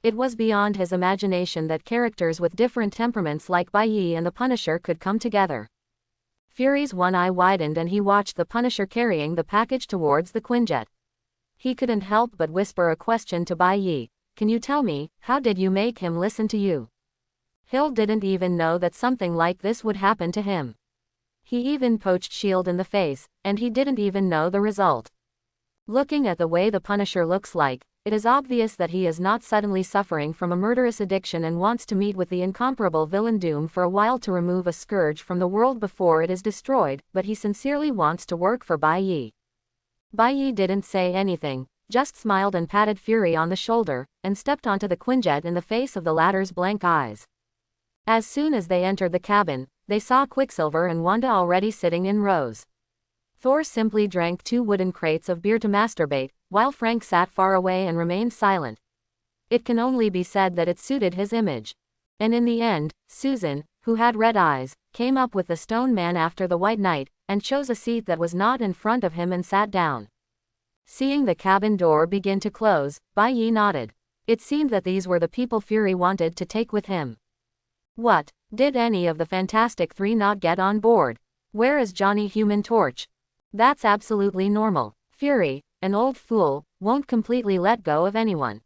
It was beyond his imagination that characters with different temperaments like Bai Yi and the Punisher could come together. Fury's one eye widened and he watched the Punisher carrying the package towards the quinjet. He couldn't help but whisper a question to Bai Yi. Can you tell me, how did you make him listen to you? Hill didn't even know that something like this would happen to him. He even poached S.H.I.E.L.D. in the face, and he didn't even know the result. Looking at the way the Punisher looks like, it is obvious that he is not suddenly suffering from a murderous addiction and wants to meet with the incomparable villain Doom for a while to remove a scourge from the world before it is destroyed, but he sincerely wants to work for Bai Yi. Bai Yi didn't say anything, just smiled and patted Fury on the shoulder, and stepped onto the quinjet in the face of the latter's blank eyes. As soon as they entered the cabin, they saw Quicksilver and Wanda already sitting in rows. Thor simply drank 2 wooden crates of beer to masturbate, while Frank sat far away and remained silent. It can only be said that it suited his image. And in the end, Susan, who had red eyes, came up with the Stone Man after the White Knight, and chose a seat that was not in front of him and sat down. Seeing the cabin door begin to close, Bai Yi nodded. It seemed that these were the people Fury wanted to take with him. What? Did any of the Fantastic Three not get on board? Where is Johnny Human Torch? That's absolutely normal. Fury, an old fool, won't completely let go of anyone.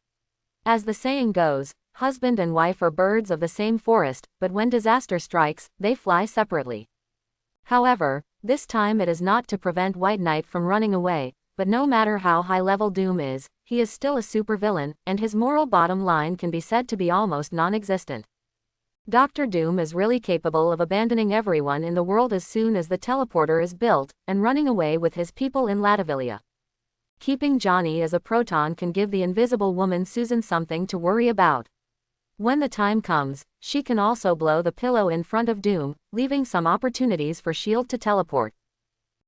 As the saying goes, husband and wife are birds of the same forest, but when disaster strikes, they fly separately. However, this time it is not to prevent White Knight from running away, but no matter how high-level Doom is, he is still a supervillain, and his moral bottom line can be said to be almost non-existent. Dr. Doom is really capable of abandoning everyone in the world as soon as the teleporter is built, and running away with his people in Latveria. Keeping Johnny as a proton can give the invisible woman Susan something to worry about. When the time comes, she can also blow the pillow in front of Doom, leaving some opportunities for S.H.I.E.L.D. to teleport.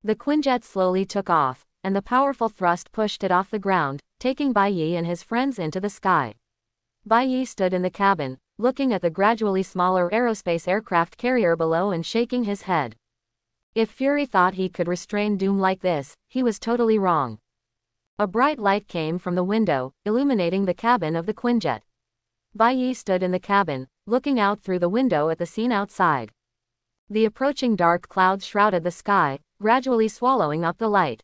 The quinjet slowly took off, and the powerful thrust pushed it off the ground, taking Bai Yi and his friends into the sky. Bai Yi stood in the cabin, looking at the gradually smaller aerospace aircraft carrier below and shaking his head. If Fury thought he could restrain Doom like this, he was totally wrong. A bright light came from the window, illuminating the cabin of the quinjet. Bai Yi stood in the cabin, looking out through the window at the scene outside. The approaching dark clouds shrouded the sky, gradually swallowing up the light.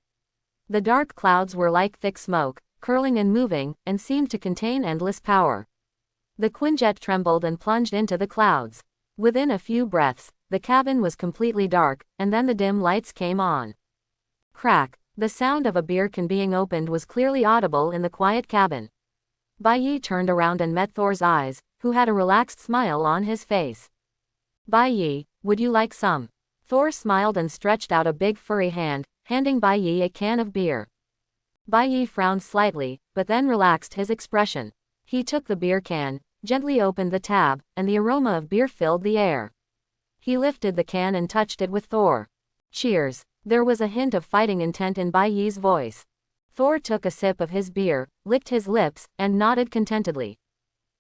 The dark clouds were like thick smoke, curling and moving, and seemed to contain endless power. The quinjet trembled and plunged into the clouds. Within a few breaths, the cabin was completely dark, and then the dim lights came on. Crack! The sound of a beer can being opened was clearly audible in the quiet cabin. Bai Yi turned around and met Thor's eyes, who had a relaxed smile on his face. Bai Yi, would you like some? Thor smiled and stretched out a big furry hand, handing Bai Yi a can of beer. Bai Yi frowned slightly, but then relaxed his expression. He took the beer can, gently opened the tab, and the aroma of beer filled the air. He lifted the can and touched it with Thor. Cheers. There was a hint of fighting intent in Bai Yi's voice. Thor took a sip of his beer, licked his lips, and nodded contentedly.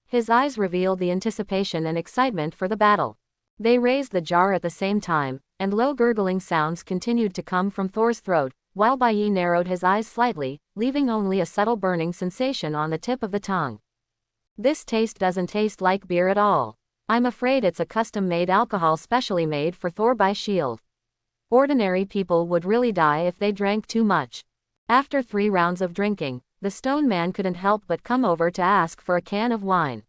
His eyes revealed the anticipation and excitement for the battle. They raised the jar at the same time, and low gurgling sounds continued to come from Thor's throat, while Bai Yi narrowed his eyes slightly, leaving only a subtle burning sensation on the tip of the tongue. This taste doesn't taste like beer at all. I'm afraid it's a custom-made alcohol specially made for Thor by S.H.I.E.L.D. Ordinary people would really die if they drank too much. After 3 rounds of drinking, the Stone Man couldn't help but come over to ask for a can of wine.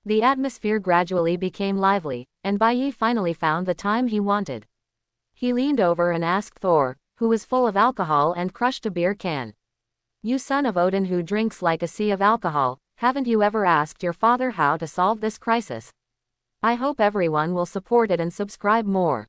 The atmosphere gradually became lively, and Bai Yi finally found the time he wanted. He leaned over and asked Thor, who was full of alcohol and crushed a beer can. You son of Odin who drinks like a sea of alcohol, haven't you ever asked your father how to solve this crisis? I hope everyone will support it and subscribe more.